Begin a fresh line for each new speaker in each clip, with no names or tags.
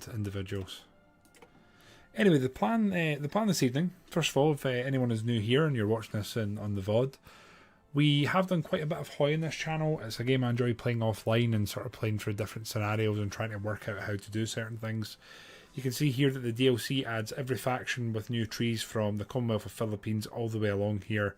band individuals. Anyway, the plan this evening, first of all, if anyone is new here and you're watching this on the VOD, we have done quite a bit of HOI in this channel. It's a game I enjoy playing offline and sort of playing through different scenarios and trying to work out how to do certain things. You can see here that the DLC adds every faction with new trees from the Commonwealth of Philippines all the way along here,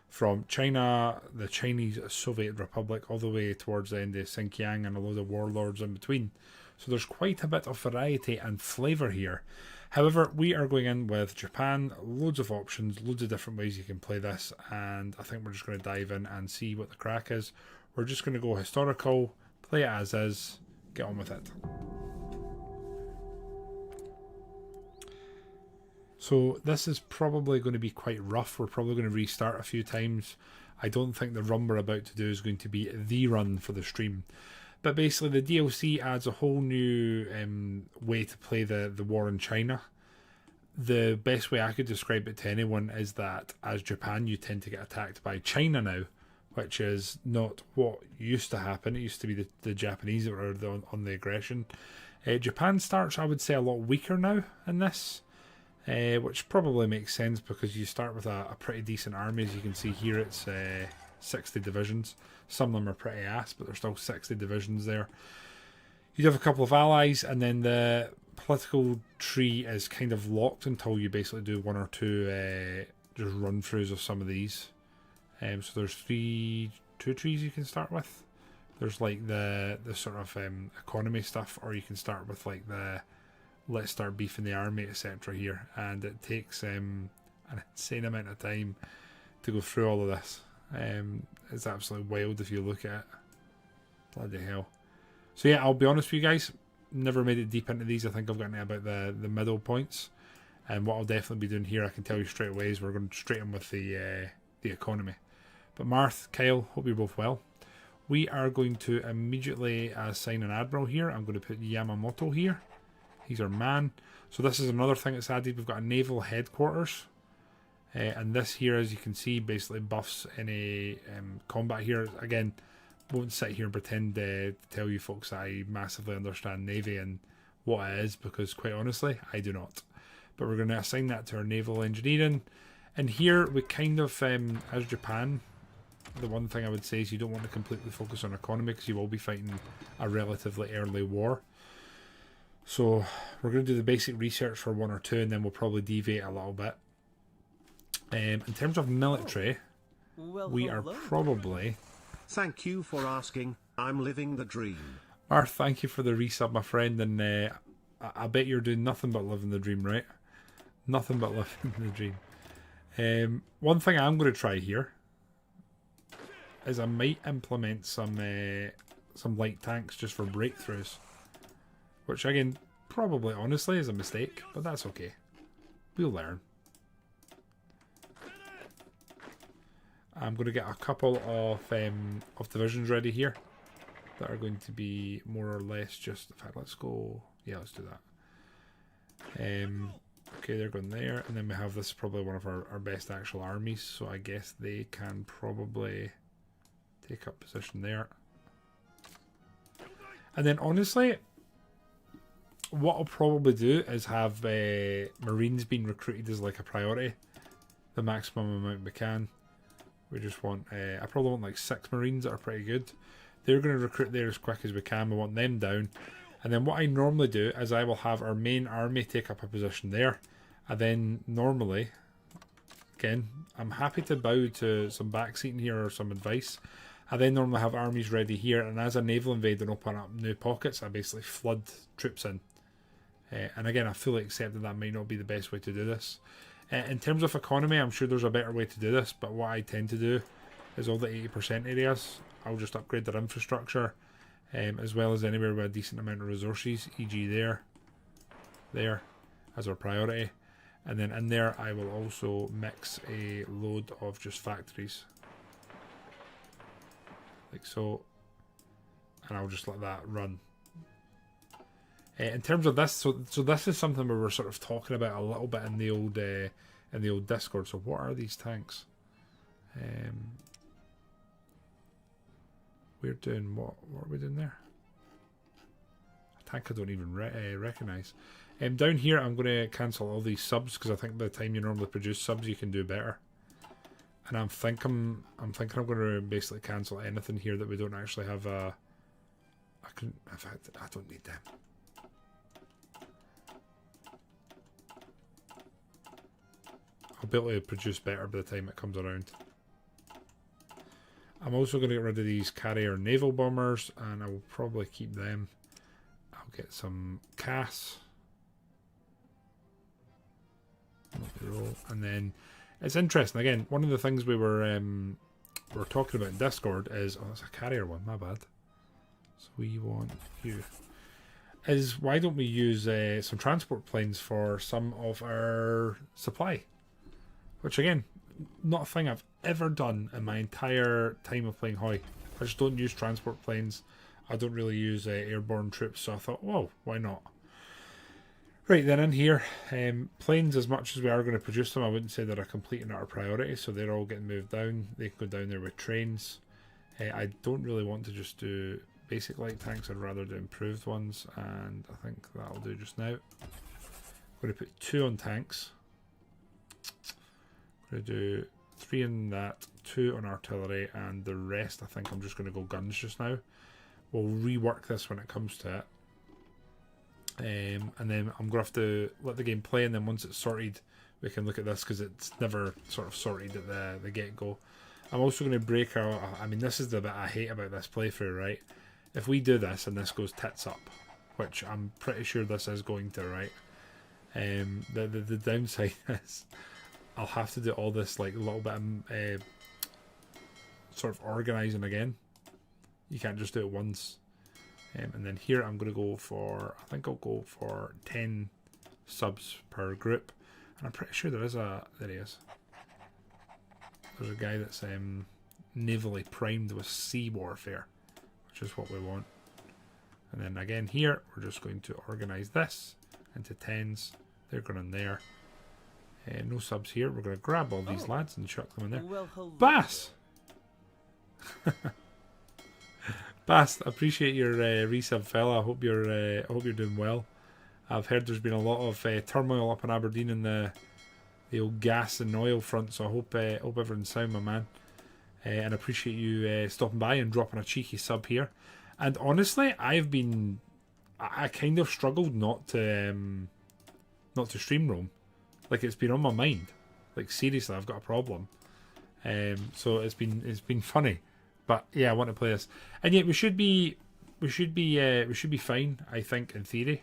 from China, the Chinese Soviet Republic, all the way towards the end of Xinjiang, and a load of warlords in between. So there's quite a bit of variety and flavour here. However, we are going in with Japan, loads of options, loads of different ways you can play this, and I think we're just going to dive in and see what the crack is. We're just going to go historical, play it as is, get on with it. So this is probably going to be quite rough. We're probably going to restart a few times. I don't think the run we're about to do is going to be the run for the stream. But basically the DLC adds a whole new way to play the war in China. The best way I could describe it to anyone is that as Japan you tend to get attacked by China now, which is not what used to happen. It used to be the Japanese that were on the aggression. Japan starts, I would say, a lot weaker now in this. Which probably makes sense because you start with a pretty decent army. As you can see here, it's 60 divisions. Some of them are pretty ass, but there's still 60 divisions there. You have a couple of allies, and then the political tree is kind of locked until you basically do one or two just run-throughs of some of these. So there's two trees you can start with. There's like the sort of economy stuff, or you can start with like the let's start beefing the army, etc. here, and it takes an insane amount of time to go through all of this. It's absolutely wild if you look at it. Bloody hell. So yeah, I'll be honest with you guys, never made it deep into these. I think I've gotten to about the middle points, and what I'll definitely be doing here, I can tell you straight away, is we're going straight in with the economy. But Marth, Kyle, hope you're both well. We are going to immediately assign an admiral here. I'm going to put Yamamoto here. He's our man. So this is another thing that's added. We've got a naval headquarters. And this here, as you can see, basically buffs any combat here. Again, won't sit here and pretend to tell you folks that I massively understand Navy and what it is, because quite honestly, I do not. But we're going to assign that to our naval engineering. And here, we kind of, as Japan, the one thing I would say is you don't want to completely focus on economy because you will be fighting a relatively early war. So we're going to do the basic research for one or two, and then we'll probably deviate a little bit. In terms of military, we are probably...
Thank you for asking. I'm living the dream.
Marth, thank you for the resub, my friend. And I bet you're doing nothing but living the dream, right? Nothing but living the dream. One thing I'm going to try here is I might implement some light tanks just for breakthroughs. Which, again, probably, honestly, is a mistake, but that's okay. We'll learn. I'm going to get a couple of divisions ready here that are going to be more or less just... In fact, let's go... Yeah, let's do that. Okay, they're going there. And then we have this, probably one of our best actual armies, so I guess they can probably take up position there. And then, honestly... What I'll probably do is have Marines being recruited as like a priority. The maximum amount we can. We just want, I probably want like 6 Marines that are pretty good. They're going to recruit there as quick as we can. We want them down. And then what I normally do is I will have our main army take up a position there. And then normally, again, I'm happy to bow to some backseating here or some advice. I then normally have armies ready here. And as a naval invade and open up new pockets, I basically flood troops in. And again, I fully accept that might not be the best way to do this. In terms of economy, I'm sure there's a better way to do this, but what I tend to do is all the 80% areas, I'll just upgrade their infrastructure, as well as anywhere with a decent amount of resources, e.g. there, as our priority. And then in there, I will also mix a load of just factories. Like so. And I'll just let that run. In terms of this, so this is something we were sort of talking about a little bit in the old Discord. So what are these tanks? We're doing what are we doing there? Tank I don't even recognise. Down here, I'm going to cancel all these subs because I think by the time you normally produce subs, you can do better. And I'm thinking I'm going to basically cancel anything here that we don't actually have a. In fact, I don't need them. I'll be able to produce better by the time it comes around. I'm also going to get rid of these carrier naval bombers, and I will probably keep them. I'll get some CAS. And then it's interesting again. One of the things we were talking about in Discord is it's a carrier one. My bad. So we want you. Is why don't we use some transport planes for some of our supply? Which again, not a thing I've ever done in my entire time of playing HOI. I just don't use transport planes. I don't really use airborne troops. So I thought, whoa, why not? Right, then in here, planes, as much as we are going to produce them, I wouldn't say they're a complete and utter priority, so they're all getting moved down. They can go down there with trains. I don't really want to just do basic light tanks, I'd rather do improved ones, and I think that'll do just now. I'm going to put 2 on tanks. I'm going to do 3 in that, 2 on artillery, and the rest I think I'm just going to go guns just now. We'll rework this when it comes to it. And then I'm going to have to let the game play, and then once it's sorted we can look at this because it's never sort of sorted at the get-go. I'm also going to break out, I mean this is the bit I hate about this playthrough, right? If we do this and this goes tits up, which I'm pretty sure this is going to, right? The downside is I'll have to do all this like a little bit of sort of organising again. You can't just do it once. And then here I'm going to go for, I think I'll go for 10 subs per group. And I'm pretty sure there is a, there he is. There's a guy that's navally primed with sea warfare, which is what we want. And then again here, we're just going to organise this into 10s. They're going in there. No subs here. We're going to grab all these lads and chuck them in there.
Well,
Bass! Bass, appreciate your resub, fella. I hope you're doing well. I've heard there's been a lot of turmoil up in Aberdeen in the old gas and oil front, so I hope everyone's sound, my man. And appreciate you stopping by and dropping a cheeky sub here. And honestly, I kind of struggled not to stream roam. Like it's been on my mind. Like seriously, I've got a problem. So it's been funny. But yeah, I want to play this, and yet we should be fine. I think in theory.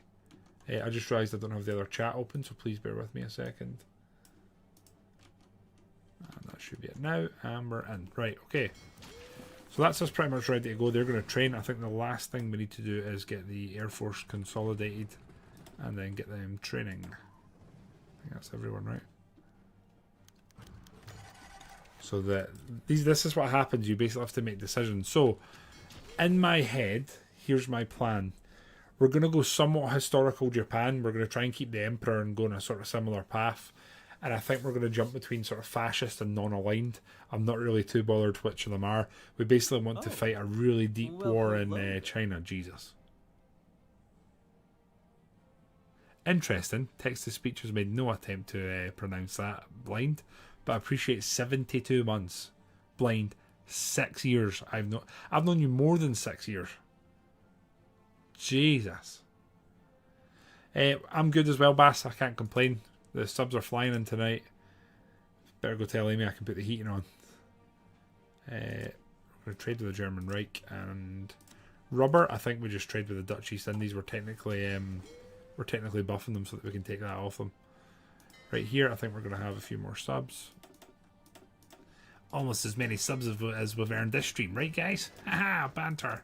I just realised I don't have the other chat open, so please bear with me a second. And that should be it now, and we're in. Right, okay. So that's us pretty much ready to go. They're going to train. I think the last thing we need to do is get the Air Force consolidated, and then get them training. I think that's everyone, right? So this is what happens. You basically have to make decisions. So, in my head, here's my plan. We're going to go somewhat historical Japan. We're going to try and keep the Emperor and go on a sort of similar path. And I think we're going to jump between sort of fascist and non-aligned. I'm not really too bothered which of them are. We basically want to fight a really deep war in Chyna. Jesus. Interesting. Text-to-speech has made no attempt to pronounce that blind. But I appreciate 72 months. Blind. 6 years. I've known you more than 6 years. Jesus. I'm good as well, Bass. I can't complain. The subs are flying in tonight. Better go tell Amy I can put the heating on. We're going to trade with the German Reich and rubber. I think we just trade with the Dutch East Indies. We're technically buffing them so that we can take that off them. Right here, I think we're going to have a few more subs. Almost as many subs as we've earned this stream, right, guys? Haha, banter.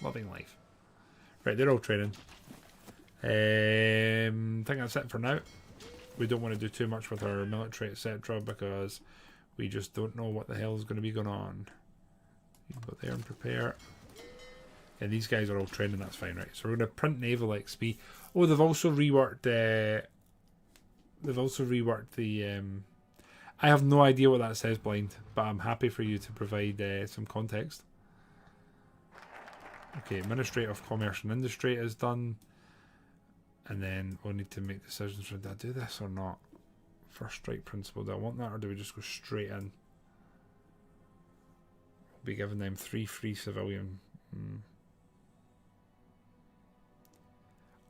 Loving life. Right, they're all training. I think that's it for now. We don't want to do too much with our military, etc., because we just don't know what the hell is going to be going on. You can go there and prepare. Yeah, these guys are all training. That's fine, right? So we're going to print naval XP. Oh, they've also reworked. The. I have no idea what that says, Blind, but I'm happy for you to provide some context. Okay, Ministry of Commerce and Industry is done. And then we'll need to make decisions. Should I do this or not? First strike principle. Do I want that or do we just go straight in? We'll be giving them 3 free civilian.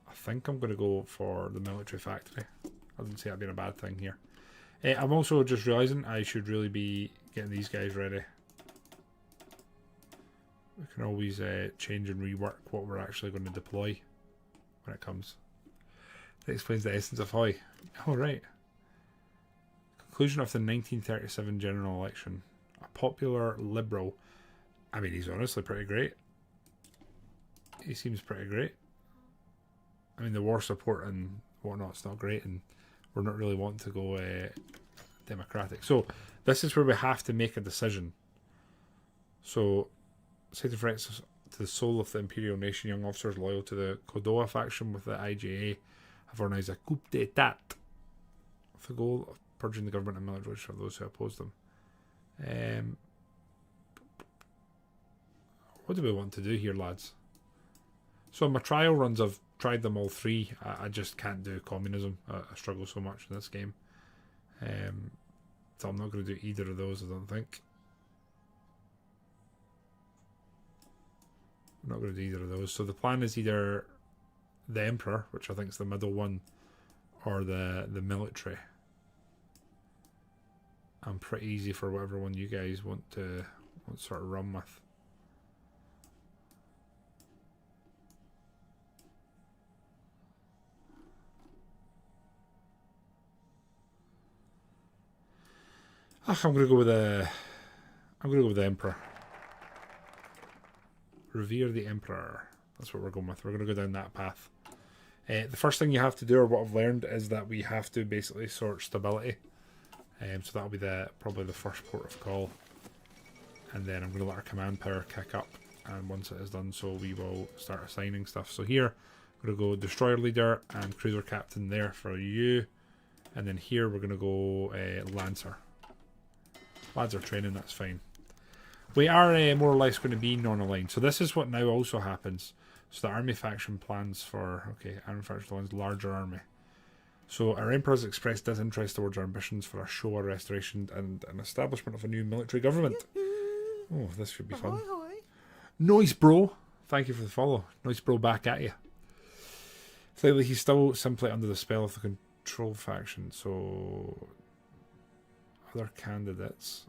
I think I'm going to go for the military factory. I didn't see that being a bad thing here. I'm also just realising I should really be getting these guys ready. We can always change and rework what we're actually going to deploy when it comes. That explains the essence of HOI. Oh, right. Conclusion of the 1937 general election. A popular liberal. I mean, he's honestly pretty great. He seems pretty great. I mean, the war support and whatnot's not great, and we're not really wanting to go democratic. So, this is where we have to make a decision. So, cited threats to the soul of the imperial nation, young officers loyal to the Kodoa faction with the IJA have organised a coup d'etat with the goal of purging the government and military from those who oppose them. What do we want to do here, lads? So in my trial runs, I've tried them all 3. I just can't do communism. I struggle so much in this game. So I'm not going to do either of those, I don't think. I'm not going to do either of those. So the plan is either the Emperor, which I think is the middle one, or the military. I'm pretty easy for whatever one you guys want to sort of run with. I'm gonna go with the Emperor. Revere the Emperor. That's what we're going with. We're going to go down that path. The first thing you have to do, or what I've learned, is that we have to basically sort stability. So that'll be probably the first port of call. And then I'm going to let our command power kick up. And once it is done, so we will start assigning stuff. So here, I'm going to go Destroyer Leader and Cruiser Captain there for you. And then here, we're going to go Lancer. Lads are training, that's fine. We are more or less going to be non-aligned. So this is what now also happens. So the army faction plans for... Okay, army faction plans larger army. So our Emperor has expressed disinterest towards our ambitions for a Showa restoration and an establishment of a new military government. Oh, this should be fun. Noise bro. Thank you for the follow. Noise bro back at you. Slightly, he's still simply under the spell of the control faction. So... Other candidates...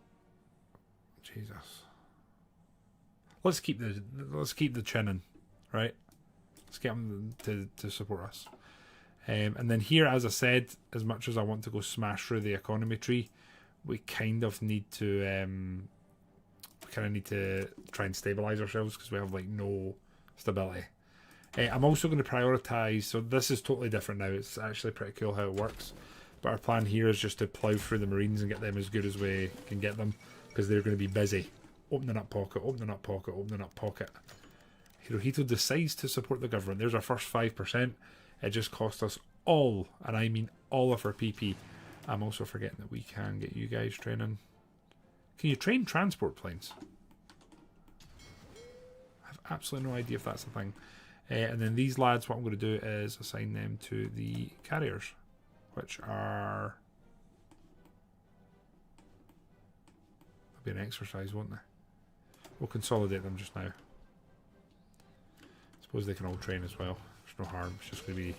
Jesus. Let's keep the chinning, right? Let's get them to support us. And then here, as I said, as much as I want to go smash through the economy tree, we kind of need to try and stabilise ourselves because we have like no stability. I'm also going to prioritise. So this is totally different now. It's actually pretty cool how it works. But our plan here is just to plough through the Marines and get them as good as we can get them, because they're going to be busy. Opening up pocket, opening up pocket, opening up pocket. Hirohito decides to support the government. There's our first 5%. It just cost us all, and I mean all of our PP. I'm also forgetting that we can get you guys training. Can you train transport planes? I have absolutely no idea if that's the thing. And then these lads, what I'm going to do is assign them to the carriers, which are... They'll be an exercise, won't they? We'll consolidate them just now. Suppose they can all train as well. There's no harm. It's just going to be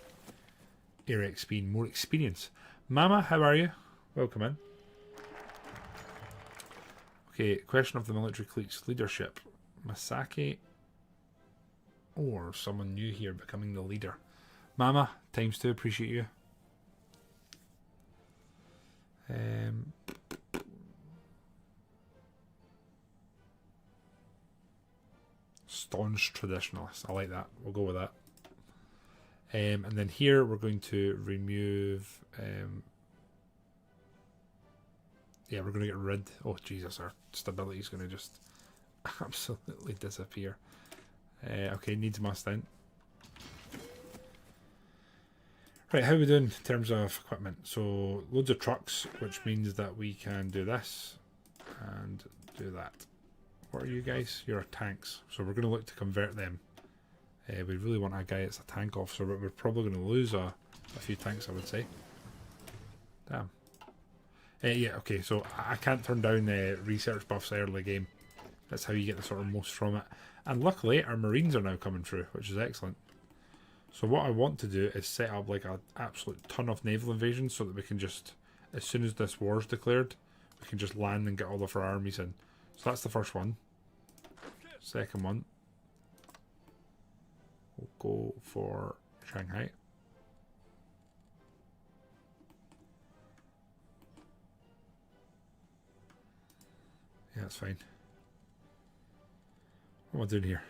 air XP, more experience. Mama, how are you? Welcome in. Okay, question of the military clique's leadership. Masaki or someone new here becoming the leader. Mama, ×2, appreciate you. Staunch traditionalist. I like that. We'll go with that. And then here we're going to remove... yeah, we're going to get rid... Oh, Jesus, our stability is going to just absolutely disappear. Okay, needs must then. Right, how are we doing in terms of equipment? So, loads of trucks, which means that we can do this and do that. What are you guys? You're tanks. So we're going to look to convert them. We really want a guy that's a tank officer, but we're probably going to lose a few tanks, I would say. Damn. Yeah, okay, so I can't turn down research buffs early game. That's how you get the sort of most from it. And luckily, our Marines are now coming through, which is excellent. So what I want to do is set up like an absolute ton of naval invasions so that we can just, as soon as this war's declared, we can just land and get all of our armies in. So that's the first one. Second one. We'll go for Shanghai. Yeah, that's fine. What am I doing here?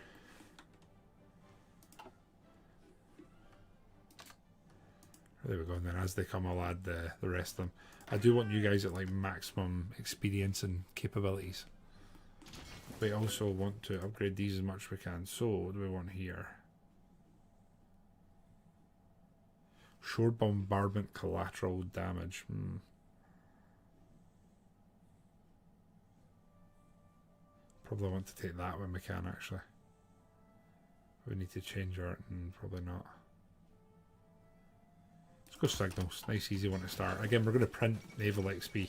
There we go, and then as they come I'll add the rest of them. I do want you guys at like maximum experience and capabilities. We also want to upgrade these as much as we can. So what do we want here? Shore bombardment collateral damage. Probably want to take that when we can actually. We need to change our probably not. Let's go signals. Nice easy one to start. Again, we're going to print naval XP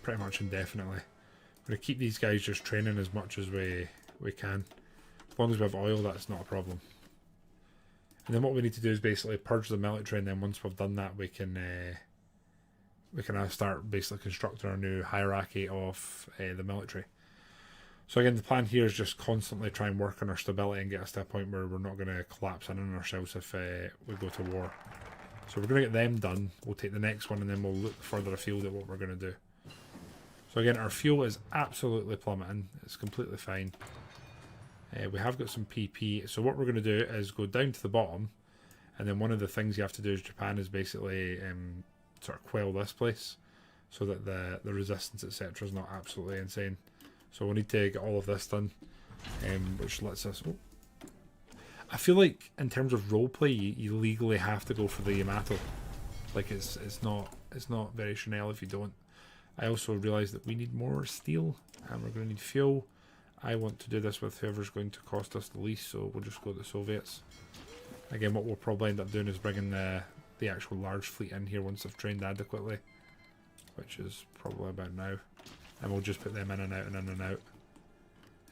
pretty much indefinitely. We're going to keep these guys just training as much as we can. As long as we have oil, that's not a problem. And then what we need to do is basically purge the military, and then once we've done that, we can start basically constructing our new hierarchy of the military. So again, the plan here is just constantly try and work on our stability and get us to a point where we're not going to collapse in on ourselves if we go to war. So we're going to get them done. We'll take the next one and then we'll look further afield at what we're going to do. So again, our fuel is absolutely plummeting. It's completely fine. We have got some PP. So what we're going to do is go down to the bottom, and then one of the things you have to do as Japan is basically sort of quell this place so that the resistance, etc. is not absolutely insane. So we need to get all of this done, which lets us... Oh. I feel like in terms of roleplay, you legally have to go for the Yamato. Like it's not very Chanel if you don't. I also realise that we need more steel and we're going to need fuel. I want to do this with whoever's going to cost us the least, so we'll just go to the Soviets. Again, what we'll probably end up doing is bringing the actual large fleet in here once they've trained adequately, which is probably about now. And we'll just put them in and out and in and out.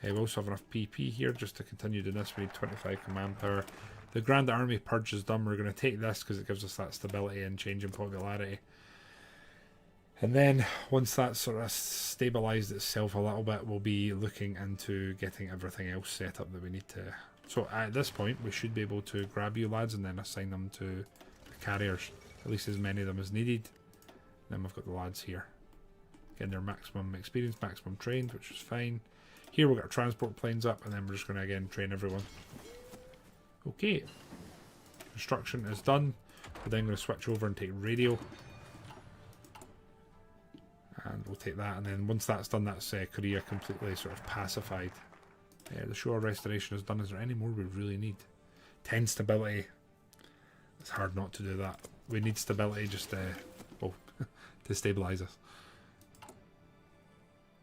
We also have enough PP here just to continue doing this. We need 25 command power. The Grand Army Purge is done. We're going to take this because it gives us that stability and change in popularity. And then once that's sort of stabilised itself a little bit, we'll be looking into getting everything else set up that we need to. So at this point, we should be able to grab you lads and then assign them to the carriers. At least as many of them as needed. Then we've got the lads here. Again, they're maximum experience, maximum trained, which is fine. Here we've got our transport planes up, and then we're just going to again train everyone. Okay. Construction is done. We're then going to switch over and take radio. And we'll take that, and then once that's done, that's Korea completely sort of pacified. The shore restoration is done. Is there any more we really need? 10 stability. It's hard not to do that. We need stability just to stabilise us.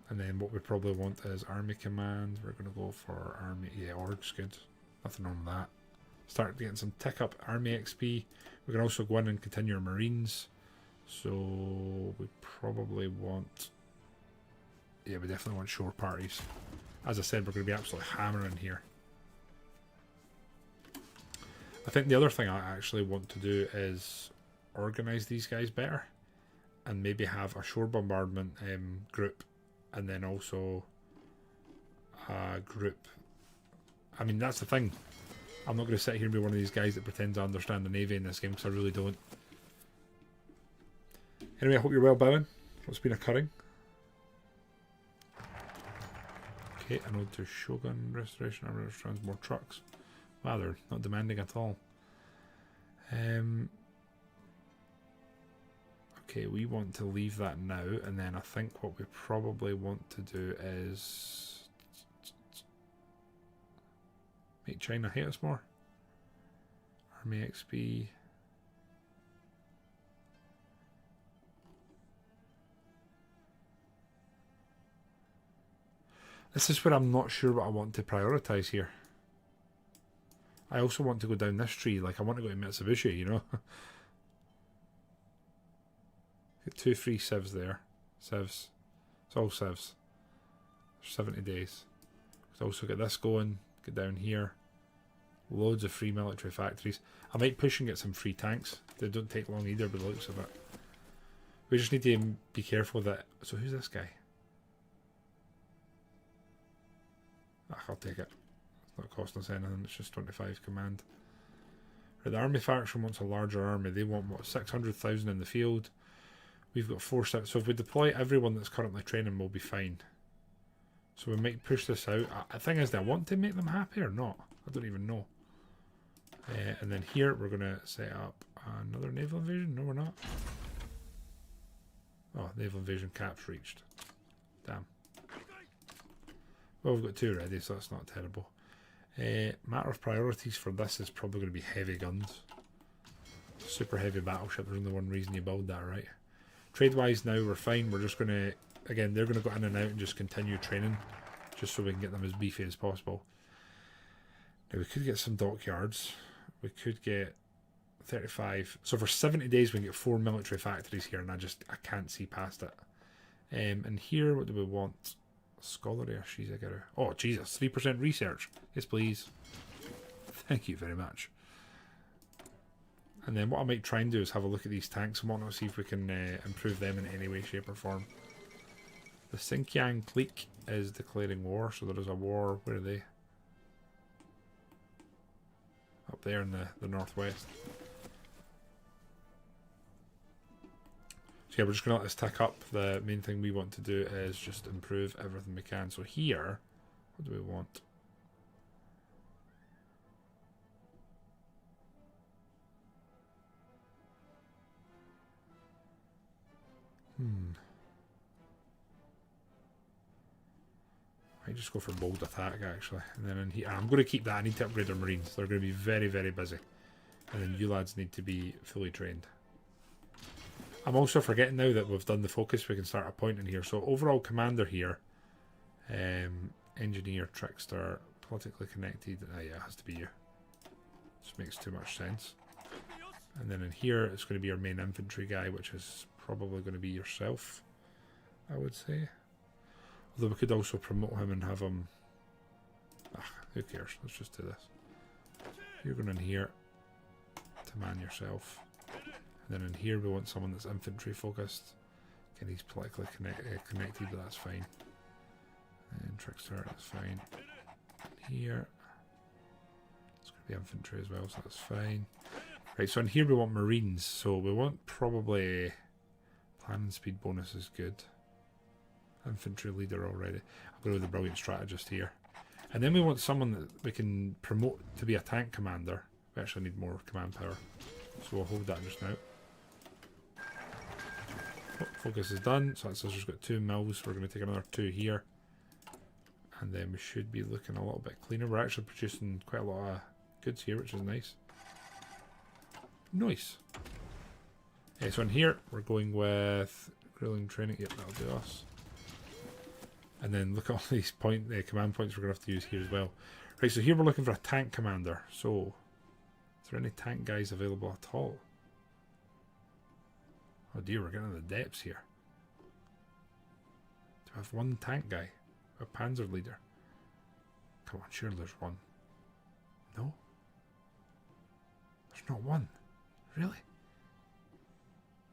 And then what we probably want is army command. We're going to go for army. Yeah, org's good. Nothing wrong with that. Start getting some tick up army XP. We can also go in and continue our marines. So we probably want... Yeah, we definitely want shore parties. As I said, we're going to be absolutely hammering here. I think the other thing I actually want to do is organise these guys better. And maybe have a shore bombardment group. And then also a group. I mean, that's the thing. I'm not going to sit here and be one of these guys that pretends I understand the Navy in this game, because I really don't. Anyway, I hope you're well, Bowen. What's been occurring? Okay, an ode to Shogun restoration. Armor returns more trucks. Wow, they're not demanding at all. Okay, we want to leave that now, and then I think what we probably want to do is make China hate us more. Army XP. This is where I'm not sure what I want to prioritise here. I also want to go down this tree, like I want to go to Mitsubishi, you know. Get 2 free civs there. Civs. It's all civs. 70 days. Could also get this going, get down here. Loads of free military factories. I might push and get some free tanks. They don't take long either by the looks of it. We just need to be careful that... So who's this guy? I'll take it. It's not costing us anything, it's just 25 command. Right, the army faction wants a larger army. They want, what, 600,000 in the field. We've got 4 sets. So if we deploy everyone that's currently training, we'll be fine. So we might push this out. The thing is, do I want to make them happy or not? I don't even know. And then here we're going to set up another naval invasion. No, we're not. Oh, naval invasion caps reached. Damn. Well, we've got 2 ready, so that's not terrible. Matter of priorities for this is probably going to be heavy guns. Super heavy battleship. There's only one reason you build that, right? Trade-wise now, we're fine. We're just going to... Again, they're going to go in and out and just continue training. Just so we can get them as beefy as possible. Now, we could get some dockyards. We could get 35. So for 70 days, we can get 4 military factories here. And I can't see past it. And here, what do we want? Scholarly or she's a girl. Oh, Jesus. 3% research. Yes, please. Thank you very much. And then what I might try and do is have a look at these tanks and whatnot, see if we can improve them in any way, shape or form. The Xinjiang clique is declaring war, so there is a war. Where are they? Up there in the northwest. So yeah, we're just going to let this tick up. The main thing we want to do is just improve everything we can. So here, what do we want? I just go for bold attack actually, and then in here I'm going to keep that. I need to upgrade our marines. They're going to be very, very busy, and then you lads need to be fully trained. I'm also forgetting now that we've done the focus. We can start appointing here. So overall commander here, engineer, trickster, politically connected. Yeah, it has to be you. This makes too much sense. And then in here it's going to be our main infantry guy, which is probably going to be yourself, I would say. Although we could also promote him and have him... who cares? Let's just do this. You're going in here to man yourself. And then in here we want someone that's infantry focused. Again, he's politically connected, but that's fine. And trickster, that's fine. And here... it's going to be infantry as well, so that's fine. Right, so in here we want marines. So we want probably... planning speed bonus is good. Infantry leader already. I'll go with the brilliant strategist here. And then we want someone that we can promote to be a tank commander. We actually need more command power. So we'll hold that just now. Oh, focus is done. So that's us just got 2 mils. We're going to take another 2 here. And then we should be looking a little bit cleaner. We're actually producing quite a lot of goods here, which is nice. Nice. So in here, we're going with grilling training. Yep, that'll do us. And then look at all these command points we're going to have to use here as well. Right, so here we're looking for a tank commander. So, is there any tank guys available at all? Oh dear, we're getting in the depths here. Do we have one tank guy? A panzer leader? Come on, surely there's one. No? There's not one. Really?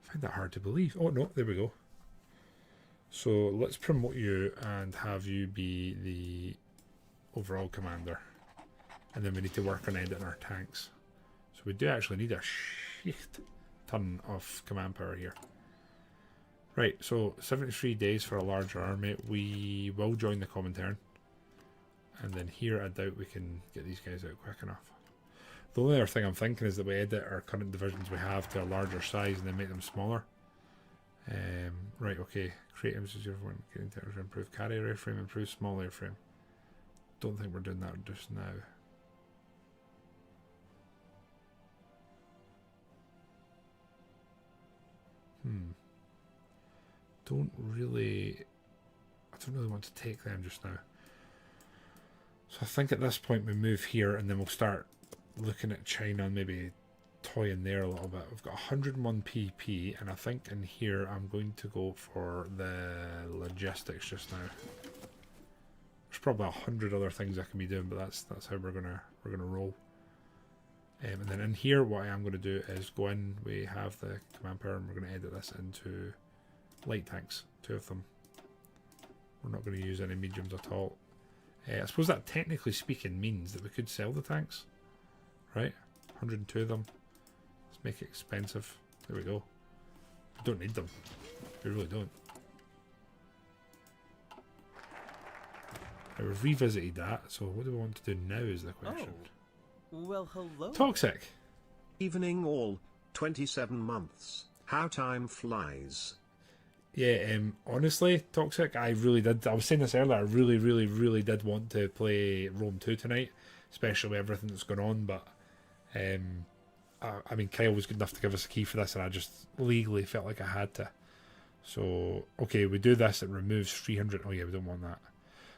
I find that hard to believe. Oh no, there we go. So let's promote you and have you be the overall commander. And then we need to work on editing our tanks. So we do actually need a shit ton of command power here. Right, so 73 days for a larger army. We will join the Comintern. And then here I doubt we can get these guys out quick enough. The only other thing I'm thinking is that we edit our current divisions we have to a larger size and then make them smaller. Right, okay. Create images of everyone. Getting to improve carrier airframe, improve small airframe. Don't think we're doing that just now. I don't really want to take them just now. So I think at this point we move here and then we'll start looking at Chyna and maybe toying there a little bit. We've got 101 PP, and I think in here I'm going to go for the logistics just now. There's probably 100 other things I can be doing, but that's how we're gonna roll. And then in here, what I am going to do is go in. We have the command power, and we're going to edit this into light tanks, 2 of them. We're not going to use any mediums at all. I suppose that technically speaking means that we could sell the tanks, right? 102 of them. Let's make it expensive. There we go. We don't need them. We really don't. Right, we've revisited that, so what do we want to do now is the question.
Oh. Well, hello.
Toxic.
Evening all, 27 months. How time flies.
Yeah, honestly, Toxic, I really did. I was saying this earlier, I really did want to play Rome 2 tonight, especially with everything that's going on, but I mean, Kyle was good enough to give us a key for this, and I just legally felt like I had to. So, okay, we do this, it removes 300. Oh, yeah, we don't want that.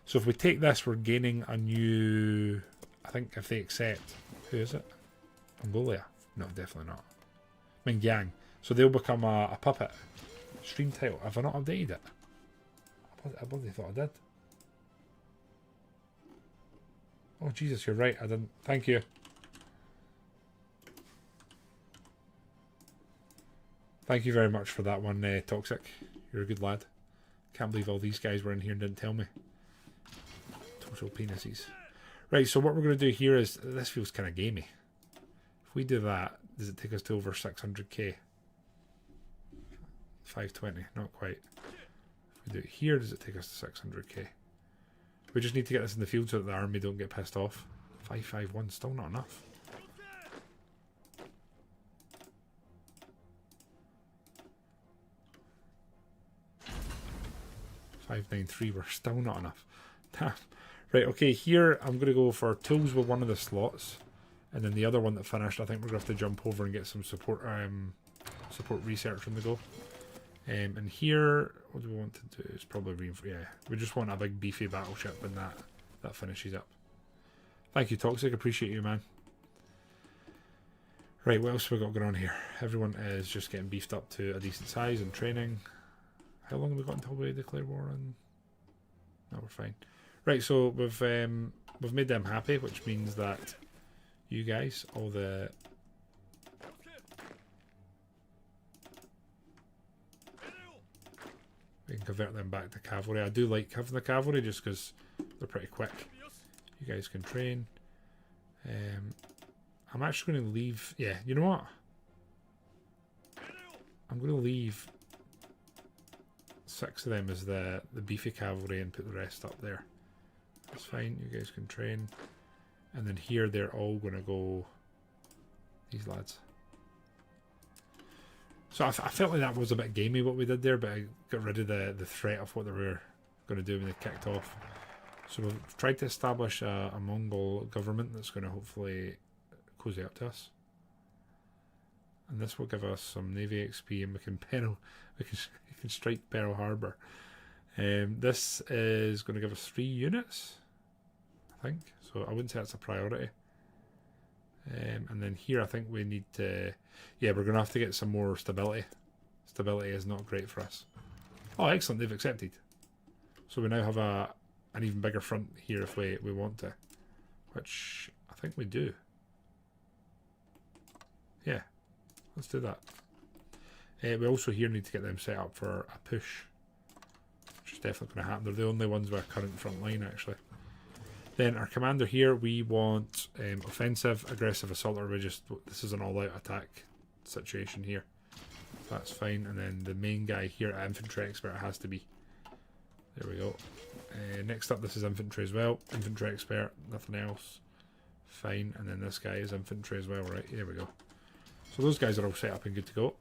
So if we take this, we're gaining a new... I think if they accept, who is it? Mongolia? No, definitely not. Mingyang. So they'll become a puppet. Stream title. Have I not updated it? I bloody thought I did. Oh Jesus, you're right. I didn't. Thank you. Thank you very much for that one, Toxic. You're a good lad. Can't believe all these guys were in here and didn't tell me. Total penises. Right, so what we're going to do here is, this feels kind of gamey. If we do that, does it take us to over 600k? 520, not quite. If we do it here, does it take us to 600k? We just need to get this in the field so that the army don't get pissed off. 551, still not enough. .593, we're still not enough. Damn. Right, okay, here I'm going to go for tools with one of the slots, and then the other one that finished, I think we're going to have to jump over and get some support support research on the go. And here, what do we want to do? It's probably yeah, we just want a big beefy battleship, and that finishes up. Thank you, Toxic, appreciate you, man. Right, what else have we got going on here? Everyone is just getting beefed up to a decent size and training. How long have we got until we declare war on? No, we're fine. Right, so we've made them happy, which means that you guys, all the... We can convert them back to cavalry. I do like having the cavalry just because they're pretty quick. You guys can train. I'm actually going to leave... Yeah, you know what? I'm going to leave 6 of them as the beefy cavalry and put the rest up there. That's fine, you guys can train. And then here they're all going to go, these lads. So I felt like that was a bit gamey what we did there, but I got rid of the threat of what they were going to do when they kicked off. So we've tried to establish a Mongol government that's going to hopefully cozy up to us. And this will give us some Navy XP, and we can strike Pearl Harbor. This is going to give us 3 units, I think. So I wouldn't say that's a priority. And then here I think we need to... Yeah, we're going to have to get some more stability. Stability is not great for us. Oh, excellent, they've accepted. So we now have an even bigger front here if we want to. Which I think we do. Yeah, let's do that. We also here need to get them set up for a push. Which is definitely going to happen. They're the only ones with a current front line, actually. Then our commander here, we want offensive, aggressive, assault, or this is an all-out attack situation here. That's fine. And then the main guy here, infantry expert, has to be. There we go. Next up, this is infantry as well. Infantry expert, nothing else. Fine. And then this guy is infantry as well, right? There we go. So those guys are all set up and good to go.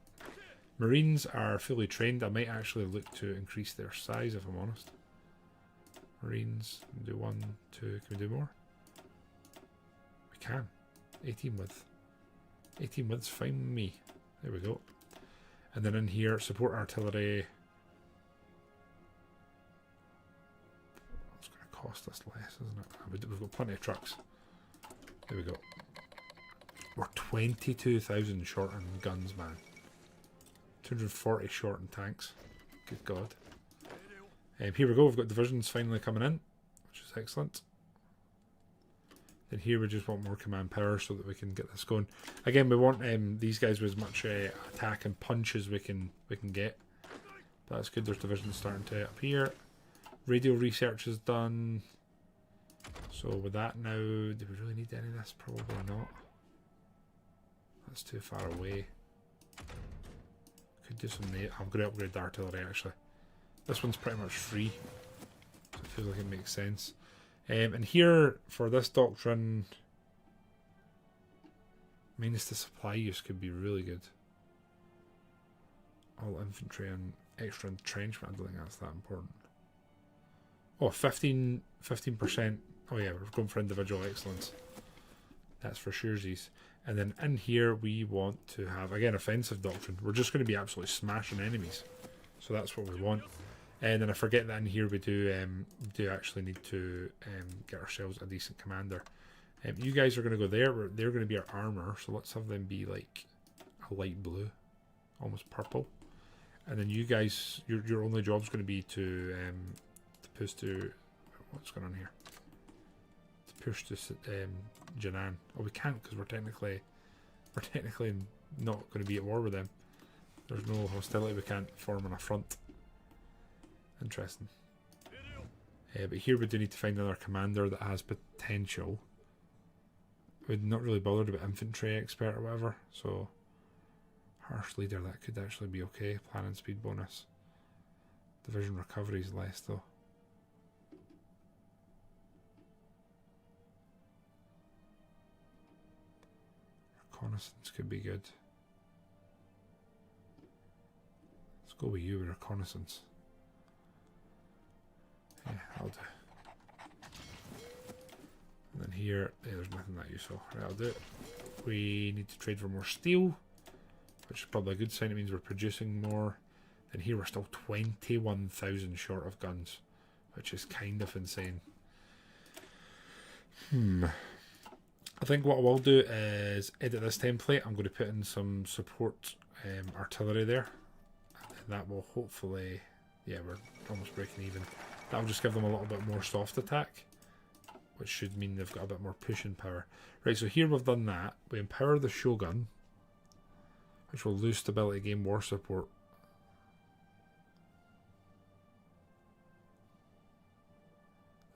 Marines are fully trained. I might actually look to increase their size, if I'm honest. Marines, do 1, 2, can we do more? We can. 18 width. 18 width's fine with me. There we go. And then in here, support artillery. It's going to cost us less, isn't it? We've got plenty of trucks. There we go. We're 22,000 short on guns, man. 240 short on tanks. Good God. Here we go. We've got divisions finally coming in, which is excellent. Then here we just want more command power so that we can get this going. Again, we want these guys with as much attack and punch as we can get. That's good. There's divisions starting to appear. Radio research is done. So with that now, do we really need any of this? Probably not. That's too far away. Could do some. I'm going to upgrade the artillery actually. This one's pretty much free, so it feels like it makes sense. And here for this doctrine, minus the supply use could be really good. All infantry and extra entrenchment. I don't think that's that important. Oh, 15%. Oh yeah, we're going for individual excellence. That's for surezies. And then in here we want to have, again, offensive doctrine. We're just going to be absolutely smashing enemies. So that's what we want. And then I forget that in here we do actually need to get ourselves a decent commander. You guys are going to go there. They're going to be our armor. So let's have them be like a light blue, almost purple. And then you guys, your only job is going to be to push to, what's going on here? To push to Jinan. Oh, we can't because we're technically not going to be at war with them. There's no hostility. We can't form on a front. Interesting. But here we do need to find another commander that has potential. We're not really bothered about infantry expert or whatever, so harsh leader, that could actually be okay. Planning speed bonus. Division recovery is less though. Reconnaissance could be good. Let's go with you with reconnaissance. Yeah, I'll do. And then here, there's nothing that useful. Right, I'll do it. We need to trade for more steel, which is probably a good sign. It means we're producing more. And here we're still 21,000 short of guns, which is kind of insane. I think what I will do is edit this template. I'm going to put in some support artillery there. And that will hopefully, yeah, we're almost breaking even. That'll just give them a little bit more soft attack, which should mean they've got a bit more pushing power. Right, so here we've done that. We empower the Shogun, which will lose stability, gain war support.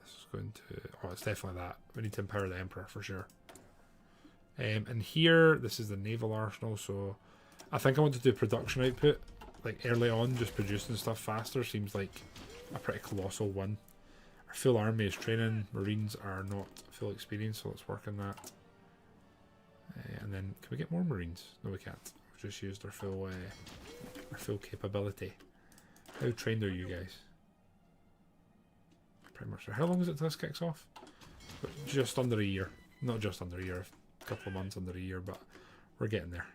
This is going to... oh, it's definitely that. We need to empower the Emperor for sure. And here, this is the naval arsenal, so I think I want to do production output. Like early on, just producing stuff faster seems like a pretty colossal one. Our full army is training. Marines are not full experience, so let's work on that. And then, can we get more Marines? No, we can't. We've just used our full capability. How trained are you guys? Pretty much. How long is it till this kicks off? Just under a year. Not just under a year. A couple of months under a year, but we're getting there.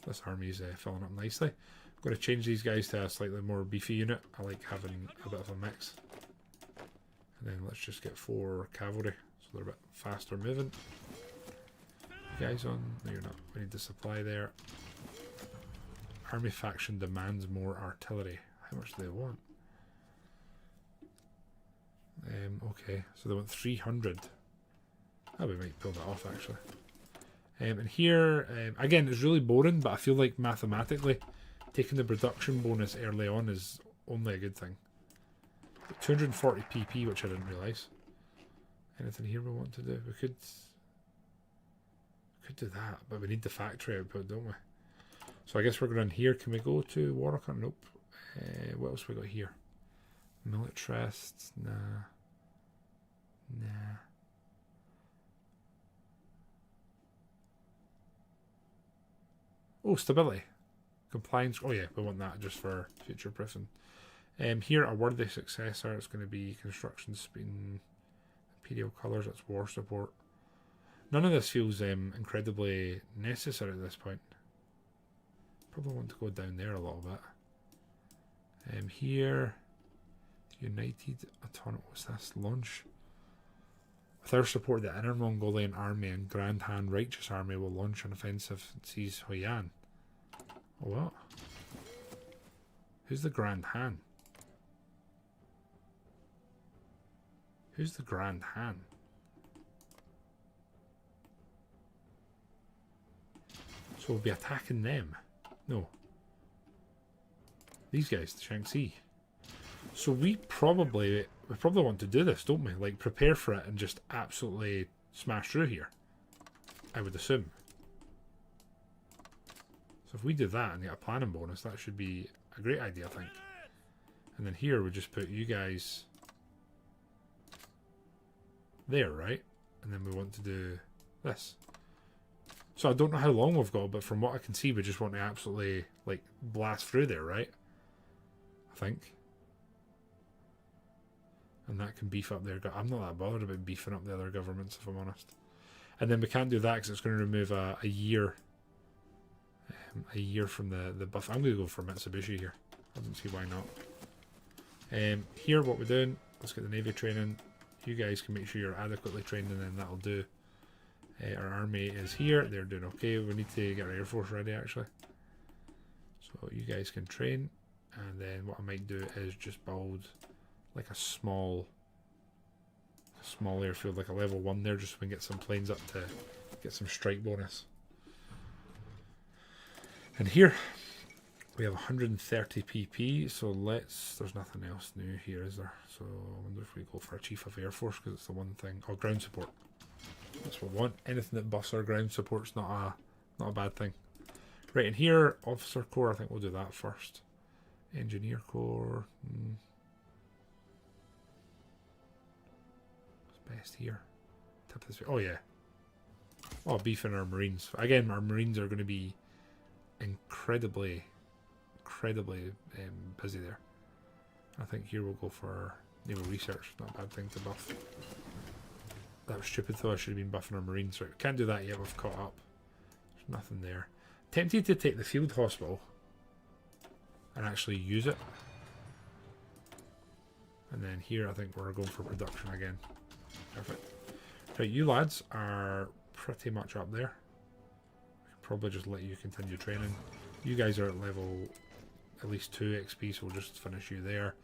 This army's filling up nicely. I'm going to change these guys to a slightly more beefy unit. I like having a bit of a mix. And then let's just get 4 cavalry, so they're a bit faster moving. You guys on? No, you're not. We need the supply there. Army faction demands more artillery. How much do they want? Okay, so they want 300. Oh, we might pull that off actually. And here, again, it's really boring, but I feel like mathematically, taking the production bonus early on is only a good thing. 240 PP, which I didn't realise. Anything here we want to do? We could do that, but we need the factory output, don't we? So I guess we're going in here. Can we go to Warwick? Nope. What else we got here? Militarists? Nah. Nah. Oh, stability. Compliance. Oh yeah, we want that just for future proofing. Here, a worthy successor. It's going to be construction speed, imperial colours. That's war support. None of this feels incredibly necessary at this point. Probably want to go down there a little bit. Here, United Autonomous. What's this? Launch. With our support, the Inner Mongolian Army and Grand Han Righteous Army will launch an offensive and seize Hoyan. What? Who's the Grand Han? Who's the Grand Han? So we'll be attacking them. No. These guys, the Shaanxi. So we probably want to do this, don't we? Like, prepare for it and just absolutely smash through here. I would assume. So if we do that and get a planning bonus, that should be a great idea, I think. And then here we just put you guys there, right? And then we want to do this. So I don't know how long we've got, but from what I can see, we just want to absolutely, like, blast through there, right? I think. And that can beef up their... I'm not that bothered about beefing up the other governments, if I'm honest. And then we can't do that because it's going to remove a year. A year from the buff. I'm going to go for Mitsubishi here. I don't see why not. Here, what we're doing, let's get the Navy training. You guys can make sure you're adequately trained, and then that'll do. Our army is here. They're doing okay. We need to get our Air Force ready, actually. So you guys can train. And then what I might do is just build like a small airfield, like a level 1 there, just so we can get some planes up to get some strike bonus. And here we have 130 PP, so there's nothing else new here, is there? So I wonder if we go for a Chief of Air Force, because it's the one thing. Oh, ground support. That's what we want. Anything that buffs our ground support's not a bad thing. Right, and here, Officer Corps, I think we'll do that first. Engineer Corps. What's best here? Tip this way. Oh, yeah. Oh, beefing our Marines. Again, our Marines are going to be incredibly busy there. I think here we'll go for naval research. Not a bad thing to buff. That was stupid though. I should have been buffing our Marines. Right, we can't do that yet. We've caught up. There's nothing there. Tempted to take the field hospital and actually use it. And then here I think we're going for production again. Perfect. Right, you lads are pretty much up there. We can probably just let you continue training. You guys are at level at least 2 XP, so we'll just finish you there.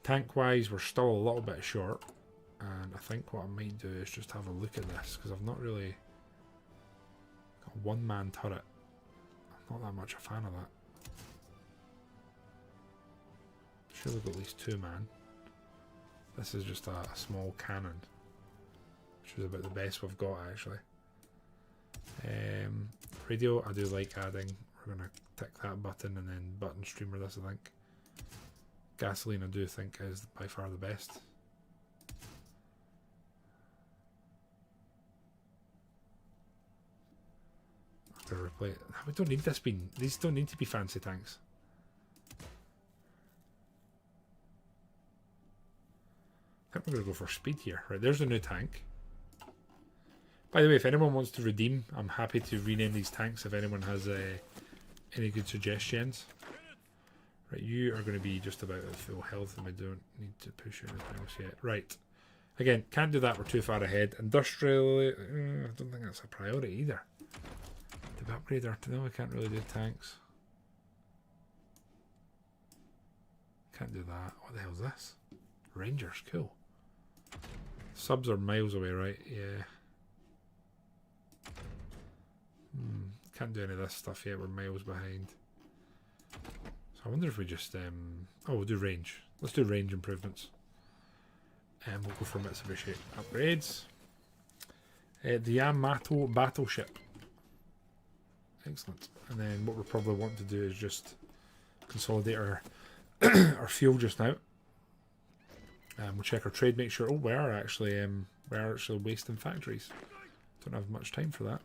Tank wise, we're still a little bit short. And I think what I might do is just have a look at this, because I've not really got a one-man turret. I'm not that much a fan of that. Should have got at least 2-man. This is just a small cannon, which is about the best we've got actually. Radio, I do like adding. We're going to tick that button and then button streamer this, I think. Gasoline I do think is by far the best. Replay. We don't need this being. These don't need to be fancy tanks. I think we're going to go for speed here. Right, there's a new tank. By the way, if anyone wants to redeem, I'm happy to rename these tanks if anyone has any good suggestions. Right, you are going to be just about at full health and we don't need to push anything else yet. Right. Again, can't do that, we're too far ahead. Industrially, I don't think that's a priority either. Did we upgrade our... No, we can't really do tanks. Can't do that. What the hell is this? Rangers, cool. Subs are miles away, right? Yeah. Can't do any of this stuff yet, we're miles behind. So I wonder if we just... oh, we'll do range. Let's do range improvements. And we'll go for Mitsubishi upgrades. The Yamato battleship. Excellent. And then what we'll probably want to do is just consolidate our our fuel just now. We'll check our trade, make sure. Oh, we are actually wasting factories. Don't have much time for that.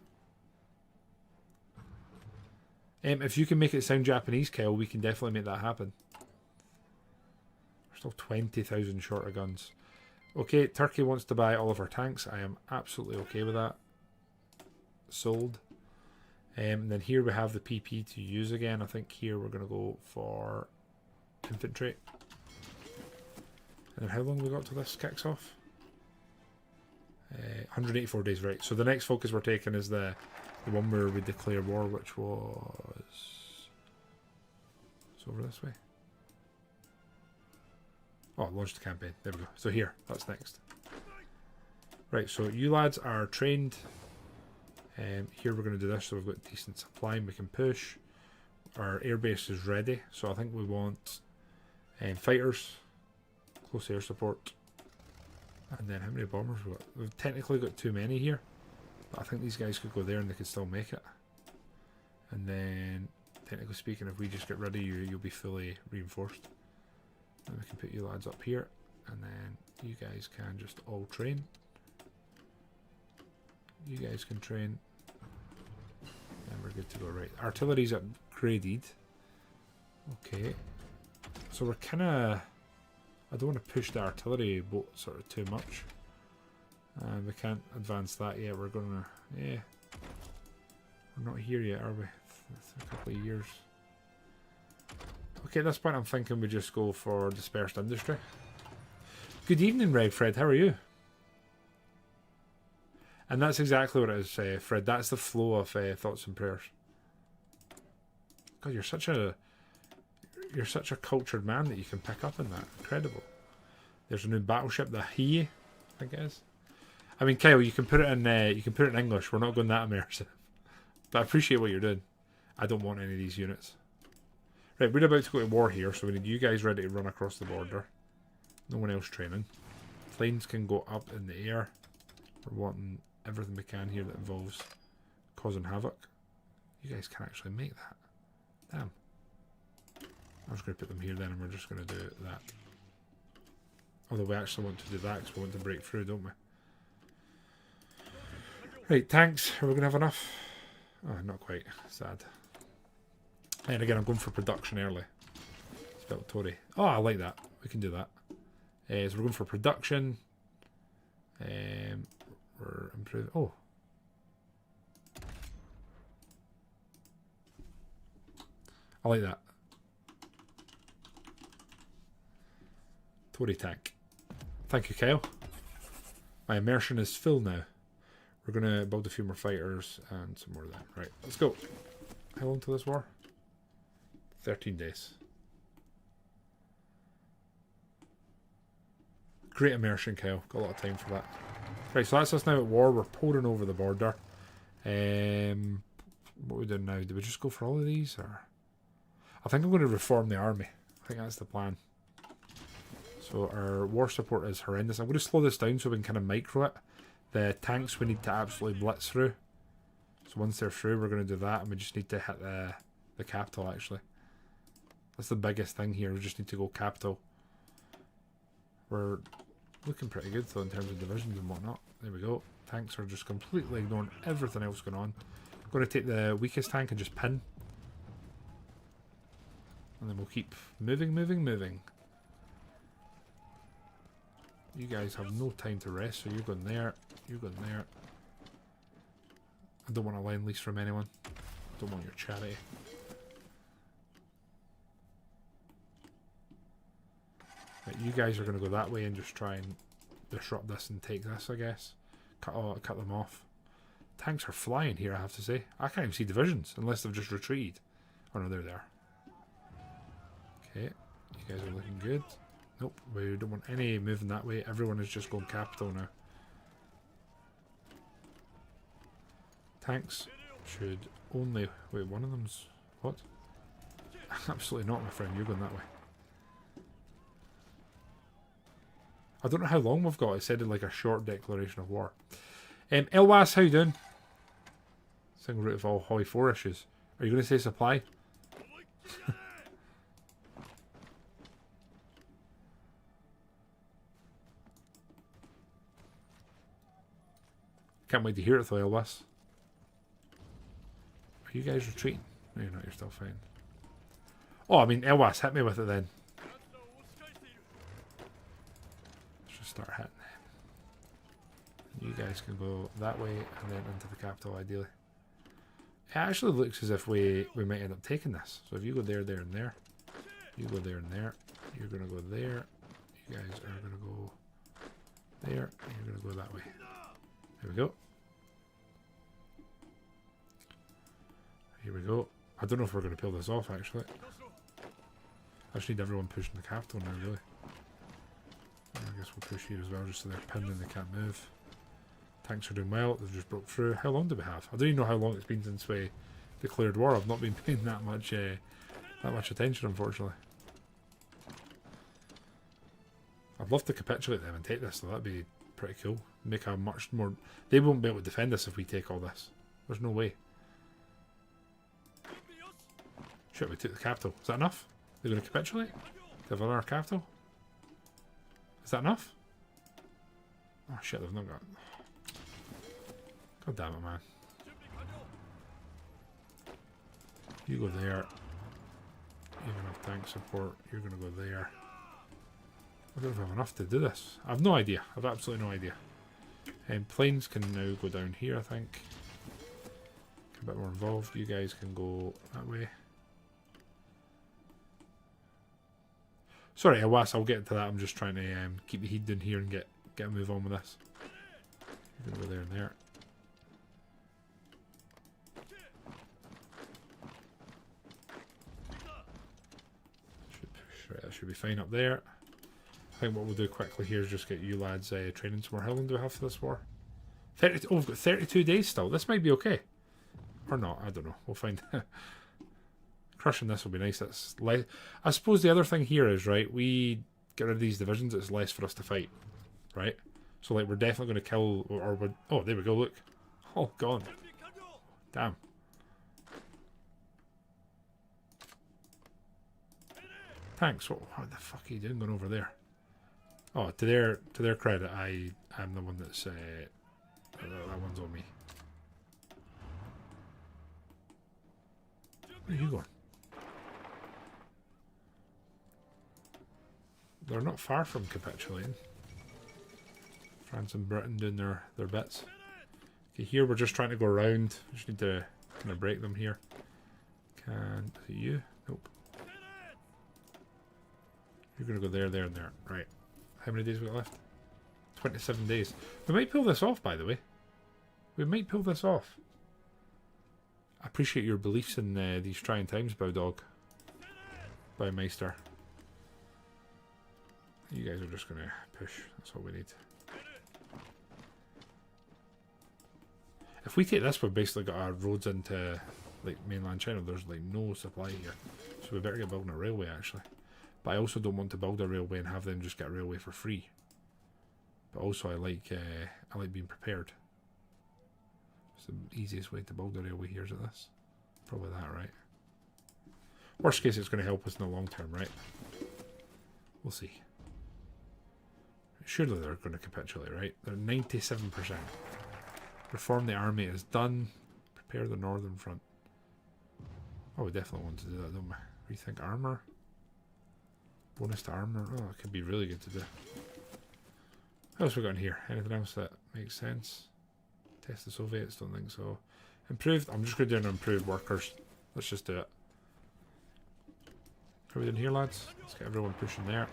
If you can make it sound Japanese, Kyle, we can definitely make that happen. We're still 20,000 short of guns. Okay, Turkey wants to buy all of our tanks. I am absolutely okay with that. Sold. And then here we have the PP to use again. I think here we're going to go for infantry. And then how long have we got till this kicks off? 184 days, right. So the next focus we're taking is the one where we declare war, which was... It's over this way. Oh, launched the campaign. There we go. So here, that's next. Right, so you lads are trained. Here we're going to do this, so we've got decent supply and we can push. Our airbase is ready, so I think we want fighters, close air support, and then how many bombers we got? We've technically got too many here, but I think these guys could go there and they could still make it. And then, technically speaking, if we just get rid of you, you'll be fully reinforced. And we can put you lads up here, and then you guys can just all train. You guys can train. And we're good to go. Right, artillery's upgraded. Okay. So we're kind of... I don't want to push the artillery boat sort of too much. We can't advance that yet. We're going to... Yeah. We're not here yet, are we? It's a couple of years. Okay, at this point I'm thinking we just go for dispersed industry. Good evening, Red Fred. How are you? And that's exactly what it is, Fred. That's the flow of thoughts and prayers. God, you're such a cultured man that you can pick up on that. Incredible. There's a new battleship, the HOI, I think it is. I mean, Kyle, you can put it in English. We're not going that immersive, but I appreciate what you're doing. I don't want any of these units. Right, we're about to go to war here, so we need you guys ready to run across the border. No one else training. Planes can go up in the air. We're wanting everything we can here that involves causing havoc. You guys can actually make that. Damn. I'm just going to put them here then, and we're just going to do that. Although we actually want to do that because we want to break through, don't we? Right, tanks. Are we going to have enough? Oh, not quite. Sad. And again, I'm going for production early. Spelt Tory. Oh, I like that. We can do that. So we're going for production. We're improving. Oh. I like that. Tory tank. Thank you, Kyle. My immersion is full now. We're going to build a few more fighters and some more of that. Right, let's go. How long till this war? 13 days. Great immersion, Kyle. Got a lot of time for that. Right, so that's us now at war. We're pouring over the border. What are we doing now? Do we just go for all of these? Or I think I'm going to reform the army. I think that's the plan. So our war support is horrendous. I'm going to slow this down so we can kind of micro it. The tanks we need to absolutely blitz through. So once they're through, we're going to do that. And we just need to hit the capital, actually. That's the biggest thing here. We just need to go capital. We're looking pretty good, though, in terms of divisions and whatnot. There we go. Tanks are just completely ignoring everything else going on. I'm going to take the weakest tank and just pin. And then we'll keep moving, moving, moving. You guys have no time to rest, so you're going there. You're going there. I don't want a line lease from anyone. I don't want your charity. Right, you guys are going to go that way and just try and disrupt this and take this, I guess. Cut them off. Tanks are flying here, I have to say. I can't even see divisions unless they've just retreated. Oh no, they're there. Okay, you guys are looking good. Nope, we don't want any moving that way. Everyone is just going capital now. Tanks should only... Wait, one of them's... What? Absolutely not, my friend. You're going that way. I don't know how long we've got. It said in like a short declaration of war. Elwas, how you doing? Single root of all HOI IV issues. Are you going to say supply? Can't wait to hear it though, Elwas. Are you guys retreating? No, you're not. You're still fine. Oh, I mean, Elwas, hit me with it then. Let's just start hitting. You guys can go that way and then into the capital, ideally. It actually looks as if we might end up taking this. So if you go there, there, and there, you go there and there, you're going to go there, You guys are going to go there, and you're going to go that way. There we go. Here we go. I don't know if we're going to pull this off, actually. I just need everyone pushing the capital now, really. I guess we'll push here as well, just so they're pinned and they can't move. Tanks are doing well. They've just broke through. How long do we have? I don't even know how long it's been since we declared war. I've not been paying that much attention, unfortunately. I'd love to capitulate them and take this, though. That'd be pretty cool. Make a much more... They won't be able to defend us if we take all this. There's no way. Shit, we took the capital. Is that enough? They're going to capitulate? They have our capital? Is that enough? Oh shit, they've not got... God damn it, man. You go there. You're going to have tank support. You're going to go there. I don't know if I have enough to do this. I have no idea. I have absolutely no idea. Planes can now go down here, I think. A bit more involved. You guys can go that way. Sorry, Awas, I'll get to that. I'm just trying to keep the heat down here and get a move on with this. You're going to go there and there. Right, that should be fine up there. I think what we'll do quickly here is just get you lads training some more. How long do we have for this war? 30, oh, we've got 32 days still. This might be okay. Or not, I don't know. We'll find Crushing this will be nice. That's less. I suppose the other thing here is, right, we get rid of these divisions, it's less for us to fight. Right? So, like, we're definitely going to kill... Or we're, oh, there we go, look. Oh, gone. Damn. Thanks. What the fuck are you doing going over there? Oh, to their credit, I'm the one that's... that one's on me. Where are you going? They're not far from capitulating. France and Britain doing their bits. Okay, here we're just trying to go around. We just need to kind of break them here. Is it you? Nope. You're going to go there, there, and there. Right. How many days we got left? 27 days. We might pull this off, by the way. We might pull this off. I appreciate your beliefs in these trying times, Bowdog. Bowmeister. You guys are just going to push. That's all we need. If we take this, we've basically got our roads into like mainland China. There's like no supply here. So we better get building a railway, actually. But I also don't want to build a railway and have them just get a railway for free. But also I like being prepared. It's the easiest way to build a railway here, is it this? Probably that, right? Worst case, it's going to help us in the long term, right? We'll see. Surely they're going to capitulate, right? They're 97%. Reform the army is done. Prepare the northern front. Oh, we definitely want to do that, don't we? Rethink armor. Bonus to armor. Oh, it could be really good to do. What else we got in here? Anything else that makes sense? Test the Soviets? Don't think so. Improved. I'm just going to do an improved workers. Let's just do it. How are we doing here, lads? Let's get everyone pushing there.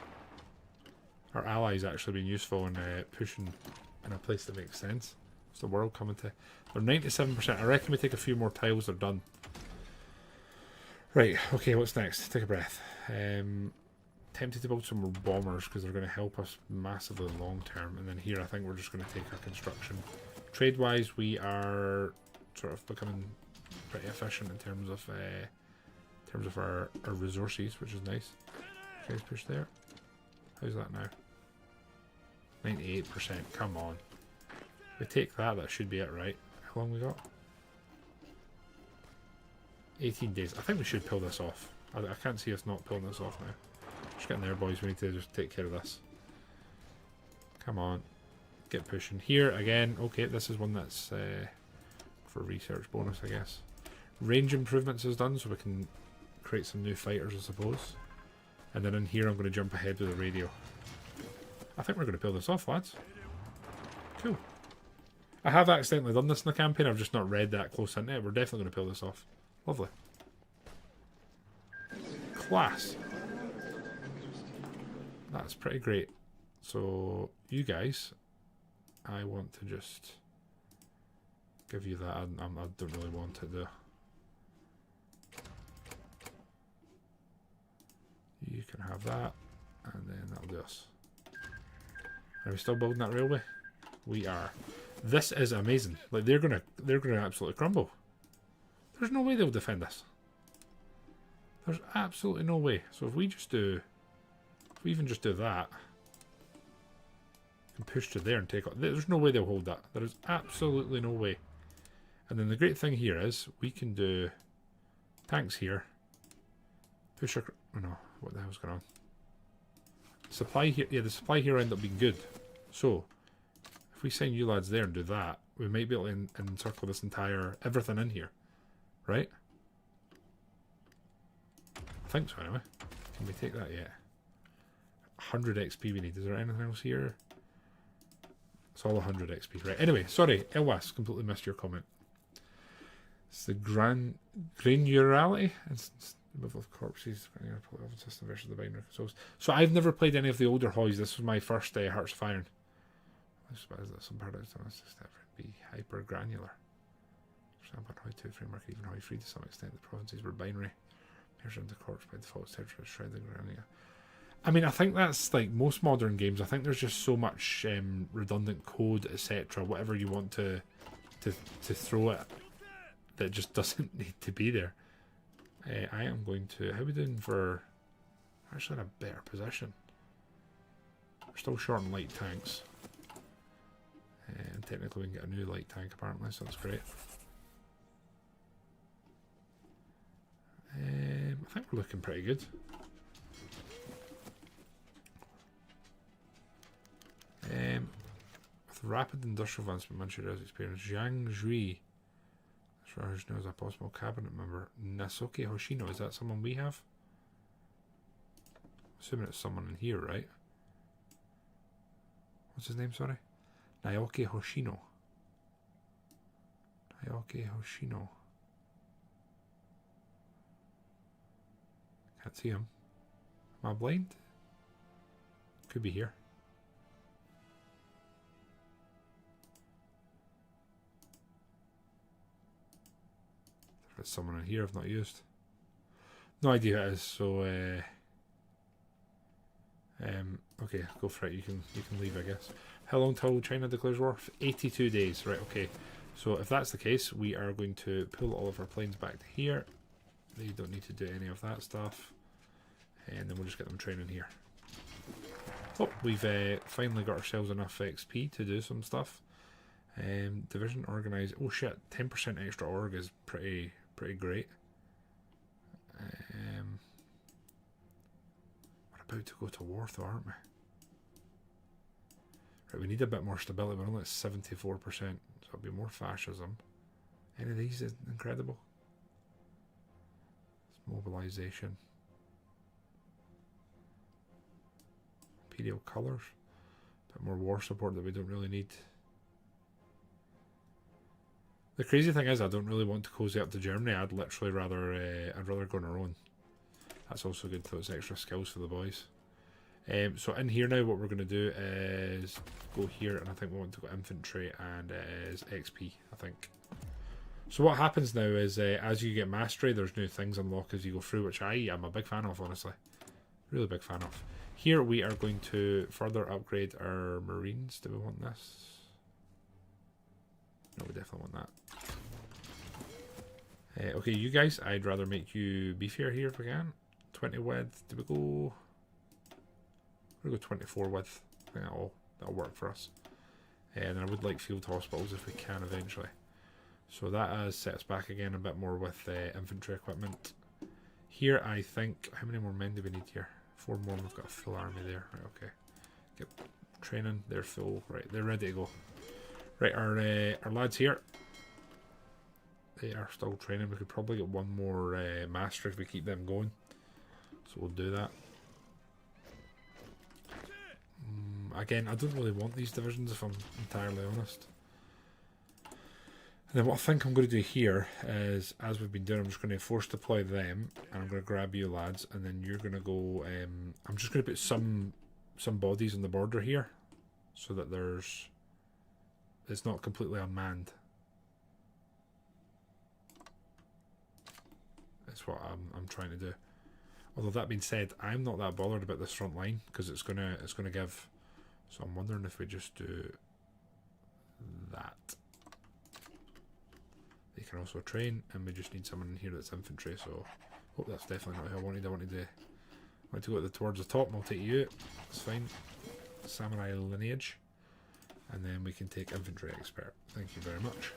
Our allies actually been useful in pushing in a place that makes sense. What's the world coming to? They're 97%. I reckon we take a few more tiles, they're done. Right, okay, what's next? Take a breath. Tempted to build some more bombers because they're going to help us massively long term. And then here I think we're just going to take our construction. Trade wise, we are sort of becoming pretty efficient in terms of our resources, which is nice. You guys push there. How's that now? 98%. Come on. If we take that, that should be it, right? How long we got? 18 days. I think we should pull this off. I can't see us not pulling this off now. Just getting there, boys. We need to just take care of this. Come on. Get pushing. Here, again. Okay, this is one that's for research bonus, I guess. Range improvements is done, so we can create some new fighters, I suppose. And then in here, I'm going to jump ahead with the radio. I think we're going to pull this off, lads. Cool. I have accidentally done this in the campaign. I've just not read that close into it. We're definitely going to pull this off. Lovely. Class. That's pretty great. So you guys, I want to just give you that. I don't really want it though. You can have that, and then that'll do us. Are we still building that railway? We are. This is amazing. Like they're gonna absolutely crumble. There's no way they'll defend us. There's absolutely no way. So if we even just do that, and push to there and take off, there's no way they'll hold that. There is absolutely no way. And then the great thing here is we can do tanks here. Push across. Oh no, what the hell's going on? Supply here, yeah, the supply here ended up being good. So if we send you lads there and do that, we might be able to encircle this entire everything in here, right? I think so anyway. Can we take that yet? 100 XP we need. Is there anything else here? It's all 100 XP, right? Anyway, sorry, Elwas, completely missed your comment. It's the granularity. It's removal of corpses, system versus the binary consoles. So I've never played any of the older HOIs. This was my first Hearts of Iron. I suppose that some paradox be hyper granular. For example, HOI II framework, even HOI III to some extent, the provinces were binary. Measure into corpse by default, etc. Shredding granular. I mean, I think that's like most modern games. I think there's just so much redundant code, etc. Whatever you want to throw at, that just doesn't need to be there. I am going to. How are we doing for? Actually, in a better position. We're still short on light tanks, and technically we can get a new light tank apparently, so that's great. I think we're looking pretty good. With rapid industrial advancement, Manchuria's experience, Zhang Zhui, as far as knows, a possible cabinet member. Nasoke Hoshino, is that someone we have? Assuming it's someone in here, right? What's his name, sorry? Naoki Hoshino. Naoki Hoshino. Can't see him. Am I blind? Could be here. There's someone in here I've not used. No idea who it is, so okay, go for it. You can leave, I guess. How long till China declares war? 82 days, right? Okay. So if that's the case, we are going to pull all of our planes back to here. They don't need to do any of that stuff, and then we'll just get them training here. Oh, we've finally got ourselves enough XP to do some stuff. Division organize. Oh shit! 10% extra org is pretty great. We're about to go to war, though, aren't we? Right, we need a bit more stability. We're only at 74%, so it'll be more fascism. Any of these is incredible. Mobilization. Imperial colours. Bit more war support that we don't really need. The crazy thing is, I don't really want to cozy up to Germany. I'd literally rather, I'd rather go on our own. That's also good, so it's extra skills for the boys. So in here now, what we're going to do is go here, and I think we want to go infantry, and it is XP, I think. So what happens now is, as you get mastery, there's new things unlock as you go through, which I am a big fan of, honestly. Really big fan of. Here we are going to further upgrade our marines. Do we want this? No, we definitely want that. Okay, you guys, I'd rather make you beefier here if we can. 20 width. Do we go? We'll go 24 width. I think that'll work for us. And I would like field hospitals if we can eventually. So that sets back again a bit more with infantry equipment. Here, I think, how many more men do we need here? 4 more. We've got a full army there. Right, okay. Get training. They're full. Right, they're ready to go. Right, our lads here. They are still training. We could probably get one more master if we keep them going. So we'll do that. Again, I don't really want these divisions if I'm entirely honest. And then what I think I'm going to do here is, as we've been doing, I'm just going to force deploy them, and I'm going to grab you lads, and then you're going to go, I'm just going to put some some bodies on the border here, so that it's not completely unmanned. That's what I'm trying to do. Although that being said, I'm not that bothered about this front line because it's gonna give. So I'm wondering if we just do that. They can also train, and we just need someone in here that's infantry. So, oh, that's definitely not who I wanted. I wanted to go towards the top, and I'll take you. It's fine. Samurai lineage, and then we can take infantry expert. Thank you very much.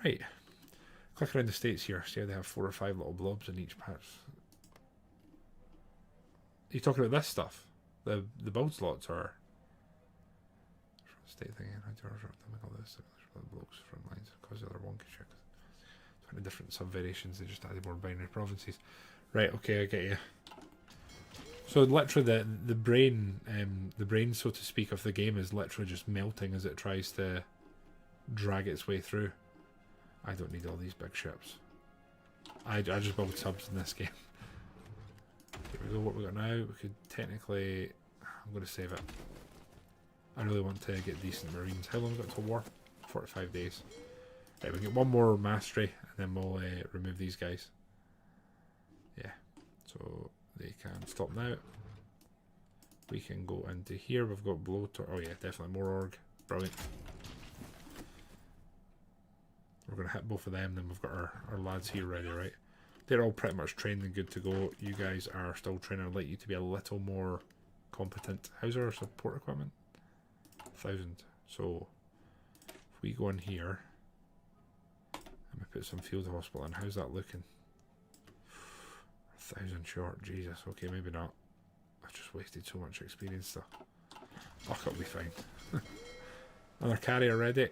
Right. Click around the states here. See how they have 4 or 5 little blobs in each patch. Are you talking about this stuff? The build slots are state thing. All this blocks front lines because the other one can check 20 different sub-variations. They just added more binary provinces. Right, okay, I get you. So literally the brain, so to speak, of the game is literally just melting as it tries to drag its way through. I don't need all these big ships. I just build subs in this game. Here we go, what we got now. We could technically... I'm going to save it. I really want to get decent marines. How long have we got till war? 45 days. Right, we get one more mastery and then we'll remove these guys. Yeah, so they can stop now. We can go into here. We've got bloater. Oh yeah, definitely more org. Brilliant. We're going to hit both of them, then we've got our lads here ready, right? They're all pretty much trained and good to go. You guys are still training. I'd like you to be a little more competent. How's our support equipment? 1,000. So if we go in here and we put some field hospital in, how's that looking? 1,000 short. Jesus. Okay, maybe not. I've just wasted so much experience stuff. Oh, it'll be fine. Another carrier ready.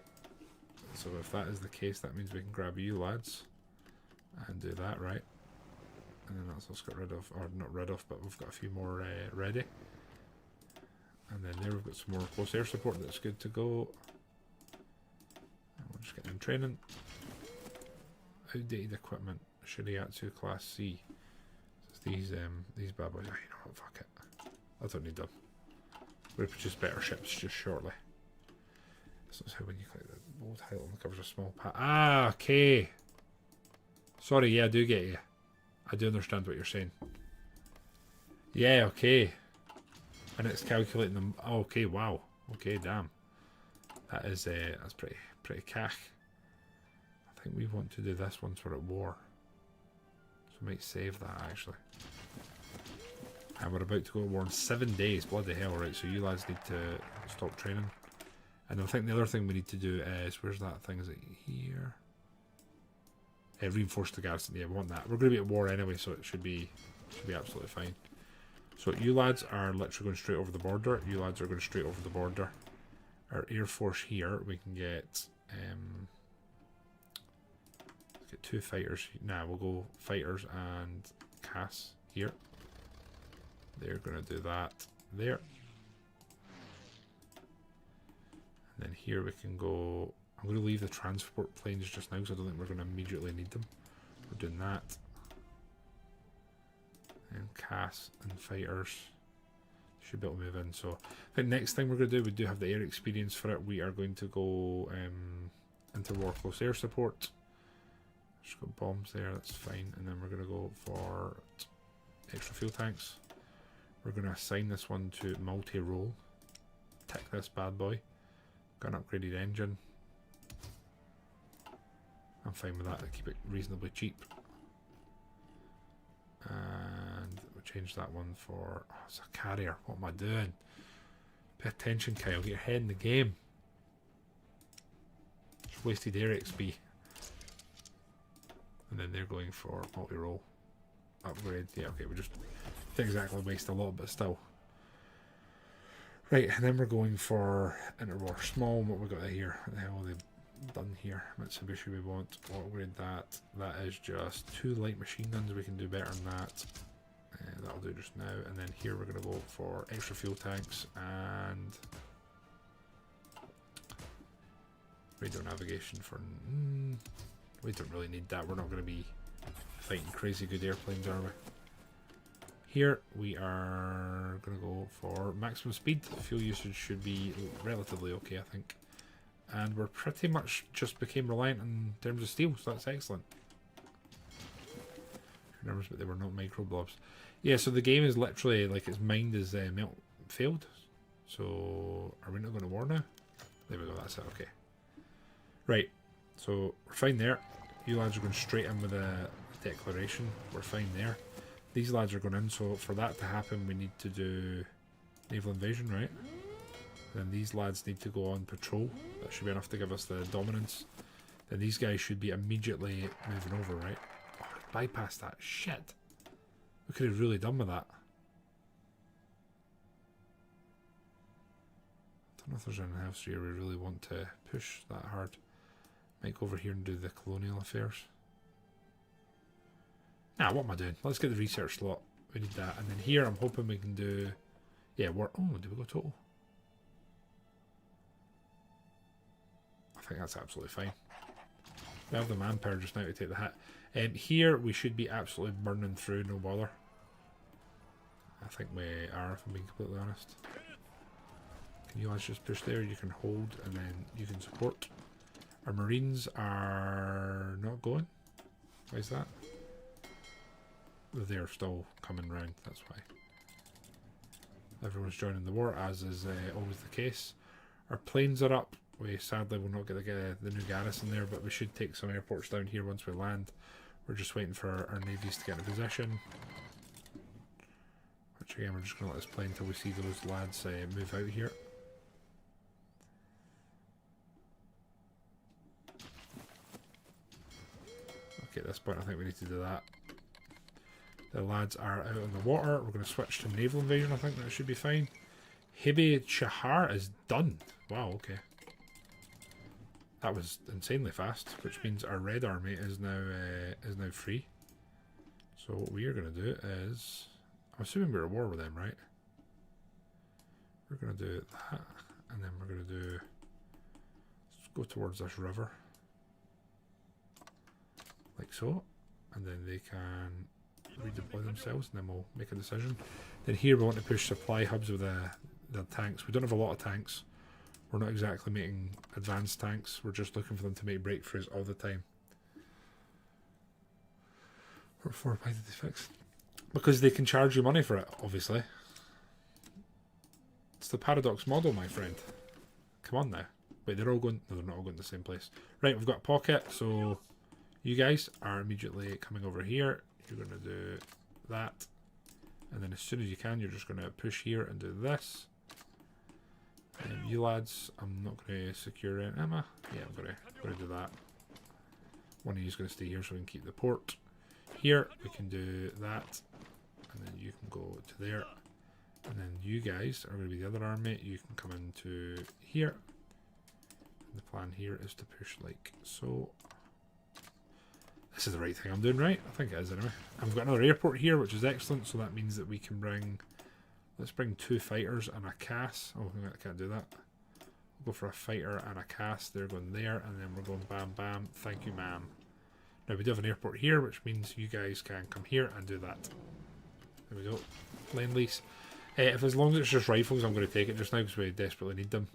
So if that is the case, that means we can grab you lads and do that, right? And then that's us got rid of, or not rid of, but we've got a few more ready. And then there we've got some more close air support that's good to go. And we'll just get them training. Outdated equipment, Shiriatsu Class C. So these bad boys. Oh, you know what, fuck it. I don't need them. We'll produce better ships just shortly. So that's how when you click the bold title and covers a small pat. Ah, okay. Sorry, yeah, I do get you. I do understand what you're saying. Yeah, okay. And it's calculating them. Oh, okay, wow. Okay, damn. That is that's pretty cash. I think we want to do this once we're at war. So we might save that actually. And we're about to go to war in 7 days. Bloody hell, right? So you lads need to stop training. And I think the other thing we need to do is, where's that thing? Is it here? Reinforce the garrison. Yeah, we want that. We're going to be at war anyway, so it should be absolutely fine. So you lads are literally going straight over the border. You lads are going straight over the border. Our air force here, we can get let's get 2 fighters. Nah, we'll go fighters and Cass here. They're going to do that there. And then here we can go. I'm going to leave the transport planes just now because I don't think we're going to immediately need them. We're doing that. And Cass and fighters should be able to move in. So I think next thing we're going to do, we do have the air experience for it. We are going to go into war close air support. Just got bombs there, that's fine. And then we're going to go for extra fuel tanks. We're going to assign this one to multi-role. Tick this bad boy. Got an upgraded engine. I'm fine with that. I keep it reasonably cheap. And we'll change that one for... Oh, it's a carrier. What am I doing? Pay attention, Kyle. Get your head in the game. Just wasted air XP. And then they're going for multi-role. Upgrade. Yeah, okay. We just didn't exactly waste a lot, but still. Right, and then we're going for interwar small. What we got here? What the hell have they done here? Mitsubishi we want. We'll upgrade that. That is just 2 light machine guns. We can do better than that. That'll do just now. And then here we're going to go for extra fuel tanks and radio navigation for... we don't really need that. We're not going to be fighting crazy good airplanes, are we? Here we are going to go for maximum speed. Fuel usage should be relatively okay, I think. And we're pretty much just became reliant in terms of steel, so that's excellent. Numbers, but they were not micro blobs. Yeah, so the game is literally like its mind is failed. So are we not going to war now? There we go, that's it, okay. Right, so we're fine there. You lads are going straight in with a declaration. We're fine there. These lads are going in, so for that to happen we need to do naval invasion, right? Then these lads need to go on patrol. That should be enough to give us the dominance. Then these guys should be immediately moving over, right? Oh, I bypassed that. Shit. We could have really done with that. I don't know if there's anything else here we really want to push that hard. Might go over here and do the colonial affairs. Nah, what am I doing? Let's get the research slot. We need that. And then here I'm hoping we can do... Yeah, we're... Oh, do we go total? I think that's absolutely fine. We have the manpower just now to take the hit. Here we should be absolutely burning through, no bother. I think we are, if I'm being completely honest. Can you guys just push there? You can hold and then you can support. Our Marines are not going. Why is that? They're still coming round, that's why. Everyone's joining the war, as is always the case. Our planes are up. We sadly will not get the new garrison there, but we should take some airports down here once we land. We're just waiting for our navies to get in position. Which again, we're just going to let this play until we see those lads move out here. Okay, at this point I think we need to do that. The lads are out on the water. We're going to switch to naval invasion. I think that should be fine. Hebie Chahar is done. Wow, okay. That was insanely fast, which means our red army is now free. So what we are going to do is, I'm assuming we're at war with them, right? We're going to do that, and then we're going to do. Let's go towards this river, like so, and then they can redeploy themselves, and then we'll make a decision. Then here we want to push supply hubs with the tanks. We don't have a lot of tanks. We're not exactly making advanced tanks. We're just looking for them to make breakthroughs all the time. Why did they fix? Because they can charge you money for it, obviously. It's the paradox model, my friend. Come on now. Wait, they're all going... No, they're not all going to the same place. Right, we've got a pocket, so you guys are immediately coming over here. You're going to do that. And then as soon as you can, you're just going to push here and do this. You lads, I'm not going to secure it. Am I? Yeah, I'm going to do that. One of you is going to stay here so we can keep the port. Here, we can do that. And then you can go to there. And then you guys are going to be the other army. You can come into here. And the plan here is to push like so. This is the right thing I'm doing, right? I think it is anyway. I've got another airport here, which is excellent. So that means that we can bring... Let's bring 2 fighters and a CAS. Oh, I can't do that. We'll go for a fighter and a CAS. They're going there, and then we're going bam, bam. Thank you, ma'am. Now, we do have an airport here, which means you guys can come here and do that. There we go. Lend lease. If as long as it's just rifles, I'm going to take it just now because we desperately need them.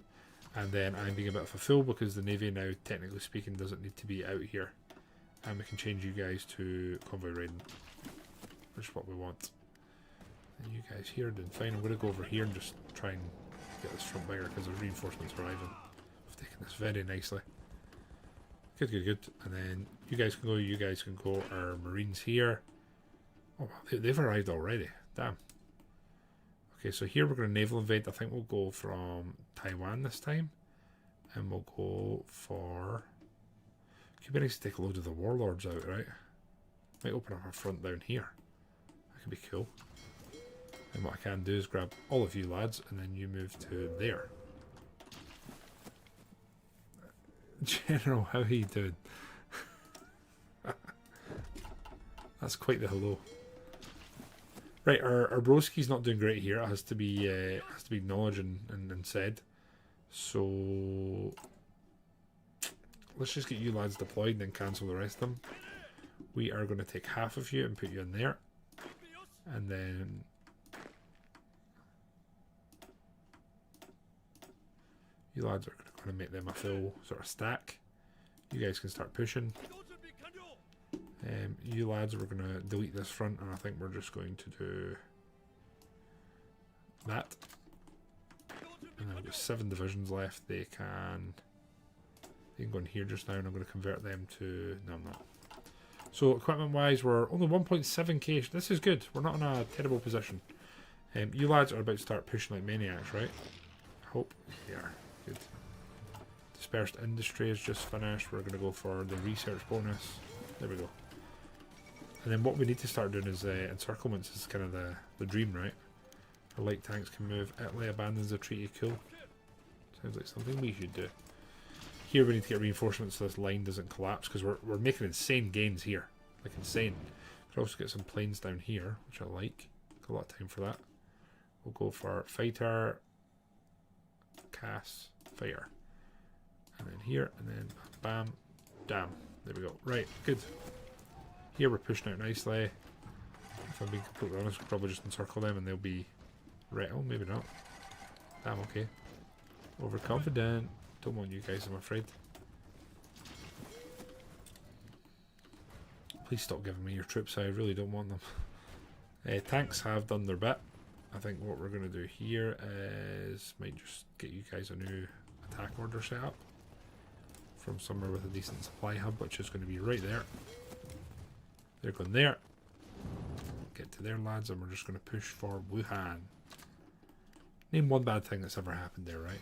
And then I'm being a bit of a fool because the Navy now, technically speaking, doesn't need to be out here. And we can change you guys to convoy raiding, which is what we want. And you guys here are doing fine. I'm going to go over here and just try and get this front bigger because there's reinforcements arriving. I've taken this very nicely. Good, good, good. And then you guys can go, you guys can go. Our Marines here. Oh, they've arrived already. Damn. Okay, so here we're going to naval invade. I think we'll go from Taiwan this time. And we'll go for... Could be nice to take a load of the warlords out, right? Might open up our front down here. That could be cool. And what I can do is grab all of you lads and then you move to there. General, how are you doing? That's quite the hello. Right, our broski's not doing great here. It has to be acknowledged and said. So let's just get you lads deployed and then cancel the rest of them. We are going to take half of you and put you in there. And then you lads are going to make them a full sort of stack. You guys can start pushing. You lads, we're going to delete this front, and I think we're just going to do that. And then we've got 7 divisions left. They can go in here just now, and I'm going to convert them to... No, I'm not. So equipment wise, we're only 1.7k. This is good. We're not in a terrible position. You lads are about to start pushing like maniacs, right? I hope. Yeah, good. Dispersed industry is just finished. We're going to go for the research bonus. There we go. And then what we need to start doing is encirclements is kind of the dream, right? Our light tanks can move. Italy abandons the treaty. Cool. Sounds like something we should do. Here we need to get reinforcements so this line doesn't collapse, because we're making insane gains here. Like insane. Could also get some planes down here, which I like. Got a lot of time for that. We'll go for fighter, Cass, fire. And then here, and then bam, damn. There we go. Right, good. Here we're pushing out nicely. If I'm being completely honest, we'll probably just encircle them and they'll be... Right, oh, maybe not. Damn, okay. Overconfident. Don't want you guys, I'm afraid. Please stop giving me your troops. I really don't want them. Tanks have done their bit. I think what we're going to do here is might just get you guys a new attack order set up from somewhere with a decent supply hub, which is going to be right there. They're going there. Get to their lads, and we're just going to push for Wuhan. Name one bad thing that's ever happened there, right?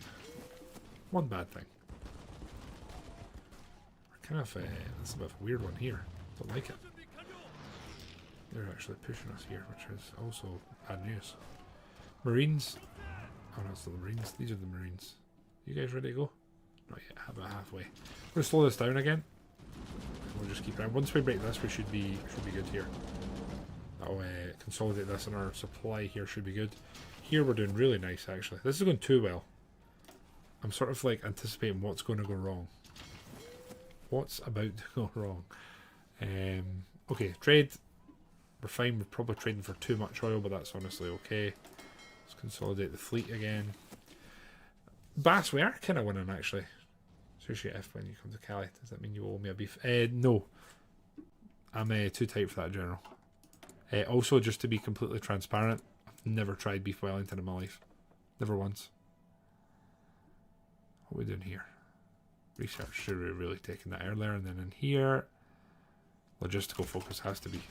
One bad thing. We're kind of that's a bit of a weird one here. Don't like it. They're actually pushing us here, which is also bad news. Marines. Oh no, it's the Marines. These are the Marines. You guys ready to go? Not yet. About halfway. We're gonna slow this down again. We'll just keep around. Once we break this, we should be good here. That'll consolidate this, and our supply here should be good. Here we're doing really nice actually. This is going too well. I'm sort of like anticipating what's going to go wrong. What's about to go wrong? Okay, trade. We're fine. We're probably trading for too much oil, but that's honestly okay. Let's consolidate the fleet again. Bass, we are kind of winning actually. Especially if when you come to Cali. Does that mean you owe me a beef? No. I'm too tight for that, General. Also, just to be completely transparent, I've never tried beef Wellington in my life. Never once. What are we doing here? Research. Should we really taken that earlier? And then in here, logistical focus has to be.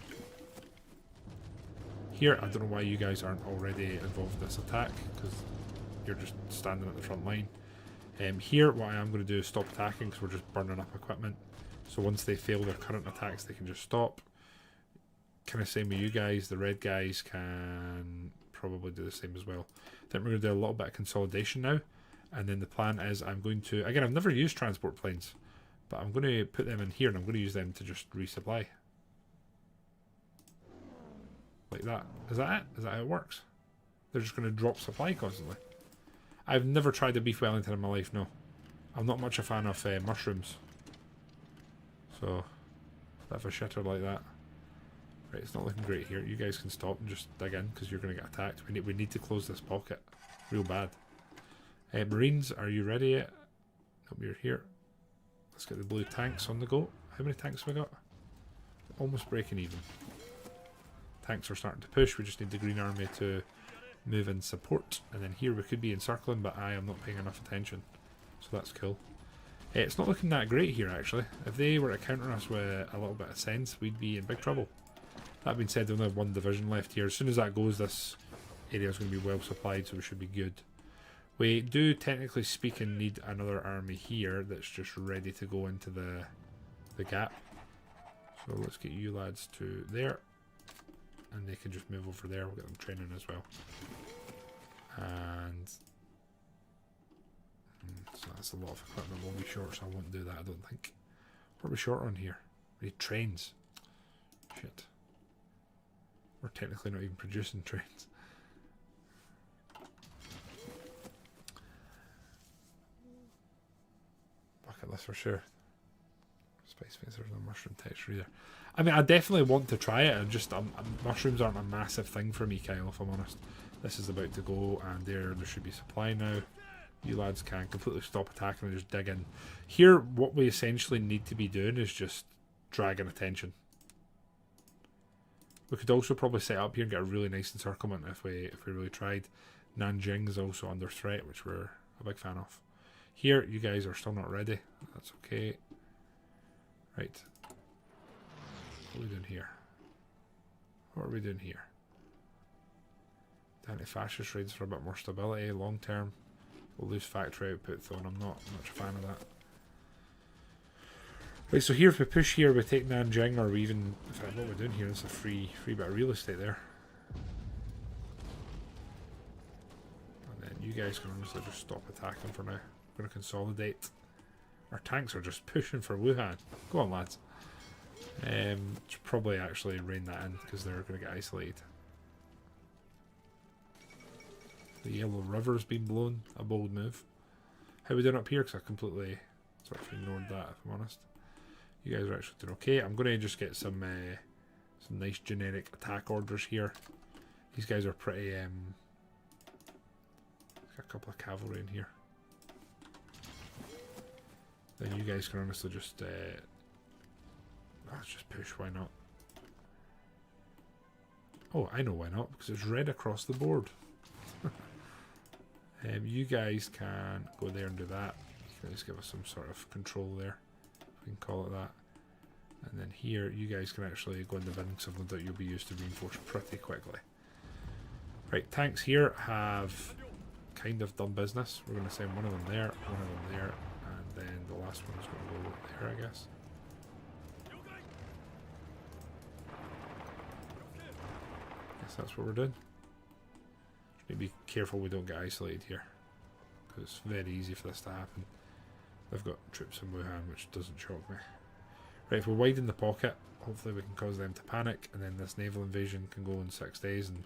Here, I don't know why you guys aren't already involved in this attack, because you're just standing at the front line. Here, what I am going to do is stop attacking, because we're just burning up equipment. So once they fail their current attacks, they can just stop. Kind of same with you guys. The red guys can probably do the same as well. Then we're going to do a little bit of consolidation now. And then the plan is I'm going to... Again, I've never used transport planes. But I'm going to put them in here, and I'm going to use them to just resupply. Like that. Is that it? Is that how it works? They're just going to drop supply constantly. I've never tried a beef Wellington in my life, no. I'm not much a fan of mushrooms. So, bit of a shitter like that. Right, it's not looking great here. You guys can stop and just dig in, because you're going to get attacked. We need to close this pocket. Real bad. Marines, are you ready yet? Nope, you're here. Let's get the blue tanks on the go. How many tanks have we got? Almost breaking even. Tanks are starting to push. We just need the Green Army to move in support. And then here we could be encircling, but I am not paying enough attention. So that's cool. It's not looking that great here, actually. If they were to counter us with a little bit of sense, we'd be in big trouble. That being said, they only have one division left here. As soon as that goes, this area is going to be well supplied, so we should be good. We do, technically speaking, need another army here that's just ready to go into the gap. So let's get you lads to there. And they can just move over there. We'll get them training as well. And so that's a lot of equipment. We'll be short, so I won't do that, I don't think. What are we short on here? We need trains. Shit. We're technically not even producing trains. Bucket list for sure. Spice face, there's no mushroom texture either. I mean, I definitely want to try it. Mushrooms aren't a massive thing for me, Kyle, if I'm honest. This is about to go, and there should be supply now. You lads can completely stop attacking and just dig in. Here, what we essentially need to be doing is just dragging attention. We could also probably set up here and get a really nice encirclement if we really tried. Nanjing is also under threat, which we're a big fan of. Here, you guys are still not ready. That's okay. Right. What are we doing here? What are we doing here? Anti-fascist raids for a bit more stability, long term. We'll lose factory output though, and I'm not much a fan of that. Right, so here if we push here, we take Nanjing, or we even, in fact, what we're doing here is a free bit of real estate there. And then you guys can honestly just stop attacking for now. We're going to consolidate. Our tanks are just pushing for Wuhan. Go on, lads. Should probably actually rein that in because they're going to get isolated. The Yellow River's been blown. A bold move. How are we doing up here? Because I completely sort of ignored that, if I'm honest. You guys are actually doing okay. I'm going to just get some nice generic attack orders here. These guys are pretty... got a couple of cavalry in here. Then you guys can honestly just... let's just push, why not? Oh, I know why not, because it's red across the board. You guys can go there and do that. You can just give us some sort of control there. We can call it that. And then here, you guys can actually go in the bin, because I've no doubt you'll be used to reinforce pretty quickly. Right, tanks here have kind of done business. We're going to send one of them there, one of them there, and then the last one's going to go there, I guess. Guess that's what we're doing. Just be careful we don't get isolated here, because it's very easy for this to happen. They've got troops in Wuhan, which doesn't shock me. Right, if we widen the pocket, hopefully we can cause them to panic, and then this naval invasion can go in 6 days, and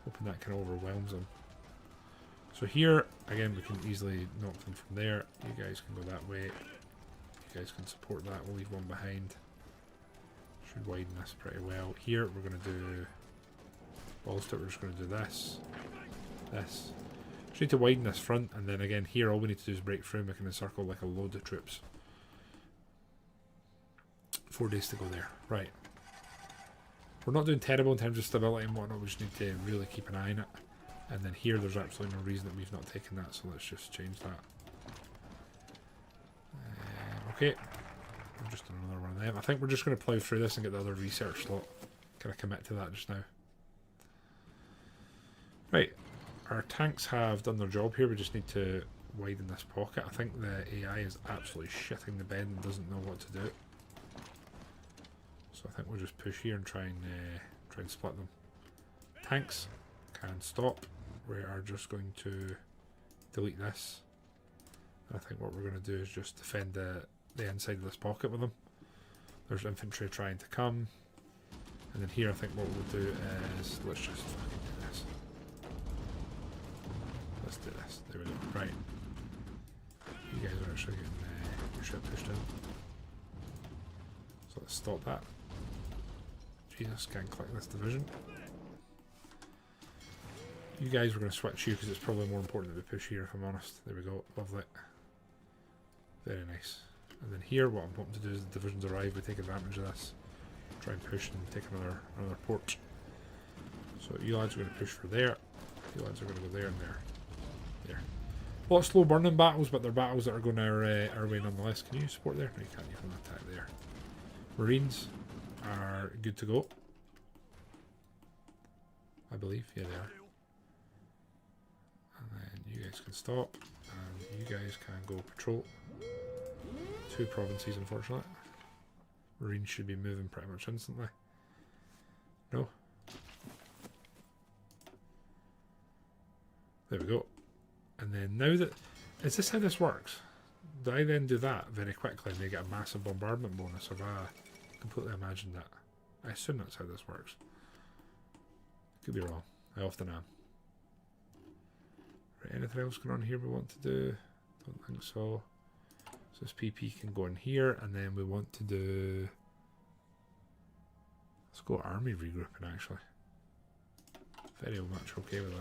hoping that kind of overwhelms them. So here, again, we can easily knock them from there. You guys can go that way. You guys can support that. We'll leave one behind. Should widen this pretty well. Here, we're going to do... Bolster, we're just going to do this. This. Just need to widen this front, and then again, here, all we need to do is break through, and we can encircle like a load of troops. 4 days to go there. Right. We're not doing terrible in terms of stability and whatnot, we just need to really keep an eye on it. And then here, there's absolutely no reason that we've not taken that, so let's just change that. Okay. I'm just doing another one of them. I think we're just going to plough through this and get the other research slot. Can I commit to that just now? Right. Our tanks have done their job here, we just need to widen this pocket. I think the AI is absolutely shitting the bed and doesn't know what to do. So I think we'll just push here and try and split them. Tanks can stop. We are just going to delete this. I think what we're going to do is just defend the inside of this pocket with them. There's infantry trying to come. And then here I think what we'll do is, let's just fucking do this. Let's do this. There we go. Right. You guys are actually getting your shit pushed in. So let's stop that. Jesus, can't click this division. You guys were going to switch you because it's probably more important that we push here, if I'm honest. There we go. Lovely. Very nice. And then here, what I'm hoping to do is the divisions arrive, we take advantage of this. Try and push and take another port. So you lads are going to push for there. You lads are going to go there and there. There. A lot of slow burning battles, but they're battles that are going our way nonetheless. Can you support there? No, you can't. You can attack there. Marines are good to go. I believe. Yeah, they are. And then you guys can stop. And you guys can go patrol. 2 provinces, unfortunately. Marines should be moving pretty much instantly. No? There we go. And then now that... Is this how this works? Do I then do that very quickly and they get a massive bombardment bonus? Or have I completely imagined that? I assume that's how this works. Could be wrong. I often am. Right, anything else going on here we want to do? Don't think so. So this PP can go in here, and then we want to do... Let's go army regrouping, actually. Very much okay with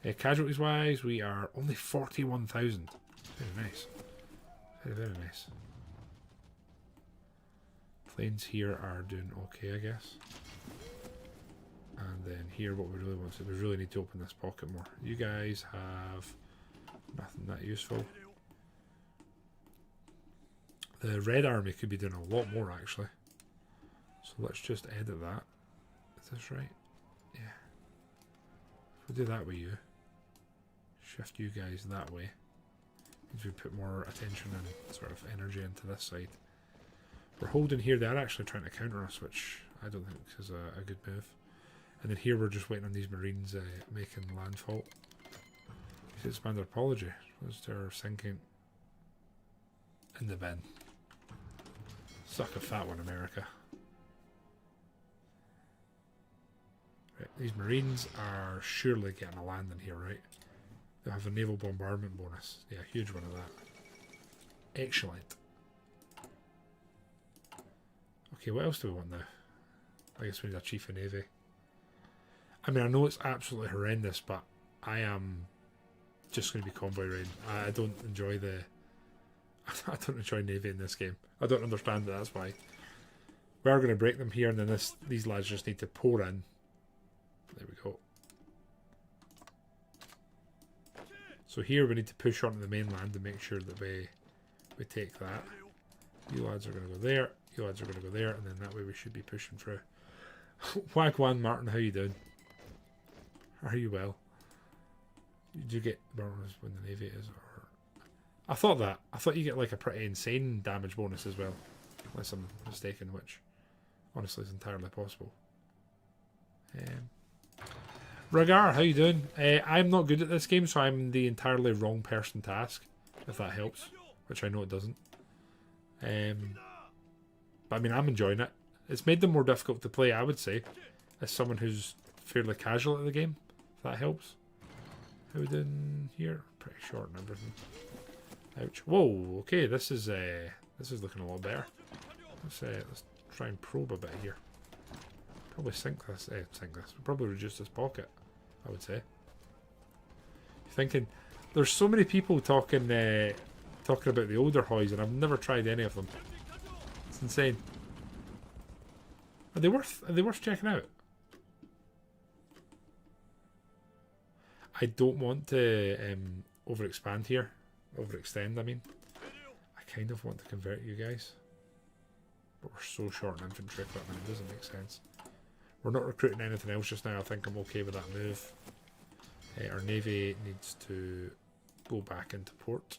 that. Casualties wise, we are only 41,000. Very nice. Very, very nice. Planes here are doing okay, I guess. And then here, what we really want to do, we really need to open this pocket more. You guys have nothing that useful. The Red Army could be doing a lot more, actually. So let's just edit that. Is this right? Yeah. If we do that with you, shift you guys that way, means we put more attention and sort of energy into this side. We're holding here, they're actually trying to counter us, which I don't think is a good move. And then here we're just waiting on these Marines making landfall. Expand their apology. Was their sinking in the bin? Suck a fat one, America. Right, these Marines are surely getting a landing here, right? They have a naval bombardment bonus. Yeah, huge one of that. Excellent. Okay, what else do we want now? I guess we need a Chief of Navy. I mean, I know it's absolutely horrendous, but I am just going to be convoy raiding. I don't enjoy the... I don't enjoy Navy in this game. I don't understand it, that's why. We are going to break them here, and then these lads just need to pour in. There we go. So here we need to push onto the mainland to make sure that we take that. You lads are going to go there. You lads are going to go there, and then that way we should be pushing through. Wagwan Martin, how you doing? Are you well? Did you get bonus when the Navy is? Or I thought that. I thought you get like a pretty insane damage bonus as well. Unless I'm mistaken, which honestly is entirely possible. Ragar, how you doing? I'm not good at this game, so I'm the entirely wrong person to ask, if that helps. Which I know it doesn't. But I mean, I'm enjoying it. It's made them more difficult to play, I would say, as someone who's fairly casual at the game, if that helps. How we doing here? Pretty short and everything. Ouch. Whoa, okay, this is looking a lot better. Let's try and probe a bit here. Probably sink this. We'll probably reduce this pocket, I would say. Thinking, there's so many people talking about the older HOIs, and I've never tried any of them. It's insane. Are they worth checking out? I don't want to overexpand here. Overextend, I mean. I kind of want to convert you guys. But we're so short in infantry equipment, it doesn't make sense. We're not recruiting anything else just now. I think I'm okay with that move. Our Navy needs to go back into port.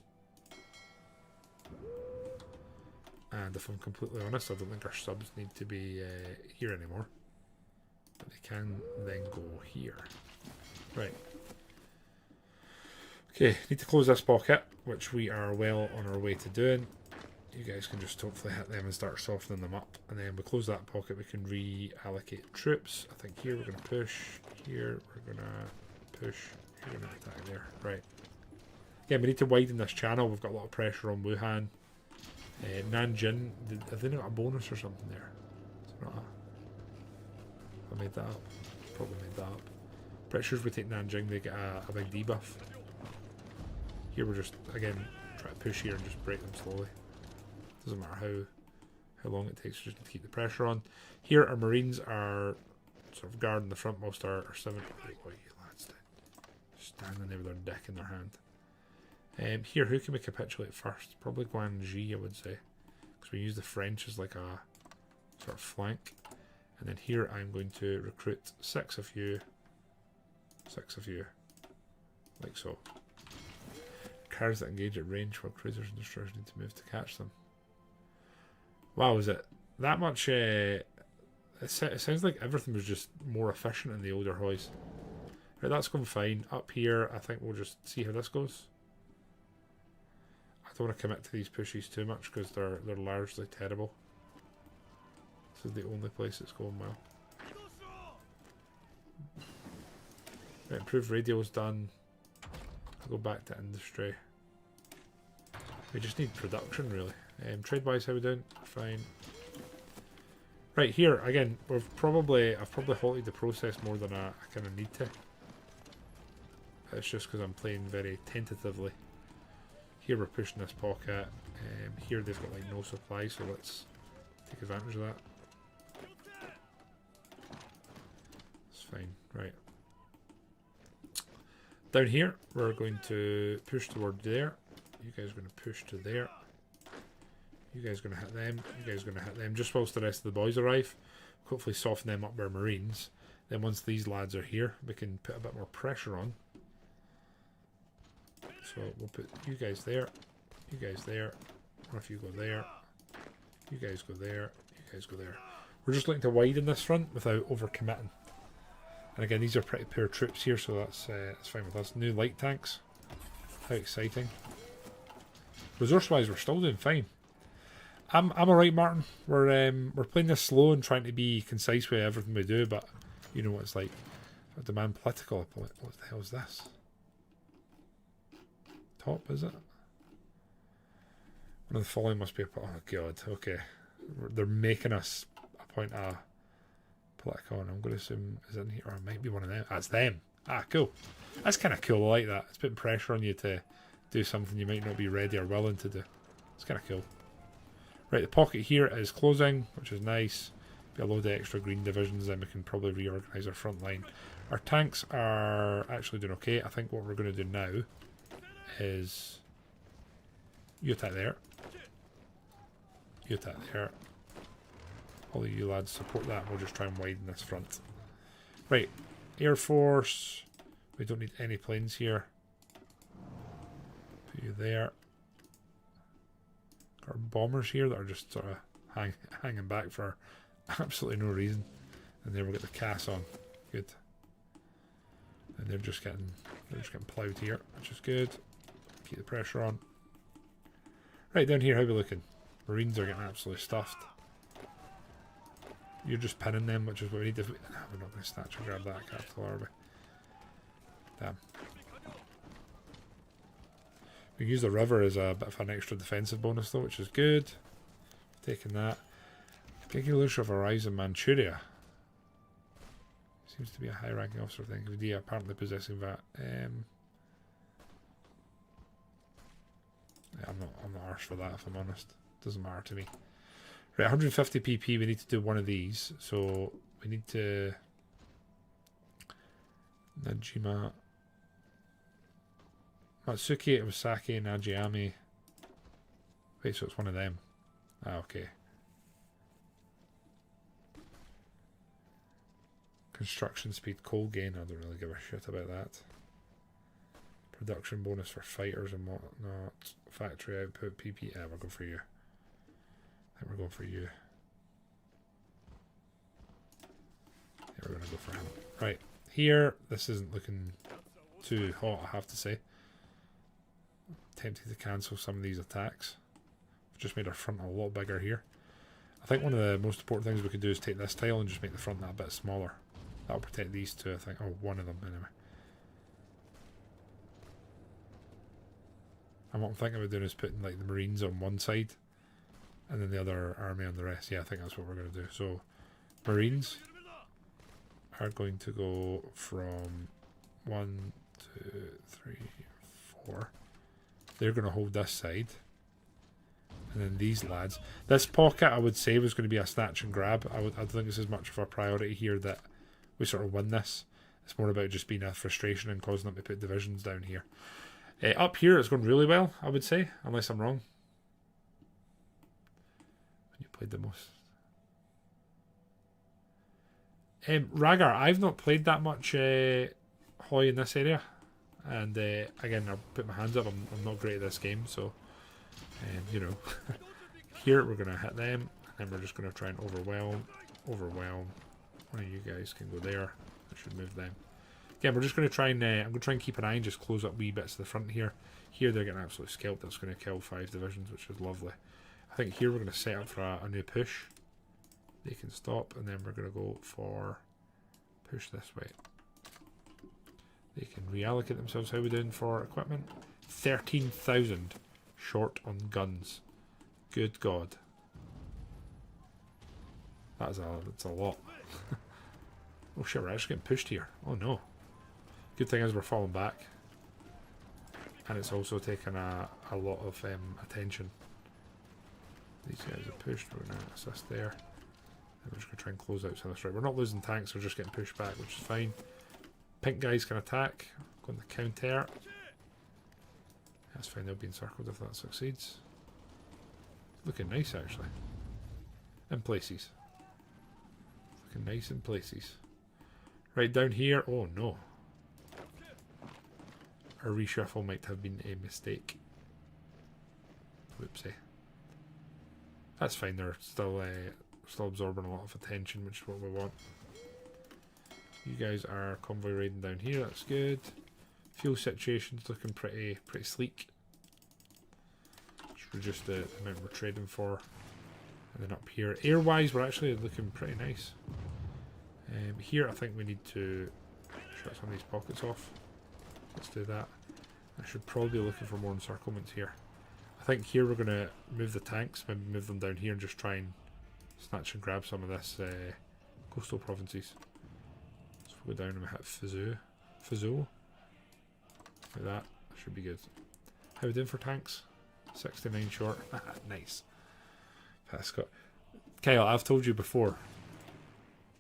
And if I'm completely honest, I don't think our subs need to be here anymore. But they can then go here. Right. Okay, need to close this pocket, which we are well on our way to doing. You guys can just hopefully hit them and start softening them up. And then we close that pocket, we can reallocate troops. I think here we're going to push. Here we're going to push. Here we're going to attack there. Right. Again, we need to widen this channel. We've got a lot of pressure on Wuhan. Nanjing, have they not got a bonus or something there? It's not I made that up. Probably made that up. Pretty sure if we take Nanjing, they get a big debuff. Here we're just, again, try to push here and just break them slowly. Doesn't matter how long it takes, we just need to keep the pressure on. Here our Marines are sort of guarding the front most our 7. What are you lads doing? Just standing there with their dick in their hand. Here, who can we capitulate first? Probably Guangxi, I would say. Because we use the French as like a sort of flank. And then here I'm going to recruit 6 of you. 6 of you. Like so. Cars that engage at range while cruisers and destroyers need to move to catch them. Wow, is it that much? It sounds like everything was just more efficient in the older HOIs. Right, that's going fine. Up here, I think we'll just see how this goes. I don't want to commit to these pushes too much because they're largely terrible. This is the only place it's going well. Right, improved radio's done. I'll go back to industry. We just need production, really. Trade-wise, how we doing? Fine. Right, here, again, I've probably halted the process more than I kind of need to. It's just because I'm playing very tentatively. Here we're pushing this pocket. Here they've got like no supply, so let's take advantage of that. It's fine, right. Down here, we're going to push toward there. You guys are going to push to there. You guys are going to hit them. You guys are going to hit them. Just whilst the rest of the boys arrive. Hopefully soften them up by Marines. Then once these lads are here, we can put a bit more pressure on. So we'll put you guys there. You guys there. Or if you go there. You guys go there. You guys go there. We're just looking to widen this front without overcommitting. And again, these are pretty poor troops here, so that's fine with us. New light tanks. How exciting. Resource-wise, we're still doing fine. I'm alright, Martin. We're playing this slow and trying to be concise with everything we do, but you know what it's like. I demand political. What the hell is this? Top, is it? One of the following must be a... Oh, God. Okay. They're making us appoint a political, and I'm going to assume is in here, or it might be one of them. That's them. Ah, cool. That's kind of cool. I like that. It's putting pressure on you to do something you might not be ready or willing to do. It's kind of cool. Right, the pocket here is closing, which is nice. Be a load of extra green divisions, then we can probably reorganise our front line. Our tanks are actually doing okay. I think what we're going to do now is you attack there. You attack there. All of you lads support that, and we'll just try and widen this front. Right, Air Force. We don't need any planes here. Put you there. Got our bombers here that are just sort of hanging back for absolutely no reason. And then we'll get the CAS on. Good. And they're just getting ploughed here, which is good. Keep the pressure on. Right, down here, how are we looking? Marines are getting absolutely stuffed. You're just pinning them, which is what we need. We're not going to snatch and grab that capital, are we? Damn. We can use the river as a bit of an extra defensive bonus though, which is good. Taking that. Gigulus of Horizon Manchuria. Seems to be a high ranking officer thing. Yeah, apparently possessing that. Yeah, I'm not arsed for that, if I'm honest. Doesn't matter to me. Right, 150 PP, we need to do one of these. So we need to Najima, Matsuki, Iwasaki, Najiami. Wait, so it's one of them. Ah, okay. Construction speed, coal gain. I don't really give a shit about that. Production bonus for fighters and whatnot. Factory output, PP. Yeah, we're going for you. I think we're going for you. Yeah, we're going to go for him. Right, here, this isn't looking too hot, I have to say. Tempted to cancel some of these attacks. We've just made our front a lot bigger here. I think one of the most important things we could do is take this tile and just make the front that bit smaller. That'll protect these two, I think. Oh, one of them, anyway. And what I'm thinking about doing is putting like the Marines on one side and then the other army on the rest. Yeah, I think that's what we're going to do. So, Marines are going to go from 1, 2, 3, 4. They're going to hold this side. And then these lads. This pocket, I would say, was going to be a snatch and grab. I don't think this is much of a priority here that we sort of win this. It's more about just being a frustration and causing them to put divisions down here. Up here, it's going really well, I would say, unless I'm wrong. When you played the most. Rhaegar, I've not played that much HOI in this area. And again, I'll put my hands up, I'm not great at this game, so, you know. Here, we're going to hit them, and then we're just going to try and overwhelm. One of you guys can go there. I should move them. Again, we're just going to try and I'm going to try and keep an eye and just close up wee bits of the front here. Here they're getting absolutely scalped. That's going to kill 5 divisions, which is lovely. I think here we're going to set up for a new push. They can stop, and then we're going to go for push this way. They can reallocate themselves. How are we doing for equipment? 13,000. Short on guns. Good God. That's a lot. Oh shit, we're actually getting pushed here. Oh no. Good thing is we're falling back. And it's also taken a lot of attention. These guys are pushed. We're going to assist there. And we're just going to try and close out some of this. Right, we're not losing tanks. We're just getting pushed back, which is fine. Pink guys can attack. Go on the counter. That's fine. They'll be encircled if that succeeds. Looking nice, actually. In places. Looking nice in places. Right, down here. Oh, no. Our reshuffle might have been a mistake. Whoopsie. That's fine. They're still absorbing a lot of attention, which is what we want. You guys are convoy raiding down here. That's good. Fuel situation's looking pretty sleek. Just reduce the amount we're trading for. And then up here, air-wise, we're actually looking pretty nice. Here, I think we need to shut some of these pockets off. Let's do that. I should probably be looking for more encirclements here. I think here we're going to move the tanks, maybe move them down here and just try and snatch and grab some of this coastal provinces. So we'll go down and we hit Fuzhou. Like that. Should be good. How are we doing for tanks? 69 short. Nice. Pascott. Kyle, I've told you before,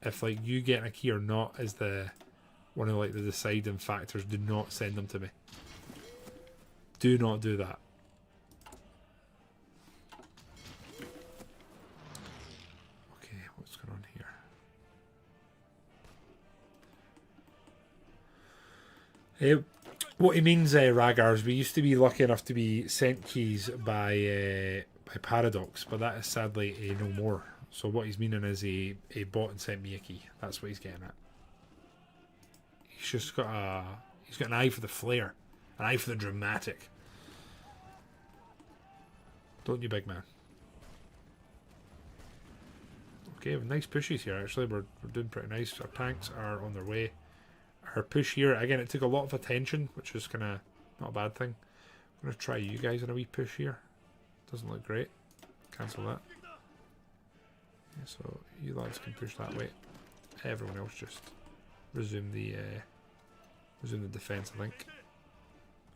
if like you getting a key or not is the one of like the deciding factors, do not send them to me. Do not do that. Okay, what's going on here? What he means, Ragar, is we used to be lucky enough to be sent keys by Paradox, but that is sadly no more. So what he's meaning is he bought and sent me a key. That's what he's getting at. He's just got an eye for the flair, an eye for the dramatic. Don't you, big man? Okay, we have nice pushes here. Actually, we're doing pretty nice. Our tanks are on their way. Our push here again. It took a lot of attention, which is kind of not a bad thing. I'm gonna try you guys in a wee push here. Doesn't look great. Cancel that. Yeah, so you lads can push that way. Everyone else just resume the defense, I think.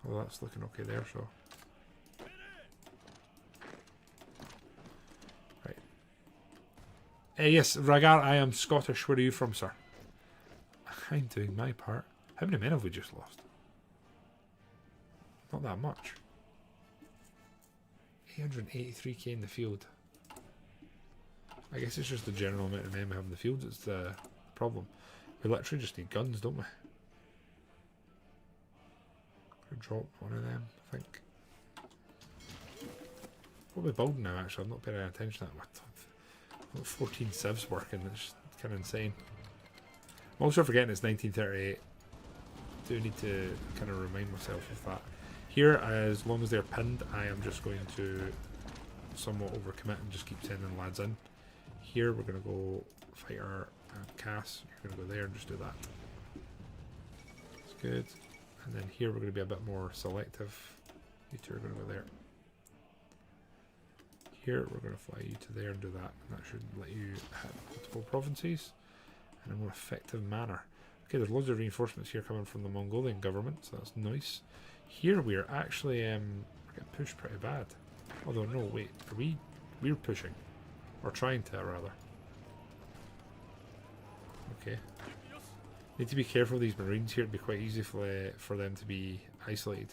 Although that's looking okay there, so. Right. Yes, Ragar, I am Scottish. Where are you from, sir? I'm doing my part. How many men have we just lost? Not that much. 883k in the field. I guess it's just the general amount of men we have in the field that's the problem. We literally just need guns, don't we? Could drop one of them, I think. What are we building now, actually? I'm not paying any attention to that. What 14 civs working, it's kind of insane. I'm also forgetting it's 1938. I do need to kind of remind myself of that. Here, as long as they're pinned, I am just going to somewhat overcommit and just keep sending lads in. Here, we're going to go fighter and Cass. You're going to go there and just do that. That's good. And then here, we're going to be a bit more selective. You two are going to go there. Here, we're going to fly you to there and do that. And that should let you hit multiple provinces in a more effective manner. Okay, there's loads of reinforcements here coming from the Mongolian government, so that's nice. Here we are actually we're getting pushed pretty bad. Although no, wait, we're pushing, or trying to rather. Okay. Need to be careful of these Marines here. It'd be quite easy for them to be isolated.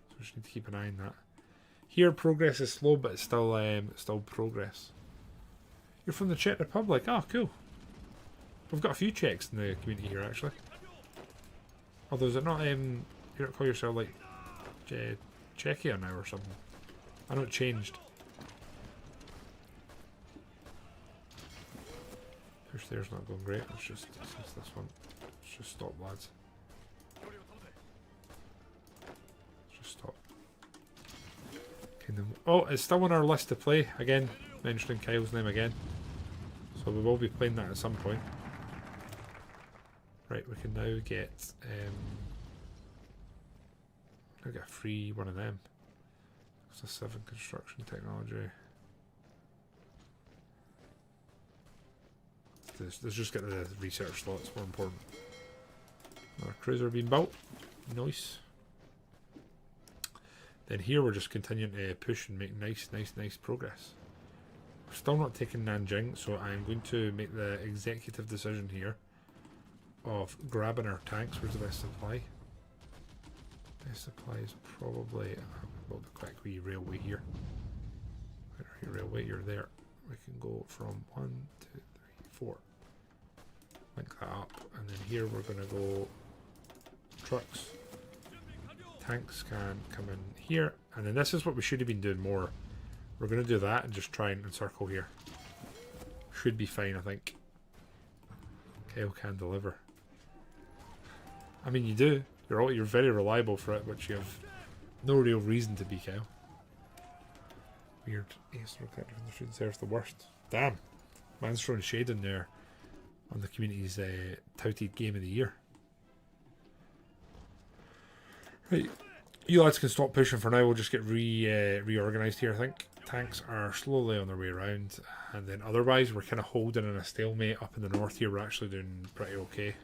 So we just need to keep an eye on that. Here progress is slow, but it's still progress. You're from the Czech Republic. Oh, cool. We've got a few Czechs in the community here, actually. Although, is it not, you don't call yourself, like, Czechia now or something? I know it changed. Push there's not going great. Let's just, since this one, let's just stop, lads. Let's just stop. Oh, it's still on our list to play. Again, mentioning Kyle's name again. So we will be playing that at some point. Right, we can now get a free one of them. It's a 7 construction technology. Let's just get the research slots, more important. Our cruiser being built. Nice. Then here we're just continuing to push and make nice progress. We're still not taking Nanjing, so I'm going to make the executive decision here of grabbing our tanks. Where's the best supply? Best supply is probably about the quick wee railway here. Where are you, railway? You're there. We can go from 1, 2, 3, 4. Link that up, and then here we're going to go trucks. Tanks can come in here, and then this is what we should have been doing more. We're going to do that and just try and encircle here. Should be fine, I think. KO can deliver. I mean, you do. You're very reliable for it, but you have no real reason to be KO. Weird. Ace reflector from the student serves the worst. Damn. Man's throwing shade in there on the community's touted game of the year. Right. You lads can stop pushing for now. We'll just get reorganised here, I think. Tanks are slowly on their way around. And then otherwise, we're kind of holding in a stalemate up in the north here. We're actually doing pretty okay.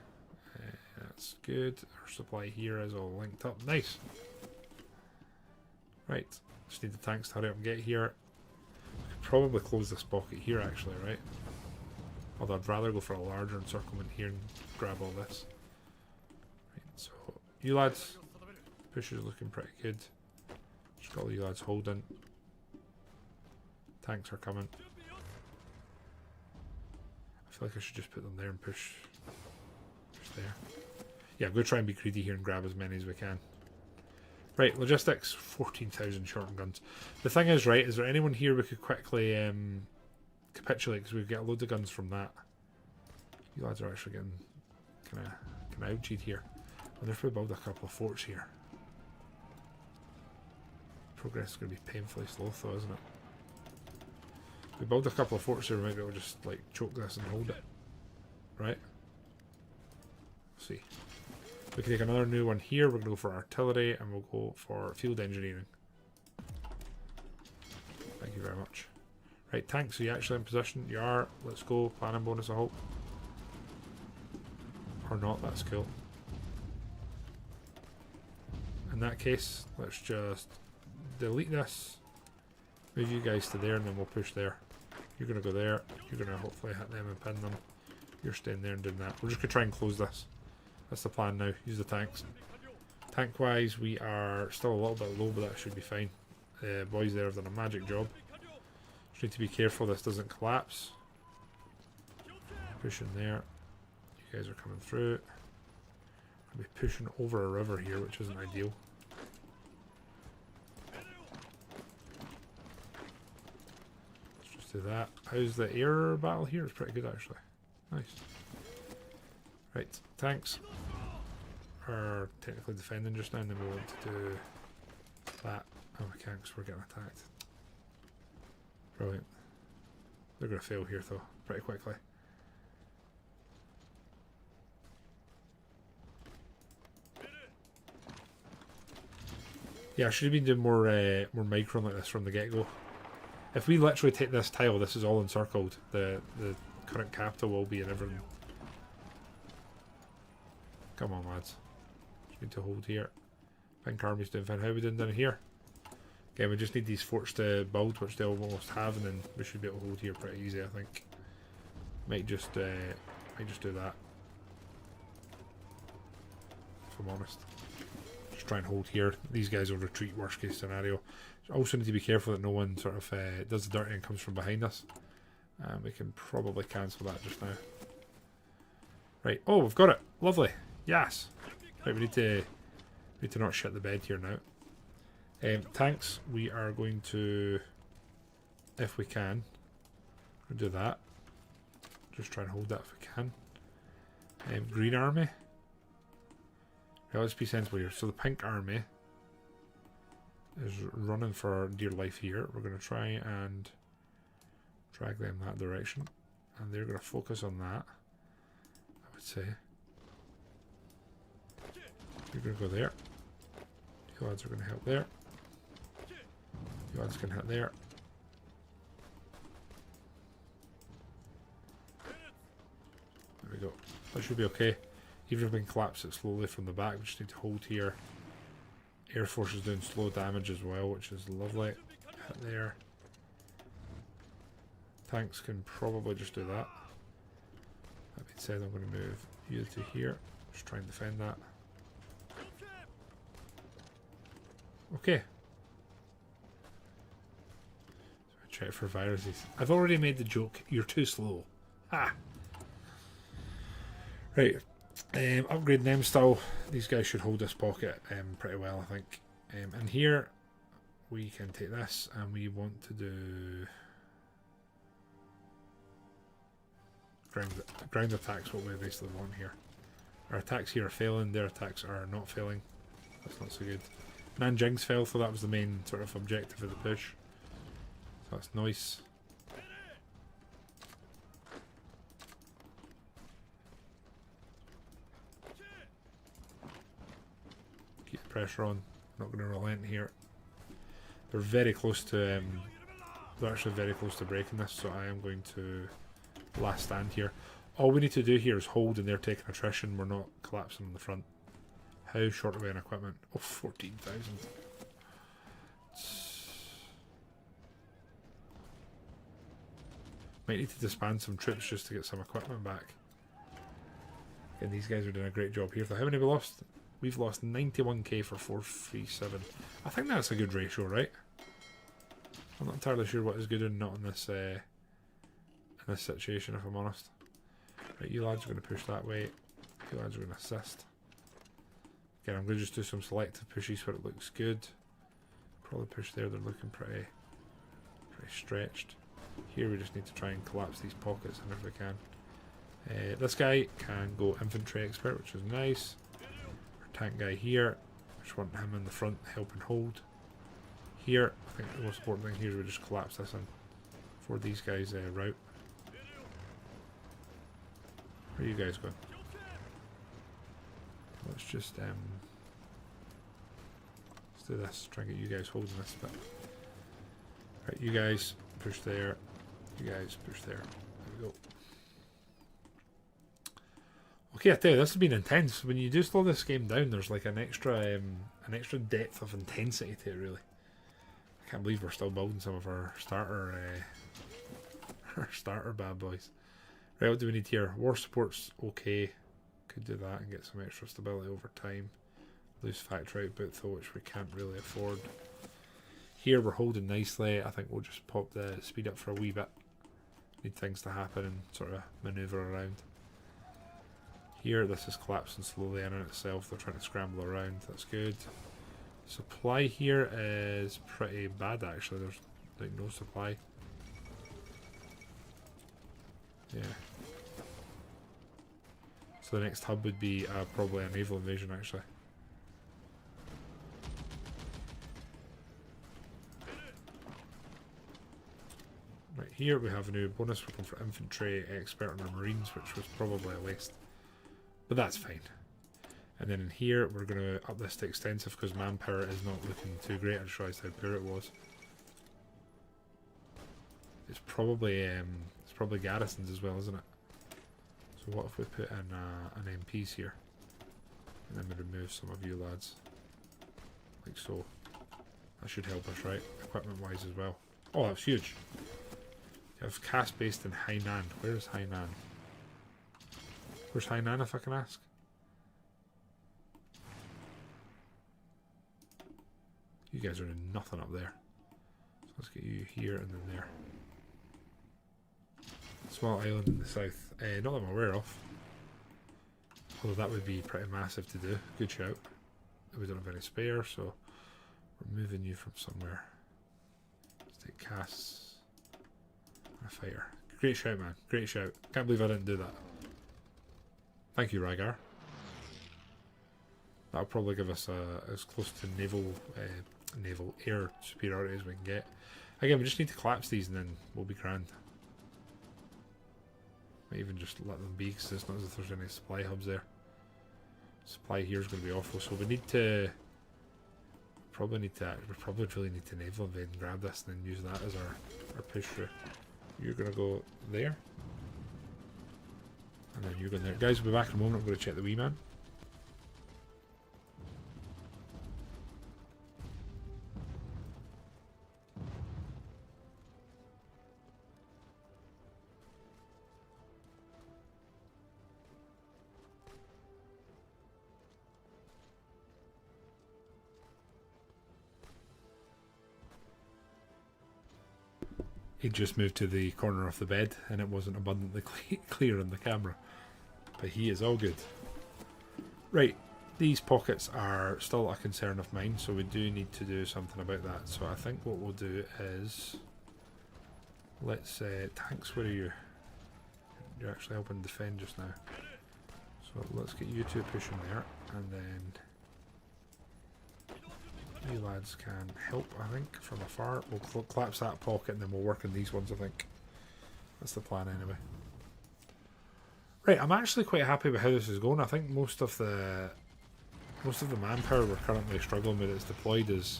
That's good. Our supply here is all linked up. Nice. Right. Just need the tanks to hurry up and get here. We could probably close this pocket here, actually, right? Although I'd rather go for a larger encirclement here and grab all this. Right, so you lads, push is looking pretty good. Just got all you lads holding. Tanks are coming. I feel like I should just put them there and push there. Yeah, I'm going to try and be greedy here and grab as many as we can. Right, logistics, 14,000 shortened guns. The thing is, right, is there anyone here we could quickly capitulate, because we get a load of guns from that. You lads are actually getting kind of ouchied here. I wonder if we build a couple of forts here. Progress is going to be painfully slow though, isn't it? If we build a couple of forts here, we might be able to just like choke this and hold it. Right? Let's see. We can take another new one here. We're going to go for artillery and we'll go for field engineering. Thank you very much. Right, tanks, are you actually in position? You are. Let's go. Planning bonus, I hope. Or not, that's cool. In that case, let's just delete this. Move you guys to there and then we'll push there. You're going to go there. You're going to hopefully hit them and pin them. You're staying there and doing that. We're just going to try and close this. That's the plan now. Use the tanks. Tank wise, we are still a little bit low, but that should be fine. Boys there have done a magic job. Just need to be careful this doesn't collapse. Pushing there. You guys are coming through. I'll be pushing over a river here, which isn't ideal. Let's just do that. How's the air battle here? It's pretty good actually. Nice. Right, tanks are technically defending just now, and then we want to do that. Oh, we can't because we're getting attacked. Brilliant. They're going to fail here though, pretty quickly. Yeah, I should have been doing more micro like this from the get-go. If we literally take this tile, this is all encircled. The current capital will be and everything. Come on, lads. Just need to hold here. Pink Army's doing fine. How are we doing down here? Again, we just need these forts to build, which they almost have, and then we should be able to hold here pretty easy, I think. Might just do that. If I'm honest. Just try and hold here. These guys will retreat, worst case scenario. Also need to be careful that no one sort of does the dirty and comes from behind us. We can probably cancel that just now. Right. Oh, we've got it. Lovely. Yes. Right, we need to not shit the bed here now. Tanks, we are going to, if we can, we'll do that. Just try and hold that if we can. Green Army. Yeah, let's be sensible here. So the Pink Army is running for dear life here. We're going to try and drag them that direction. And they're going to focus on that, I would say. You're going to go there. You lads are going to help there. You lads can hit there. There we go. That should be okay. Even if we can collapse it slowly from the back, we just need to hold here. Air Force is doing slow damage as well, which is lovely. Hit there. Tanks can probably just do that. That being said, I'm going to move you to here. Just try and defend that. Okay. So check for viruses. I've already made the joke. You're too slow. Ha! Right. Upgrade them still. These guys should hold this pocket pretty well, I think. And here we can take this and we want to do ground attacks, what we basically want here. Our attacks here are failing, their attacks are not failing. That's not so good. Nanjing's fell, so that was the main sort of objective of the push. So that's nice. Keep the pressure on. Not going to relent here. They're very close to they're actually very close to breaking this, so I am going to last stand here. All we need to do here is hold, and they're taking attrition. We're not collapsing on the front. How short are we in equipment? Oh, 14,000. Might need to disband some troops just to get some equipment back. And these guys are doing a great job here. So how many have we lost? We've lost 91k for 437. I think that's a good ratio, right? I'm not entirely sure what is good and not in this situation, if I'm honest. Right, you lads are going to push that way. You lads are going to assist. Again, I'm going to just do some selective pushes where it looks good. Probably push there. They're looking pretty stretched. Here we just need to try and collapse these pockets, and if we can. This guy can go infantry expert, which is nice. Tank guy here, just want him in the front, help and hold. Here, I think the most important thing here is we just collapse this in for these guys' route. Where are you guys going? Let's just let's do this. Try and get you guys holding this bit. Right, you guys push there. You guys push there. There we go. Okay, I tell you, this has been intense. When you do slow this game down, there's like an extra depth of intensity to it, really. I can't believe we're still building some of our starter bad boys. Right, what do we need here? War support's okay. Could do that and get some extra stability over time. Lose factory output though, which we can't really afford. Here we're holding nicely. I think we'll just pop the speed up for a wee bit. Need things to happen and sort of manoeuvre around. Here, this is collapsing slowly in itself. They're trying to scramble around. That's good. Supply here is pretty bad, actually. There's like no supply. Yeah. So the next hub would be probably a naval invasion, actually. Right here, we have a new bonus weapon for infantry expert on our marines, which was probably a waste. But that's fine. And then in here, we're going to up this to extensive because manpower is not looking too great. I just realised how poor it was. It's probably garrisons as well, isn't it? So what if we put in an MPs here, and then we remove some of you lads, like so. That should help us, right? Equipment-wise as well. Oh, that's huge. You have cast based in Hainan. Where is Hainan? Where's Chyna, if I can ask? You guys are doing nothing up there. So let's get you here and then there. Small island in the south. Not that I'm aware of. Although that would be pretty massive to do. Good shout. We don't have any spare, so we're moving you from somewhere. Let's take casts and a fighter. Great shout, man. Great shout. Can't believe I didn't do that. Thank you, Rygar. That'll probably give us as close to naval air superiority as we can get. Again, we just need to collapse these and then we'll be grand. Might even just let them be because it's not as if there's any supply hubs there. Supply here is going to be awful, so we need to Probably need to. We probably really need to naval invade and grab this and then use that as our push through. You're gonna go there, and then you're going there. Guys, we'll be back in a moment. I'm going to check the wee man. He just moved to the corner of the bed and it wasn't abundantly clear on the camera. But he is all good. Right, these pockets are still a concern of mine, so we do need to do something about that. So I think what we'll do is... Let's... tanks, where are you? You're actually helping defend just now. So let's get you two pushing there, and then... You lads can help, I think, from afar. We'll collapse that pocket and then we'll work on these ones, I think. That's the plan anyway. Right, I'm actually quite happy with how this is going. I think most of the manpower we're currently struggling with that's deployed is...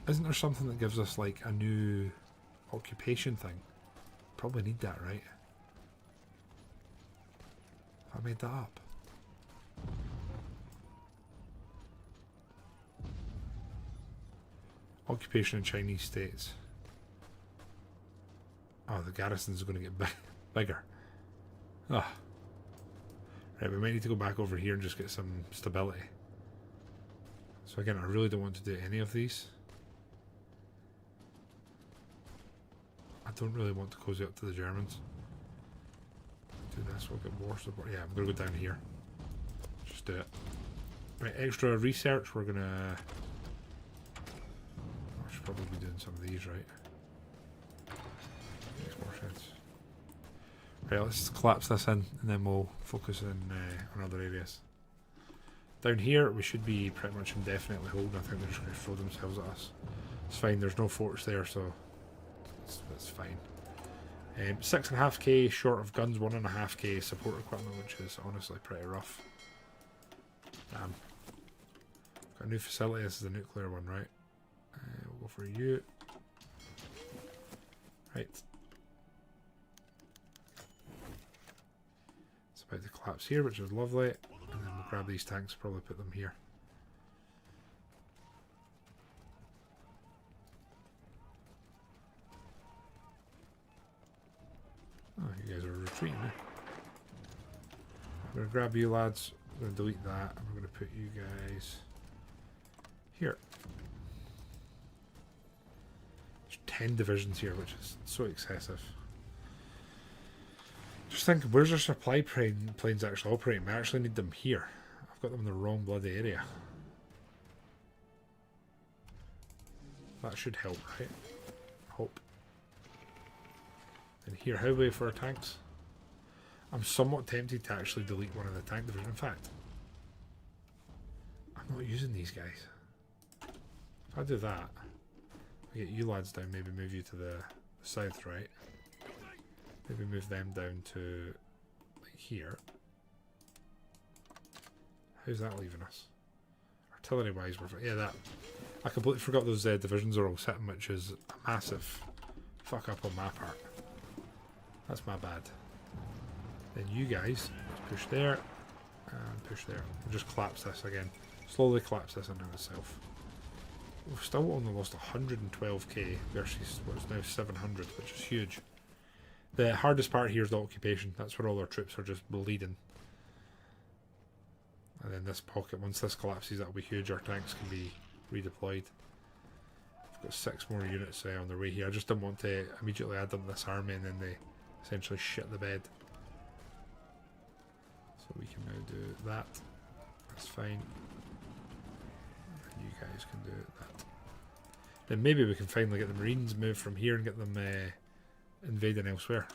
isn't there something that gives us like a new occupation thing? Probably need that, right? Have I made that up? Occupation in Chinese states. Oh, the garrison's going to get bigger. Ah. Right, we might need to go back over here and just get some stability. So again, I really don't want to do any of these. I don't really want to cozy up to the Germans. Do this, we'll get war support. Yeah, I'm going to go down here. Just do it. Right, extra research, we're going to... Probably be doing some of these, right? Makes more sense. Right, let's collapse this in and then we'll focus on other areas. Down here we should be pretty much indefinitely holding. I think they're just going to throw themselves at us. It's fine, there's no forts there, so that's fine. 6.5k short of guns, 1.5k support equipment, which is honestly pretty rough. Damn. Got a new facility, this is the nuclear one, right? We'll go for you. Right. It's about to collapse here, which is lovely. And then we'll grab these tanks, probably put them here. Oh, you guys are retreating, eh? I'm going to grab you lads. I'm going to delete that. And we're going to put you guys here. 10 divisions here, which is so excessive. Just think, where's our supply planes actually operating? We actually need them here. I've got them in the wrong bloody area. That should help, right? Hope. And here, highway for our tanks. I'm somewhat tempted to actually delete one of the tank divisions. In fact, I'm not using these guys. If I do that, I get you lads down, maybe move you to the south, right? Maybe move them down to like here. How's that leaving us? Artillery wise, yeah, that. I completely forgot those divisions are all sitting, which is a massive fuck up on my part. That's my bad. Then you guys push there and push there. We'll just collapse this again. Slowly collapse this into itself. We've still only lost 112k versus what's now 700, which is huge. The hardest part here is the occupation. That's where all our troops are just bleeding. And then this pocket, once this collapses, that'll be huge. Our tanks can be redeployed. I've got 6 more units on their way here. I just didn't want to immediately add them to this army and then they essentially shit the bed. So we can now do that. That's fine. You guys can do that. Then maybe we can finally get the Marines moved from here and get them invading elsewhere.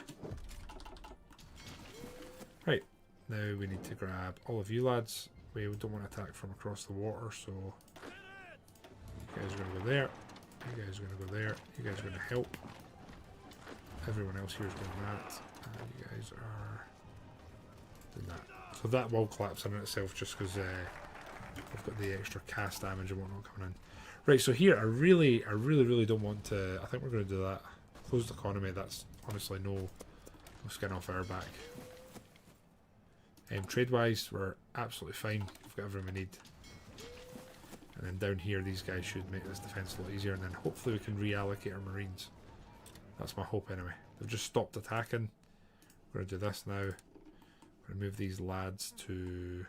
Right, now we need to grab all of you lads. We don't want to attack from across the water, so you guys are going to go there. You guys are going to go there. You guys are going to help. Everyone else here is doing that. And you guys are doing that. So that will collapse in itself just because I've got the extra cast damage and whatnot coming in. Right, so here I really don't want to. I think we're going to do that. Closed economy. That's honestly no skin off our back. Trade wise, we're absolutely fine. We've got everything we need. And then down here, these guys should make this defense a lot easier, and then hopefully we can reallocate our Marines. That's my hope anyway. They've just stopped attacking. We're going to do this now. We're going to move these lads to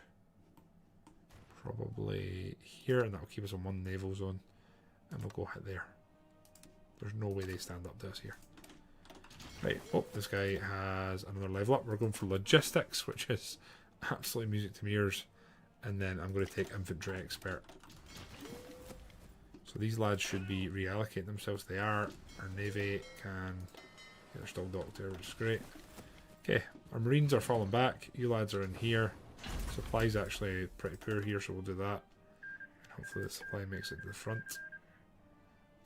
probably here, and that'll keep us on one naval zone, and we'll go hit there. There's no way they stand up to us here. Right, oh, this guy has another level up. We're going for logistics, which is absolutely music to my ears. And then I'm going to take infantry expert. So these lads should be reallocating themselves. They are. Our navy can... Yeah, they're still docked there, which is great. Okay, our marines are falling back. You lads are in here. Supply's actually pretty poor here, so we'll do that. And hopefully the supply makes it to the front.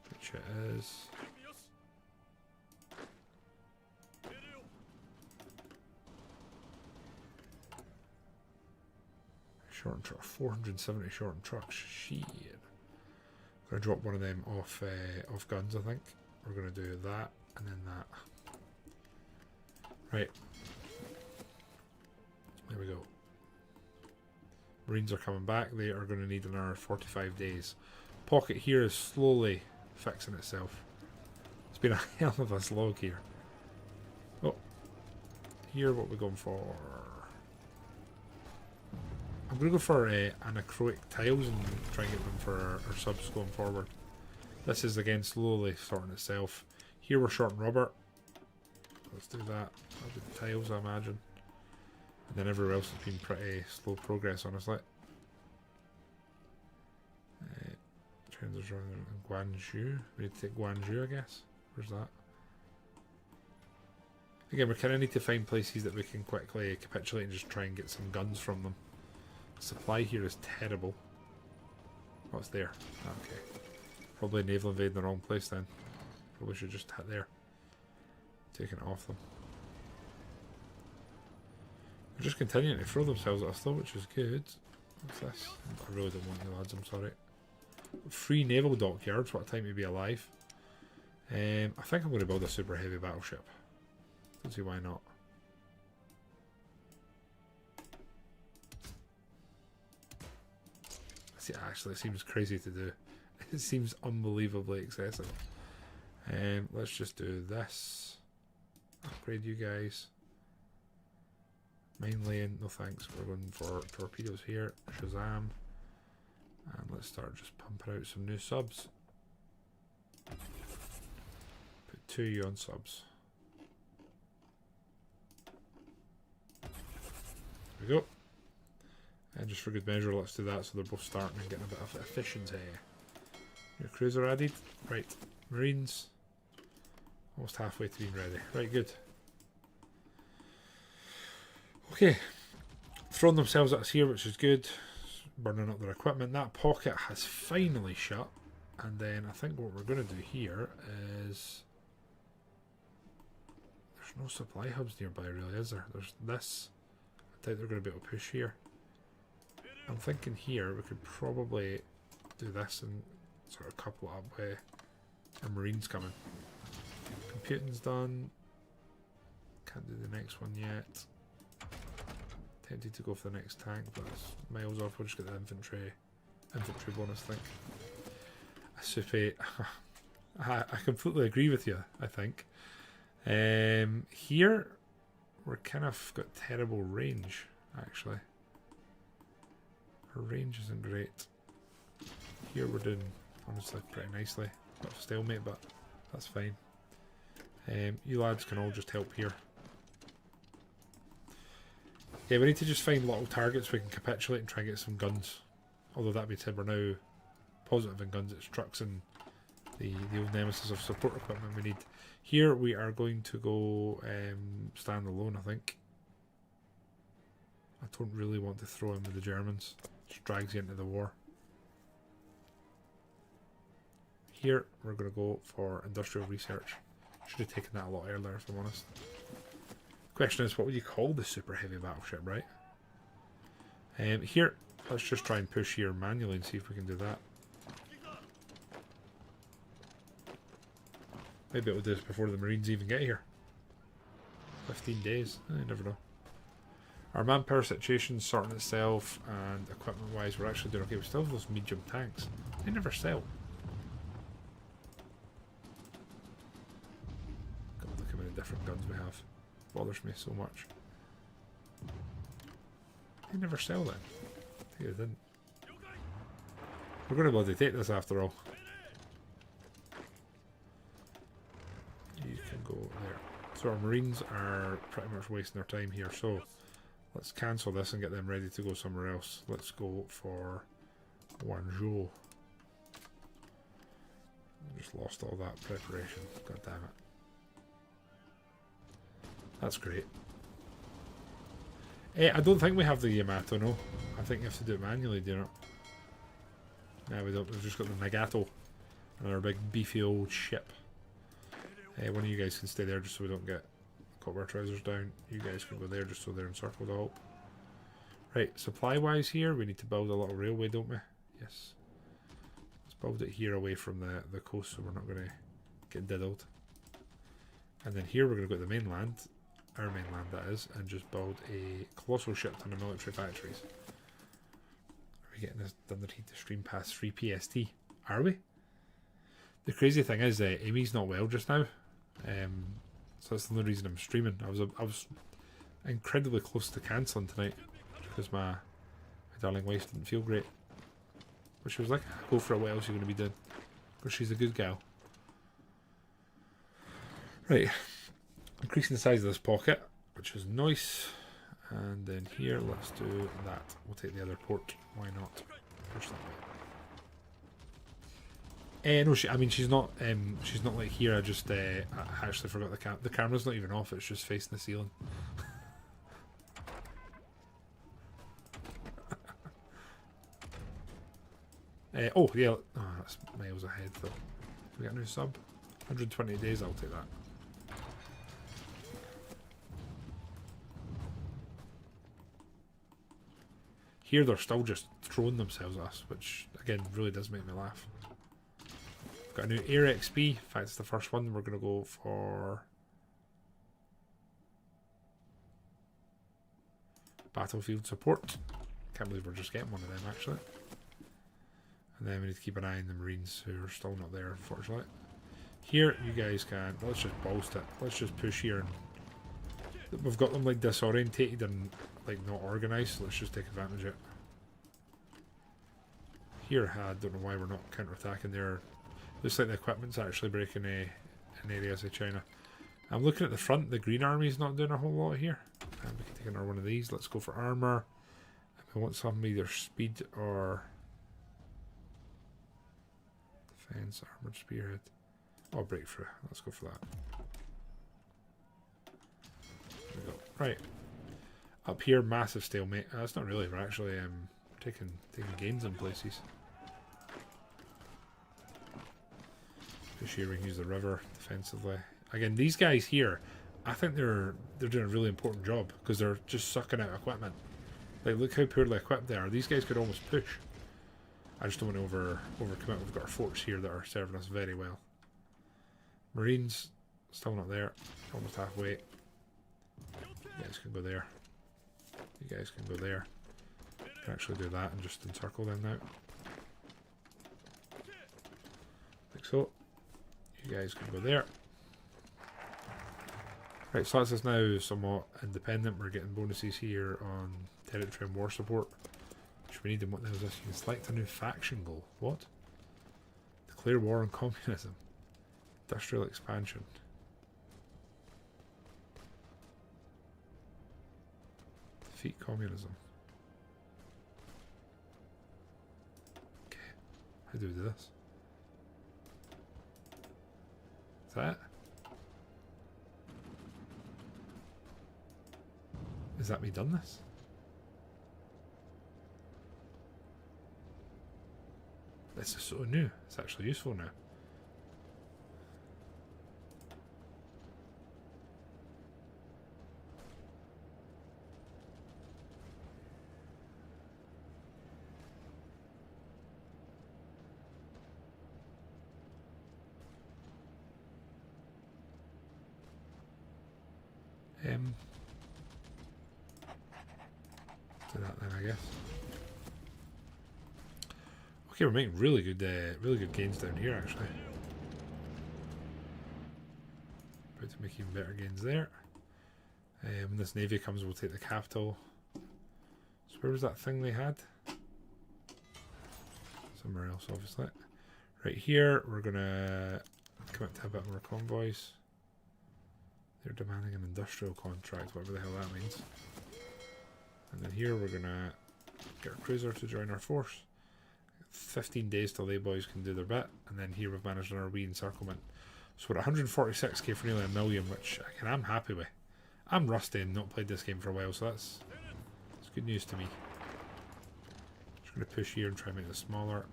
Which it is. Shortened truck, 470 shortened trucks. Shit. I'm gonna drop one of them off guns. I think we're gonna do that and then that. Right. There we go. Marines are coming back. They are going to need another 45 days. Pocket here is slowly fixing itself. It's been a hell of a slog here. Oh, here what we're going for. I'm going to go for anachroic tiles and try and get them for our subs going forward. This is again slowly sorting itself. Here we're short on rubber. Let's do that. I'll do the tiles, I imagine. And then everywhere else has been pretty slow progress, honestly. Trains are running in Guangzhou. We need to take Guangzhou, I guess. Where's that? Again, we kind of need to find places that we can quickly capitulate and just try and get some guns from them. Supply here is terrible. What's there? Okay. Probably naval invading the wrong place then. Probably should just hit there. Taking it off them. They're just continuing to throw themselves at us though, which is good. What's this? I really don't want you lads, I'm sorry. Free naval dockyards, what a time to be alive. I think I'm going to build a super heavy battleship. Don't see why not. See, actually, it seems crazy to do. It seems unbelievably excessive. Let's just do this. Upgrade you guys. Main lane, no thanks. We're going for torpedoes here. Shazam. And let's start just pumping out some new subs. Put 2 of you on subs. There we go. And just for good measure, let's do that so they're both starting and getting a bit of efficiency. Your cruiser added. Right. Marines. Almost halfway to being ready. Right, good. Okay. Throwing themselves at us here, which is good. Burning up their equipment. That pocket has finally shut. And then I think what we're going to do here is... There's no supply hubs nearby really, is there? There's this. I doubt they're going to be able to push here. I'm thinking here we could probably do this and sort of couple it up with our Marines coming. Computing's done. Can't do the next one yet. Tempted to go for the next tank, but it's miles off. We'll just get the infantry bonus, I think. Super. I completely agree with you, I think. Here we're kind of got terrible range, actually. Our range isn't great. Here we're doing, honestly, pretty nicely. Bit of stalemate, but that's fine. You lads can all just help here. Yeah, we need to just find little targets we can capitulate and try and get some guns. Although that being said, we're now positive in guns. It's trucks and the old nemesis of support equipment we need. Here we are going to go stand alone, I think. I don't really want to throw in with the Germans. Just drags you into the war. Here we're going to go for industrial research. Should have taken that a lot earlier, if I'm honest. Question is, what would you call the super heavy battleship, right? Here Let's just try and push here manually and see if we can do that. Maybe it'll do this before the Marines even get here. 15 days. I never know. Our manpower situation's sorting itself, and equipment wise we're actually doing okay. We still have those medium tanks. They never sell. God, look how many different guns we have. Bothers me so much. They never sell then. I think they didn't. We're going to bloody take this after all. You can go there. So our Marines are pretty much wasting their time here, so let's cancel this and get them ready to go somewhere else. Let's go for Wanzhou. I just lost all that preparation. God damn it. That's great. I don't think we have the Yamato, no. I think you have to do it manually, do you know? No, we don't. We've just got the Nagato. Another big beefy old ship. One of you guys can stay there just so we don't get caught with our trousers down. You guys can go there just so they're encircled all. Right, supply wise here, we need to build a little railway, don't we? Yes. Let's build it here away from the coast so we're not going to get diddled. And then here we're going to go to the mainland, our mainland that is, and just build a colossal ship ton of military factories. Are we getting this done to stream past 3 PST? Are we? The crazy thing is Amy's not well just now. So that's the only reason I'm streaming. I was incredibly close to cancelling tonight because my darling wife didn't feel great. But she was like, go for it, what else are you going to be doing? But she's a good gal. Right. Increasing the size of this pocket, which is nice. And then here, let's do that. We'll take the other port. Why not? Push that way. No, she's not like here. I just I actually forgot the camera's not even off. It's just facing the ceiling. Oh yeah, that's miles ahead though. We got a new sub. 120 days. I'll take that. Here they're still just throwing themselves at us, which again really does make me laugh. Got a new Air XP. In fact, it's the first one. We're going to go for battlefield support. Can't believe we're just getting one of them actually. And then we need to keep an eye on the Marines who are still not there, unfortunately. Here, you guys can. Let's just bolster it. Let's just push here. And we've got them like disorientated and like not organised, so let's just take advantage of it. Here, I don't know why we're not counter-attacking there. Looks like the equipment's actually breaking in areas of China. I'm looking at the front. The Green Army's not doing a whole lot here. We can take another one of these. Let's go for armour. We want some either speed or defence, armoured spearhead. Oh, breakthrough. Let's go for that. There we go. Right. Up here, massive stalemate. That's not really. We're actually taking gains in places. Push here, we can use the river defensively. Again, these guys here, I think they're doing a really important job because they're just sucking out equipment. Like, look how poorly equipped they are. These guys could almost push. I just don't want to overcommit. We've got our forts here that are serving us very well. Marines, still not there. Almost halfway. You guys can go there. You guys can go there. Can actually do that and just encircle them now. Like so. You guys can go there. Right, so that's us now somewhat independent. We're getting bonuses here on territory and war support, which we need. And what the hell is this? You can select a new faction goal. What? Declare war on communism. Industrial expansion. Defeat communism. Okay. How do we do this? Is that it? Is that me done this? This is so new. It's actually useful now. Do that then, I guess. Okay, we're making really good gains down here actually. About to make even better gains there. When this navy comes, we'll take the capital. So where was that thing they had? Somewhere else, obviously. Right here, we're gonna commit to a bit more convoys. They're demanding an industrial contract, whatever the hell that means. And then here we're gonna get our cruiser to join our force. 15 days till they boys can do their bit, and then here we've managed our wee encirclement. So we're at 146k for nearly 1 million, which again, I'm happy with. I'm rusty and not played this game for a while, so that's good news to me. Just going to push here and try and make this smaller.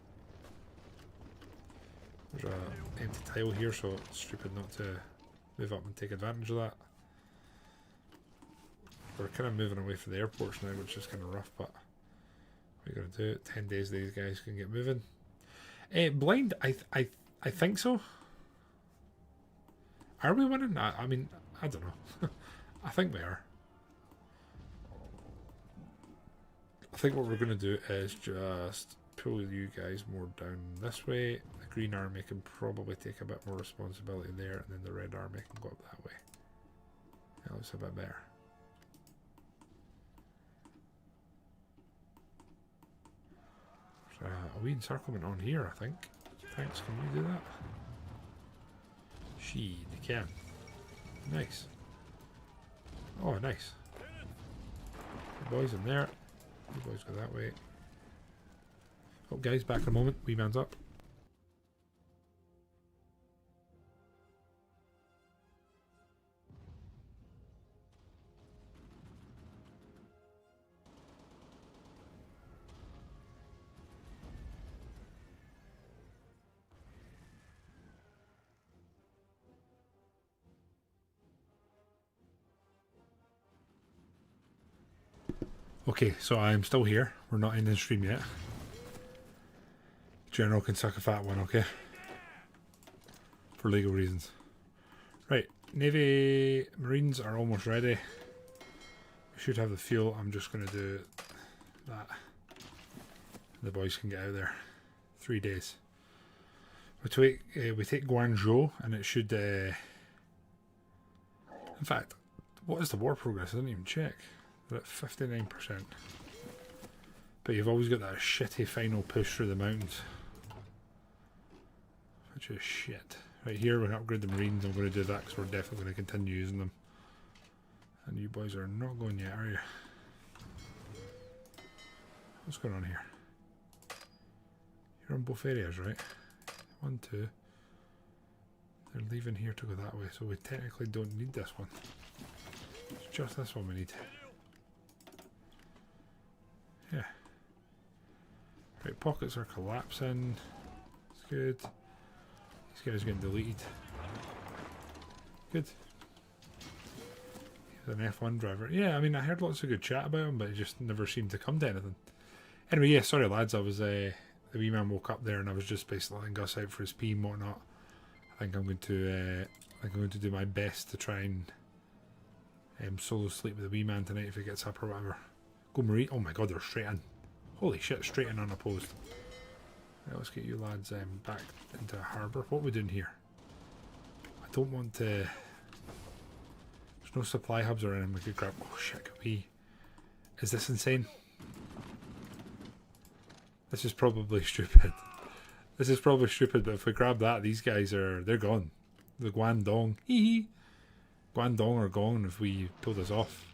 There's an empty tile here, so it's stupid not to move up and take advantage of that. We're kind of moving away from the airports now, which is kind of rough, but we got to do it. 10 days these guys can get moving. Blind, I think so. Are we winning? I mean, I don't know. I think we are. I think what we're going to do is just pull you guys more down this way. The Green Army can probably take a bit more responsibility there, and then the Red Army can go up that way. That looks a bit better. There's a wee encirclement on here, I think. Thanks, can you do that? She, they can. Nice. Oh, nice. The boys in there. The boys go that way. Oh, guys, back in a moment. Wee man's up. Okay, so I'm still here. We're not ending the stream yet. General can suck a fat one, okay? For legal reasons. Right, Navy Marines are almost ready. We should have the fuel. I'm just going to do that. The boys can get out there. 3 days. We take Guangzhou, and it should... in fact, what is the war progress? I didn't even check. We're at 59%. But you've always got that shitty final push through the mountains. Which is shit. Right here, we're going to upgrade the Marines. I'm going to do that because we're definitely going to continue using them. And you boys are not going yet, are you? What's going on here? You're on both areas, right? 1, 2. They're leaving here to go that way, so we technically don't need this one. It's just this one we need. Yeah. Right, pockets are collapsing. It's good. These guys are getting deleted. Good. He's an F1 driver. Yeah, I mean, I heard lots of good chat about him, but it just never seemed to come to anything. Anyway, yeah, sorry lads, I was, the wee man woke up there and I was just basically letting Gus out for his pee and whatnot. I think I'm going to do my best to try and solo sleep with the wee man tonight if he gets up or whatever. Go Marie. Oh my god, they're straight in. Holy shit, straight in unopposed. Right, let's get you lads back into harbour. What are we doing here? I don't want to... There's no supply hubs or anything we could grab. Oh shit, could we... Is this insane? This is probably stupid. This is probably stupid, but if we grab that, these guys are... They're gone. The Guangdong. Hee hee. Guangdong are gone if we pull this off.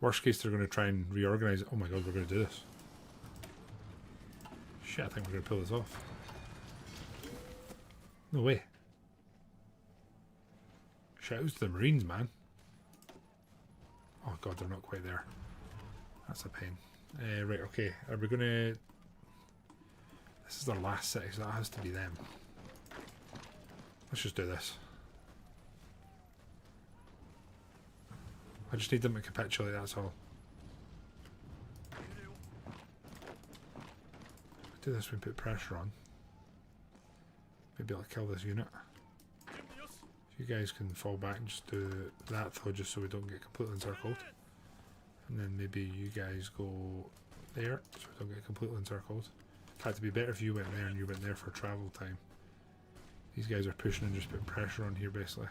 Worst case, they're going to try and reorganize it. Oh my god, we're going to do this. Shit, I think we're going to pull this off. No way. Shouts to the Marines, man. Oh god, they're not quite there. That's a pain. Right, okay. Are we going to... This is their last city, so that has to be them. Let's just do this. I just need them to capitulate, that's all. Do this, we put pressure on. Maybe I'll kill this unit. If You guys can fall back and just do that though, just so we don't get completely encircled. And then maybe you guys go there, so we don't get completely encircled. In fact, it'd be better if you went there and you went there for travel time. These guys are pushing and just putting pressure on here basically.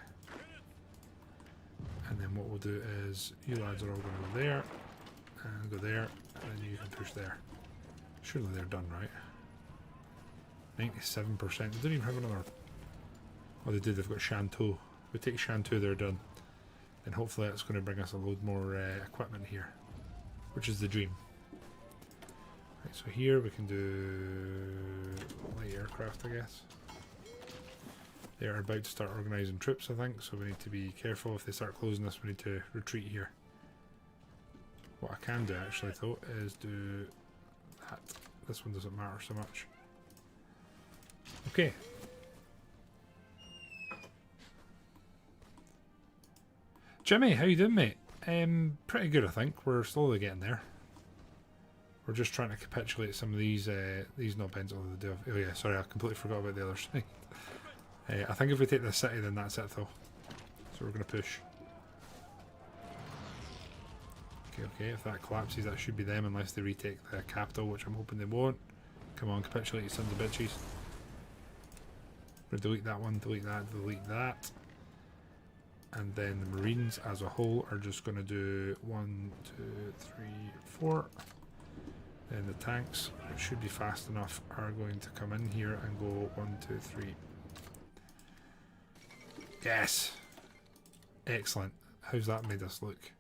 And then what we'll do is, you lads are all going to go there, and go there, and then you can push there. Surely they're done, right? 97%. They don't even have another... Oh, they did. They've got Shantou. If we take Shantou, they're done. Then hopefully that's going to bring us a load more equipment here, which is the dream. Right, so here we can do light aircraft, I guess. They are about to start organising troops, I think, so we need to be careful. If they start closing this, we need to retreat here. What I can do actually though is do that. This one doesn't matter so much. Okay. Jimmy, how you doing, mate? Pretty good, I think. We're slowly getting there. We're just trying to capitulate some of these knob-ends. Oh yeah, sorry, I completely forgot about the other side. I think if we take the city, then that's it though. So we're going to push. Okay, if that collapses, that should be them, unless they retake the capital, which I'm hoping they won't. Come on, capitulate, you sons of bitches. We're going to delete that one, delete that. And then the Marines as a whole are just going to do 1, 2, 3, 4. Then the tanks, which should be fast enough, are going to come in here and go 1, 2, 3. Yes! Excellent. How's that made us look?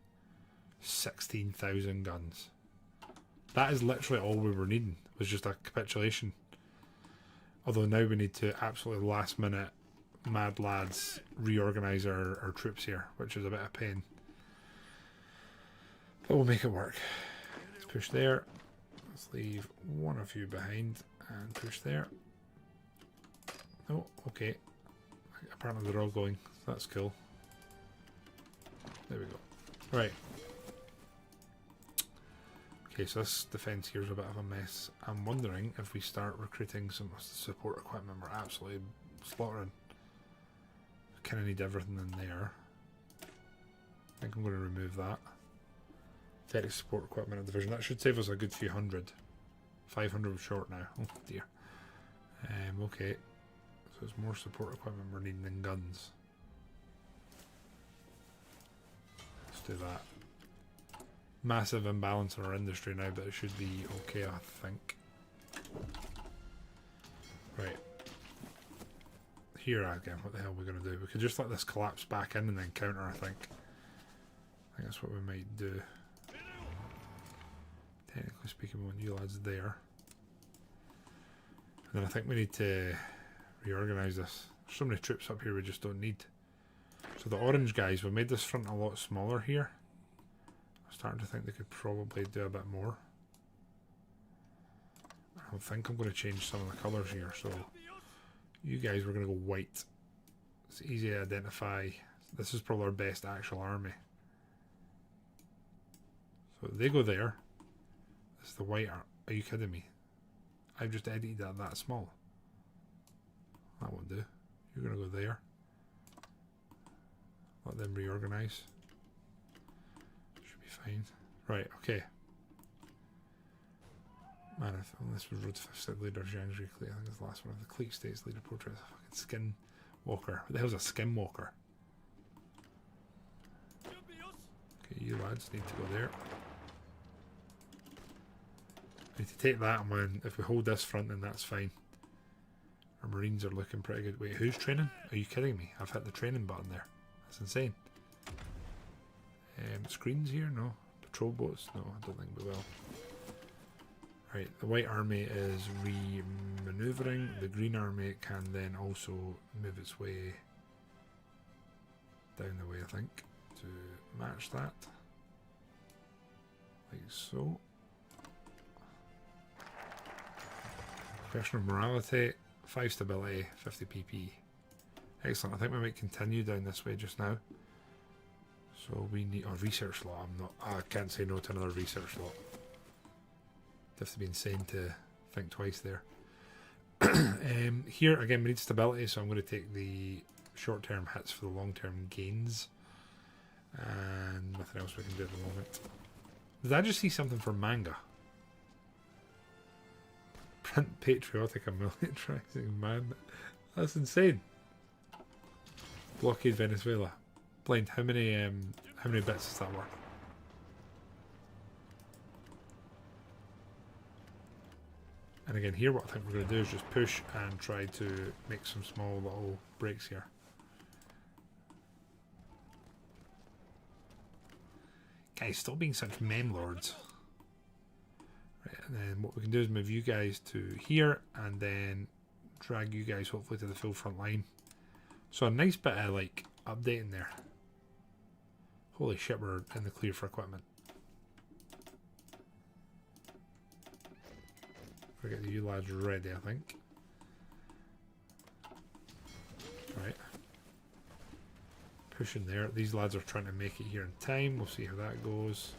16,000 guns. That is literally all we were needing, was just a capitulation. Although now we need to absolutely last minute, mad lads, reorganise our troops here, which is a bit of pain. But we'll make it work. Let's push there. Let's leave one of you behind and push there. Oh, okay. Apparently they're all going. That's cool. There we go. Right. Okay, so this defence here is a bit of a mess. I'm wondering if we start recruiting some support equipment. We're absolutely slaughtering. Kind of need everything in there. I think I'm going to remove that. 30 support equipment in division. That should save us a good few hundred. 500 short now. Oh dear. Okay. So there's more support equipment we're needing than guns. Let's do that. Massive imbalance in our industry now, but it should be okay, I think. Right. Here again, what the hell are we going to do? We could just let this collapse back in and then counter, I think. I think that's what we might do. Technically speaking, we want you lads there. And then I think we need to reorganise this. There's so many troops up here we just don't need. So the orange guys, we made this front a lot smaller here. I'm starting to think they could probably do a bit more. I don't think I'm going to change some of the colours here, so you guys were going to go white. It's easy to identify. This is probably our best actual army. So they go there. This is the white army. Are you kidding me? I've just edited that small. That won't do. You're going to go there. Let them reorganise. Should be fine. Right, okay. Man, if this was Road 5 leader, Zhang's I think it's the last one of the Clique States leader portrait. A fucking skin walker. What the hell's a skin walker? Okay, you lads need to go there. We need to take that, and when if we hold this front, then that's fine. Our Marines are looking pretty good. Wait, who's training? Are you kidding me? I've hit the training button there. That's insane. Screens here? No. Patrol boats? No, I don't think we will. Right, the white army is re-manoeuvring. The green army can then also move its way down the way, I think, to match that. Like so. Question of morality, 5 stability, 50 PP. Excellent. I think we might continue down this way just now. So we need a research slot. I can't say no to another research slot. You have to be insane to think twice there. Here again we need stability, so I'm going to take the short-term hits for the long-term gains. And nothing else we can do at the moment. Did I just see something for manga? Print patriotic and militarizing man. That's insane. Blockade Venezuela. Blind, how many bits is that worth? And again here what I think we're going to do is just push and try to make some small little breaks here. Guys, stop being such meme lords. Right, and then what we can do is move you guys to here and then drag you guys hopefully to the full front line. So a nice bit of like updating there. Holy shit, we're in the clear for equipment. We'll get you lads ready, I think. Right. Pushing there. These lads are trying to make it here in time. We'll see how that goes.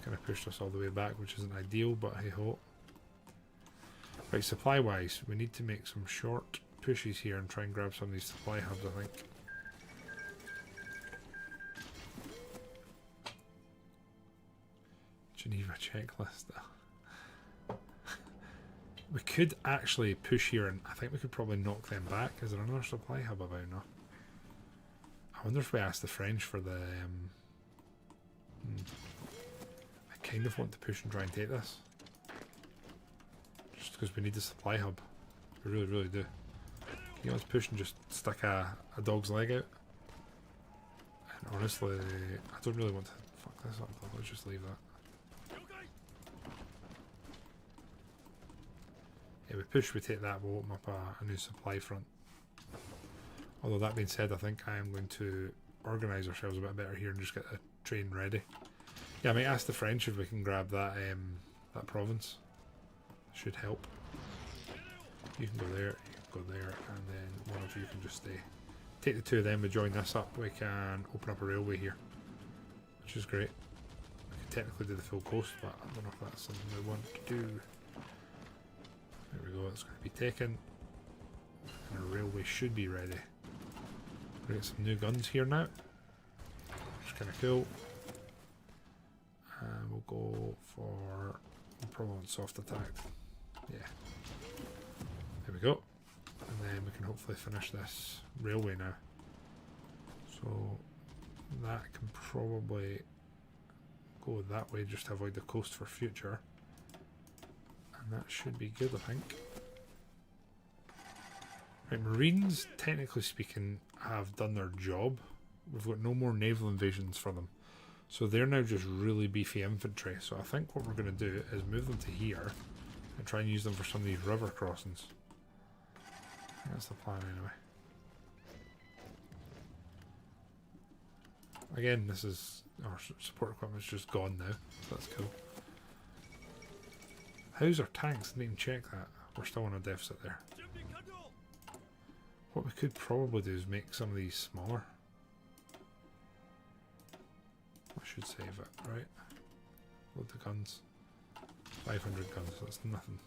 Kind of pushed us all the way back, which isn't ideal, but hey ho. Right, supply wise, we need to make some short pushes here and try and grab some of these supply hubs, I think. Geneva checklist. We could actually push here and I think we could probably knock them back. Is there another supply hub about now? I wonder if we ask the French for the... I kind of want to push and try and take this. Just because we need the supply hub. We really, really do. You know, let's push and just stick a dog's leg out. And honestly, I don't really want to fuck this up, but let's just leave that. Yeah, we push, we take that, we'll open up a new supply front. Although that being said, I think I am going to organise ourselves a bit better here and just get the train ready. Yeah, I might ask the French if we can grab that that province. Should help. You can go there, you can go there, and then one of you can just stay. Take the two of them, we join this up, we can open up a railway here. Which is great. We can technically do the full coast, but I don't know if that's something we want to do. There we go, it's going to be taken. And our railway should be ready. We'll get some new guns here now. Which is kind of cool. And we'll go for... we'll probably want soft attack. Yeah. There we go. And then we can hopefully finish this railway now. So that can probably go that way just to avoid the coast for future. And that should be good, I think. Right, Marines, technically speaking, have done their job. We've got no more naval invasions for them. So they're now just really beefy infantry. So I think what we're going to do is move them to here and try and use them for some of these river crossings. That's the plan anyway. Again, this is... our support equipment's just gone now. So that's cool. How's our tanks? I didn't even check that. We're still on a deficit there. What we could probably do is make some of these smaller. I should save it, right? Load the guns. 500 guns, that's nothing.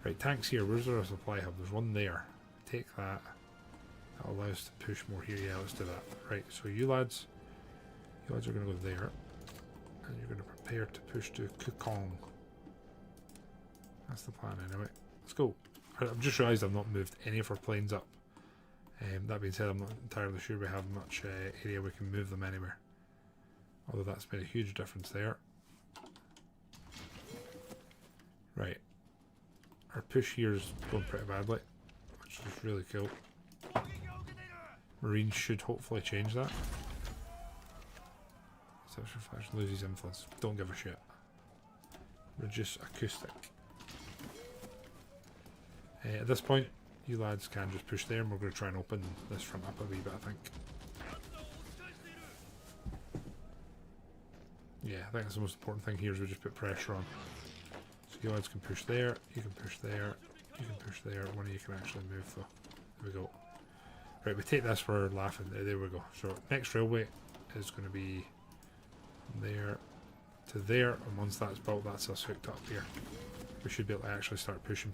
Right, tanks here. Where's our supply hub? There's one there. Take that. That'll allow us to push more here. Yeah, let's do that. Right, so you lads are going to go there. And you're going to prepare to push to Kukong. That's the plan anyway. Let's go. I've just realised I've not moved any of our planes up. That being said, I'm not entirely sure we have much area we can move them anywhere. Although that's made a huge difference there. Right. Our push here is going pretty badly, which is really cool. Marines should hopefully change that. Reception flash loses influence. Don't give a shit. Reduce acoustic. At this point, you lads can just push there and we're going to try and open this front up a wee bit, I think. Yeah, I think that's the most important thing here is we just put pressure on. So you lads can push there, you can push there, you can push there, one of you can actually move though. There we go. Right, we take this, we're laughing. There we go. So next railway is going to be there to there, and once that's built, that's us hooked up here. We should be able to actually start pushing.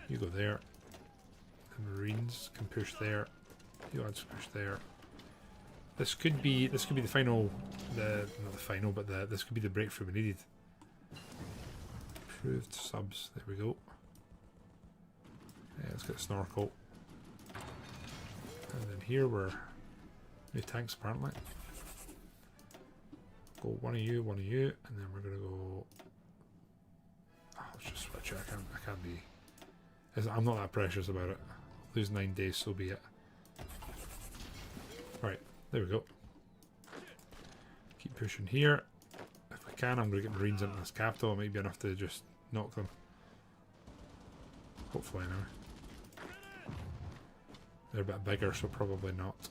You go there, The Marines can push there. You lads push there. This could be the final, not the final, but this could be the breakthrough we needed. Approved subs. There we go. Yeah, let's get snorkel. And then here we're new tanks apparently. Go one of you, and then we're gonna go. Oh, let's just switch it. I can't be. I'm not that precious about it. Lose 9 days, so be it. Right, there we go. Keep pushing here. If we can, I'm gonna get Marines into this capital. It might be enough to just knock them. Hopefully, anyway. They're a bit bigger, so probably not.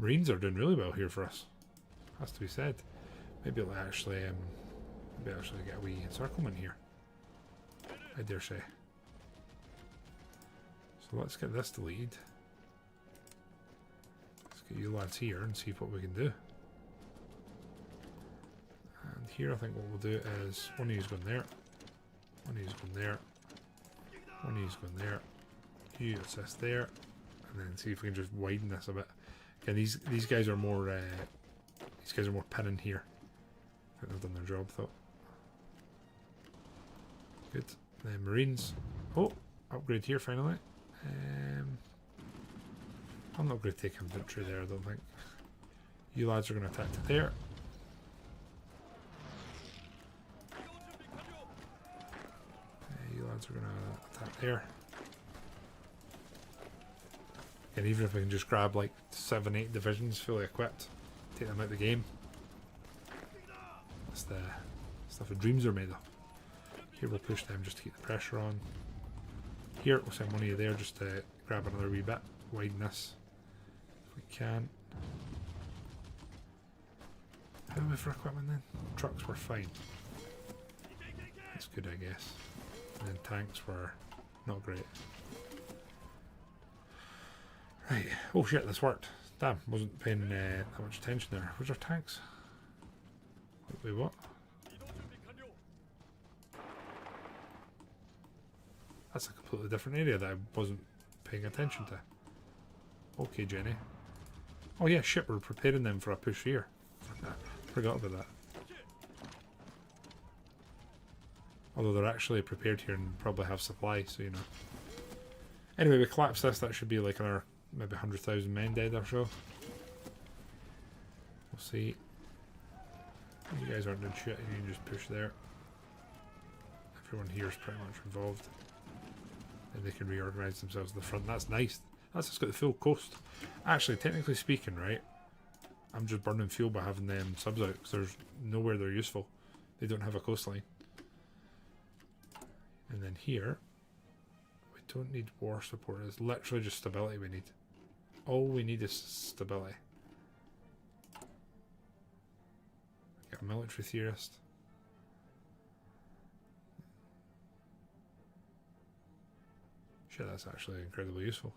Marines are doing really well here for us. Has to be said. Maybe it'll actually, get a wee encirclement here. I dare say. So let's get this deleted. Let's get you lads here and see what we can do. And here, I think what we'll do is one of you's going there, one of you's going there, one of you's going there. You assist there, and then see if we can just widen this a bit. Again, these guys are more pinning here. I think they've done their job though. Good. Then Marines. Oh, upgrade here finally. I'm not going to take infantry there, I don't think. You lads are going to attack to there. You lads are going to attack there. And even if we can just grab like 7-8 divisions fully equipped, take them out of the game. That's the stuff that dreams are made of. Here we'll push them just to keep the pressure on. Here we'll send one of you there just to grab another wee bit. Widen this if we can. How are we for equipment then? Trucks were fine. That's good, I guess. And then tanks were not great. Right. Oh shit, this worked. Damn, wasn't paying that much attention there. Where's our tanks? Wait, what? That's a completely different area that I wasn't paying attention to. Okay, Jenny. Oh yeah, shit, we're preparing them for a push here. Forgot about that. Although they're actually prepared here and probably have supply, so you know. Anyway, we collapse this, that should be like another maybe 100,000 men dead or so. We'll see. You guys aren't doing shit, you can just push there. Everyone here is pretty much involved. And they can reorganize themselves at the front. That's nice. That's just got the full coast. Actually, technically speaking, right, I'm just burning fuel by having them subs out because there's nowhere they're useful. They don't have a coastline. And then here, we don't need war support. It's literally just stability we need. All we need is stability. Get a military theorist. Shit, that's actually incredibly useful.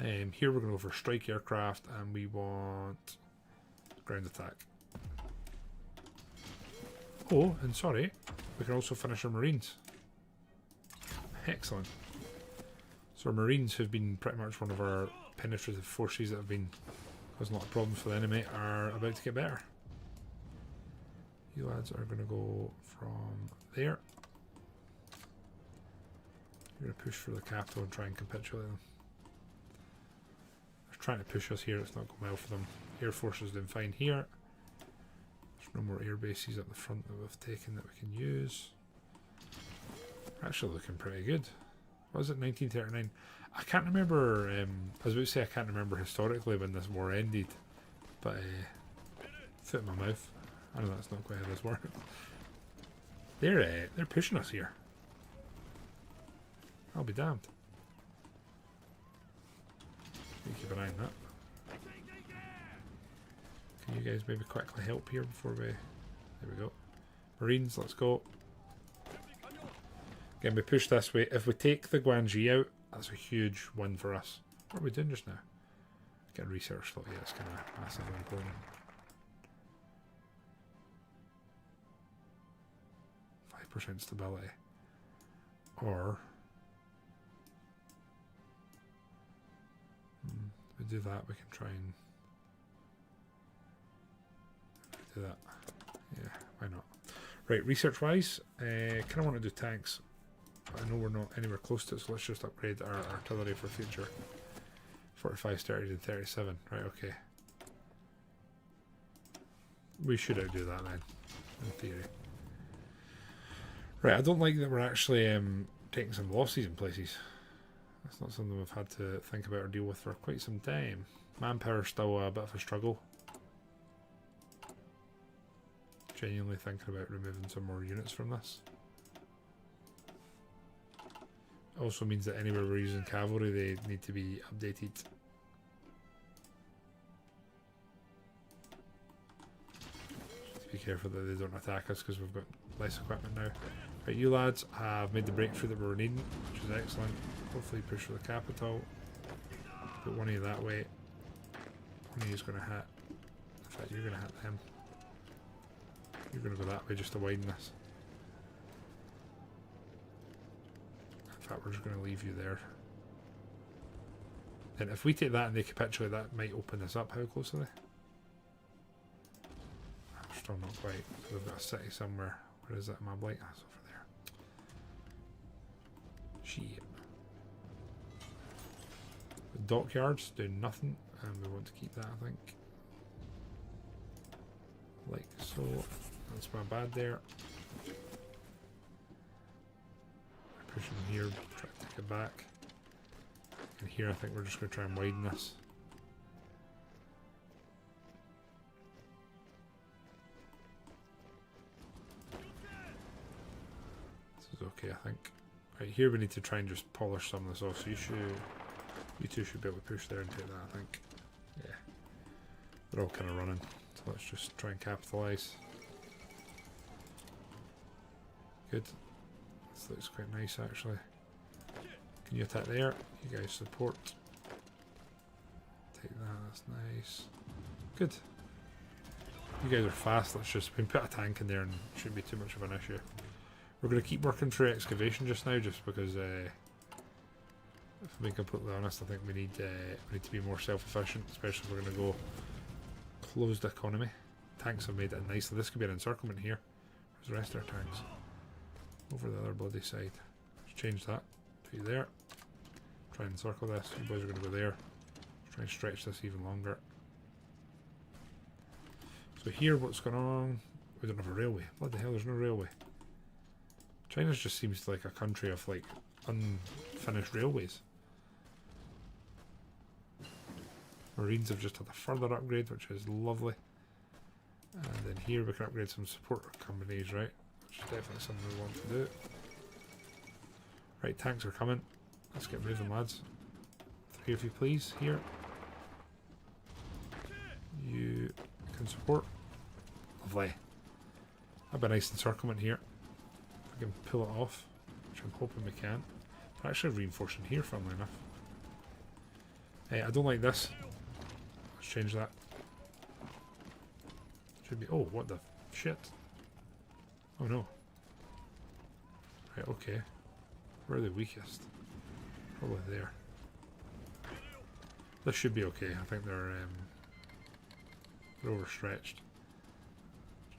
Here we're going to go for strike aircraft and we want ground attack. Oh, and sorry, we can also finish our Marines. Excellent. So our Marines, who've been pretty much one of our penetrative forces that have been causing a lot of problems for the enemy, are about to get better. You lads are going to go from there. You're going to push for the capital and try and capitulate them. They're trying to push us here, it's not going well for them. Air Force is doing fine here. There's no more air bases up the front that we've taken that we can use. Actually looking pretty good. What was it, 1939? I can't remember, I was about to say I can't remember historically when this war ended, but foot in my mouth. I know that's not quite how this works. They're pushing us here. I'll be damned. You keep an eye on that. Can you guys maybe quickly help here before we... There we go. Marines, let's go. Again, we push this way. If we take the Guanji out, that's a huge win for us. What are we doing just now? Get a research slot. Yeah, it's kind of massively important. 5% stability. Or we do that, we can try and do that. Yeah, why not? Right, research wise, kind of want to do tanks. But I know we're not anywhere close to it, so let's just upgrade our artillery for future. 45, 30 and 37. Right, okay. We should outdo that then, in theory. Right, I don't like that we're actually taking some losses in places. That's not something we've had to think about or deal with for quite some time. Manpower's still a bit of a struggle. Genuinely thinking about removing some more units from this. Also means that anywhere we're using cavalry, they need to be updated. Just be careful that they don't attack us because we've got less equipment now. Right, you lads have made the breakthrough that we were needing, which is excellent. Hopefully push for the capital. Put one of you that way. One of you is going to hit. In fact, you're going to hit them. You're going to go that way just to widen this. In fact, we're just going to leave you there. And if we take that and they capitulate, that might open this up. How close are they? I'm still not quite. We've got a city somewhere. Where is that map like? That's over there. Shit. The dockyards do nothing, and we want to keep that, I think. Like so. That's my bad there. Pushing here, try to take it back. And here I think we're just going to try and widen this. This is okay, I think. Right, here we need to try and just polish some of this off, so you two should be able to push there and take that, I think. Yeah. They're all kind of running, so let's just try and capitalise. Good. This looks quite nice actually. Can you attack there? You guys support. Take that, that's nice. Good. You guys are fast, let's just we can put a tank in there and it shouldn't be too much of an issue. We're going to keep working through excavation just now just because if I'm being completely honest, I think we need to be more self-efficient, especially if we're going to go closed economy. Tanks have made it nicely. This could be an encirclement here. Where's the rest of our tanks? Over the other bloody side. Let's change that to there. Try and encircle this. You boys are going to go there. Let's try and stretch this even longer. So here, what's going on? We don't have a railway. What the hell? There's no railway. China just seems like a country of like unfinished railways. Marines have just had a further upgrade, which is lovely. And then here we can upgrade some support companies, right? Which is definitely something we want to do. Right, tanks are coming. Let's get moving, lads. 3 if you please, here. You can support. Lovely. That'd be a nice encirclement here. If we can pull it off, which I'm hoping we can. They're actually reinforcing here, funnily enough. Hey, I don't like this. Let's change that. Should be. Oh, what the shit? Oh no. Right, okay. Where are the weakest? Probably there. This should be okay. I think they're overstretched.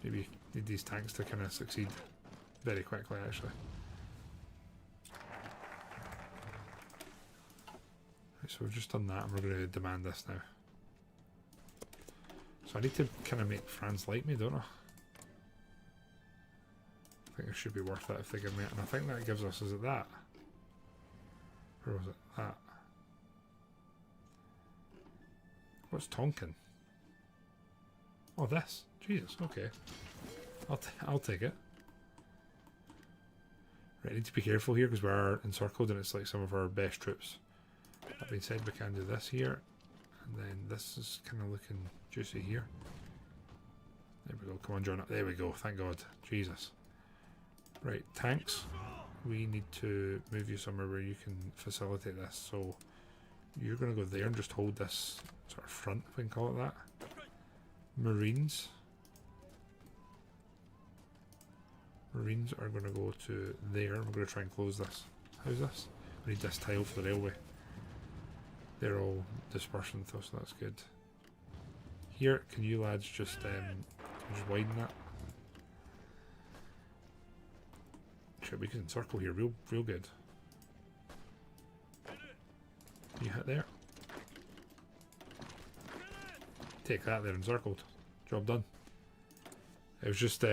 Maybe need these tanks to kind of succeed very quickly, actually. Right, so we've just done that, and we're going to demand this now. So I need to kind of make France like me, don't I? I think it should be worth it if they give me it, and I think that gives us, is it that? Where was it? That. What's Tonkin? Oh, this. Jesus, okay. I'll take it. Right, I need to be careful here because we are encircled and it's like some of our best troops. That being said, we can do this here. And then this is kind of looking juicy here. There we go. Come on, join up. There we go. Thank God. Jesus. Right, tanks. We need to move you somewhere where you can facilitate this. So you're going to go there and just hold this sort of front, if we can call it that. Marines. Marines are going to go to there. We're going to try and close this. How's this? We need this tile for the railway. They're all dispersing though, so that's good. Here, can you lads just widen that? Shit, we can encircle here real good. Can you hit there? Take that, they're encircled. Job done. It was just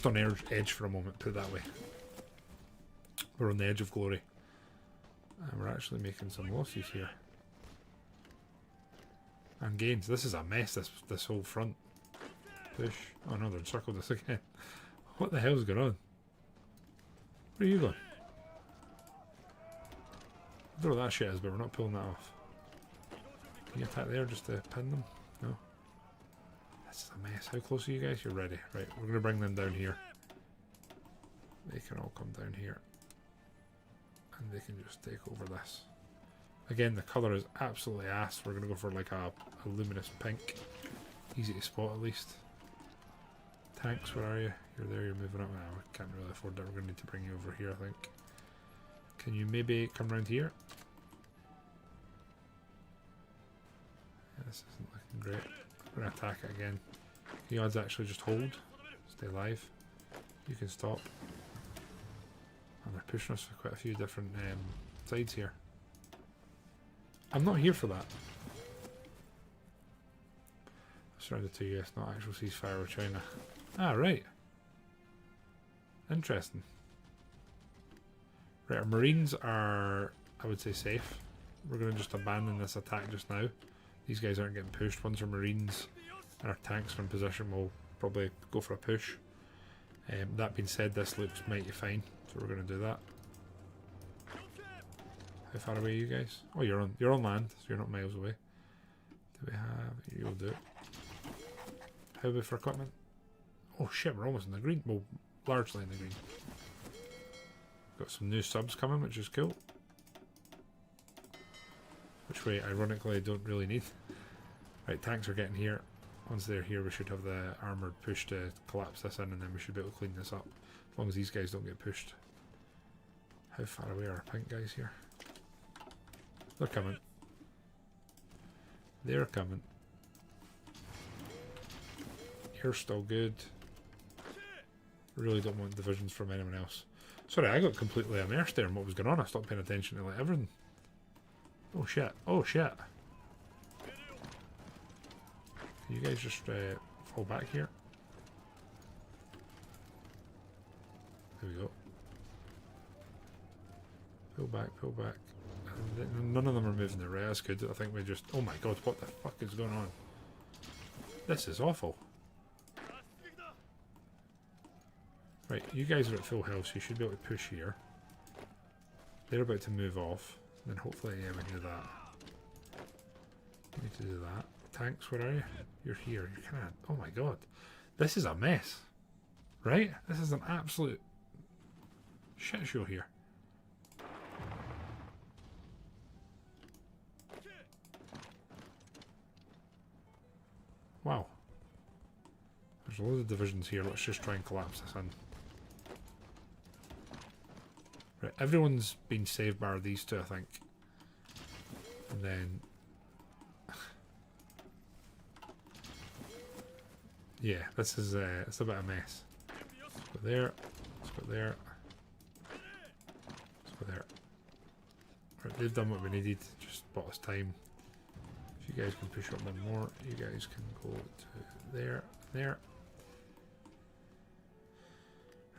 on edge for a moment, put it that way. We're on the edge of glory. And we're actually making some losses here. And gains. This is a mess, this whole front. Push. Oh no, they're encircled us again. What the hell's going on? Where are you going? I don't know what that shit is, but we're not pulling that off. Can you attack there just to pin them? No. This is a mess. How close are you guys? You're ready. Right, we're going to bring them down here. They can all come down here. And they can just take over this. Again, the colour is absolutely ass. We're going to go for like a luminous pink. Easy to spot at least. Tanks, where are you? You're there, you're moving up. Now, we can't really afford that. We're going to need to bring you over here, I think. Can you maybe come around here? Yeah, this isn't looking great. We're going to attack it again. Can you odds actually just hold? Stay alive. You can stop. And they're pushing us for quite a few different sides here. I'm not here for that. Surrounded to US, not actual ceasefire with China. Ah, right. Interesting. Right, our Marines are, I would say, safe. We're going to just abandon this attack just now. These guys aren't getting pushed. Once our Marines and our tanks are in position, we'll probably go for a push. That being said, this looks mighty fine, so we're going to do that. How far away are you guys? Oh, you're on land, so you're not miles away. Do we have... You'll do it. How about for equipment? Oh shit, we're almost in the green. Well, largely in the green. Got some new subs coming, which is cool. Which we, ironically, don't really need. Right, tanks are getting here. Once they're here, we should have the armoured push to collapse this in, and then we should be able to clean this up. As long as these guys don't get pushed. How far away are our pink guys here? They're coming. They're coming. You're still good. Really don't want divisions from anyone else. Sorry, I got completely immersed there in what was going on. I stopped paying attention to like everything. Oh shit. Oh shit. Can you guys just fall back here? There we go. Pull back, pull back. And none of them are moving there, right? That's good. I think we just... Oh my god, what the fuck is going on? This is awful. Right, you guys are at full health, so you should be able to push here. They're about to move off. And then hopefully, yeah, we can do that. We need to do that. Tanks, where are you? You're here. You can't... Oh my god. This is a mess. Right? This is an absolute shit show here. Wow. There's a load of divisions here. Let's just try and collapse this in. Right, everyone's been saved bar these two, I think. And then... yeah, this is it's a bit of a mess. Let's go there. Let's go there. Let's go there. Right, they've done what we needed. Just bought us time. If you guys can push up one more, you guys can go to there, there.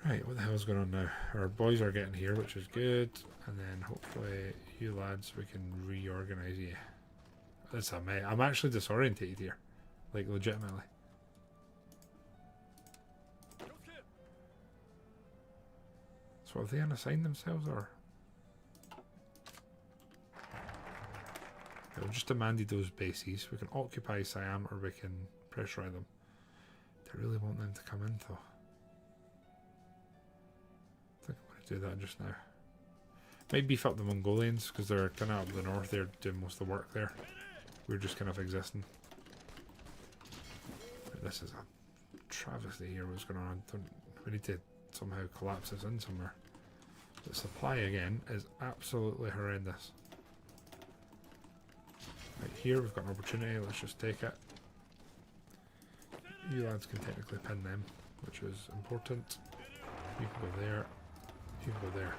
Right, what the hell's going on now? Our boys are getting here, which is good. And then hopefully you lads, we can reorganize you. That's a mess. I'm actually disorientated here. Like, legitimately. So have they unassigned themselves, or? We'll just demanded those bases. We can occupy Siam, or we can pressurize them. I really want them to come in, though. I think I'm going to do that just now. Might beef up the Mongolians, because they're kind of up the north. They're doing most of the work there. We're just kind of existing. But this is a travesty here. What's going on? We need to somehow collapse this in somewhere. The supply again is absolutely horrendous. Right here we've got an opportunity, let's just take it. You lads can technically pin them, which is important. You can go there, you can go there.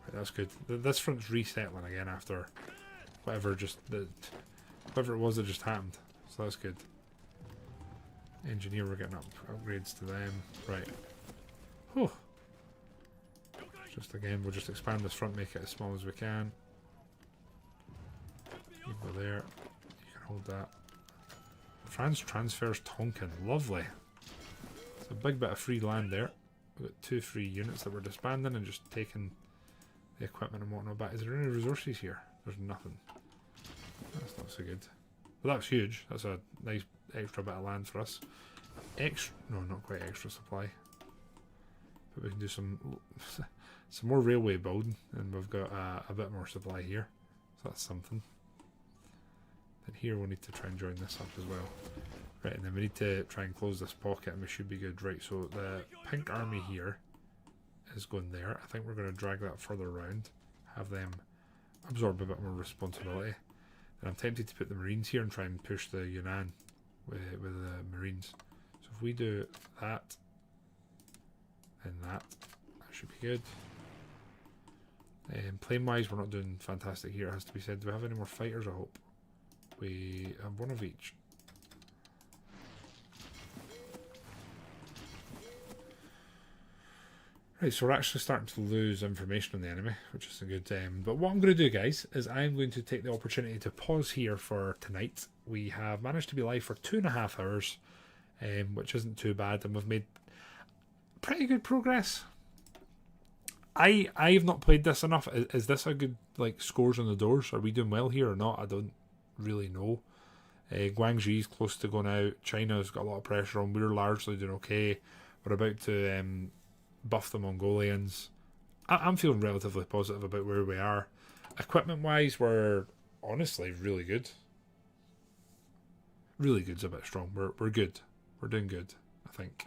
Right, that's good. This front's resettling again after whatever it was that just happened. So that's good. Engineer, we're getting upgrades to them. Right. Whew. Just again, we'll just expand this front, make it as small as we can. You go there. You can hold that. France transfers Tonkin. Lovely. It's a big bit of free land there. We've got 2 free units that we're disbanding and just taking the equipment and whatnot back. Is there any resources here? There's nothing. That's not so good. But that's huge. That's a nice extra bit of land for us. No, not quite extra supply. But we can do some more railway building, and we've got a bit more supply here. So that's something. And here we'll need to try and join this up as well. Right, and then we need to try and close this pocket, and we should be good. Right, so the pink army here is going there. I think we're going to drag that further around, have them absorb a bit more responsibility. And I'm tempted to put the Marines here and try and push the Yunnan with the Marines. So if we do that and that should be good. Plane wise, we're not doing fantastic here, it has to be said. Do we have any more fighters? I hope. We have one of each. Right, so we're actually starting to lose information on the enemy, which is a good but what I'm going to do, guys, is I'm going to take the opportunity to pause here for tonight. We have managed to be live for 2.5 hours, which isn't too bad, and we've made pretty good progress. I have not played this enough. Is this a good, like, scores on the doors? Are we doing well here or not? I don't really know. Guangxi's close to going out. China's got a lot of pressure on. We're largely doing okay. We're about to buff the Mongolians. I'm feeling relatively positive about where we are. Equipment wise, we're honestly really good. Really good's a bit strong. We're good. We're doing good, I think.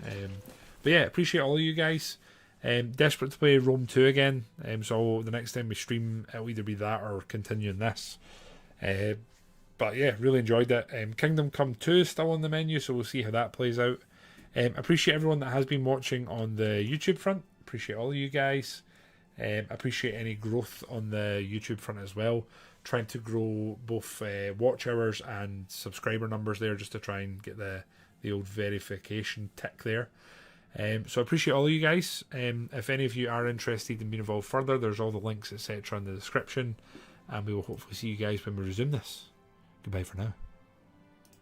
But yeah, appreciate all of you guys. Desperate to play Rome 2 again. So the next time we stream, it'll either be that or continuing this. But yeah, really enjoyed it. Kingdom Come 2 is still on the menu, so we'll see how that plays out. Appreciate everyone that has been watching on the YouTube front. Appreciate all of you guys. Appreciate any growth on the YouTube front as well. Trying to grow both watch hours and subscriber numbers there, just to try and get the old verification tick there. So I appreciate all of you guys. If any of you are interested in being involved further, there's all the links, etc. in the description. And we will hopefully see you guys when we resume this. Goodbye for now.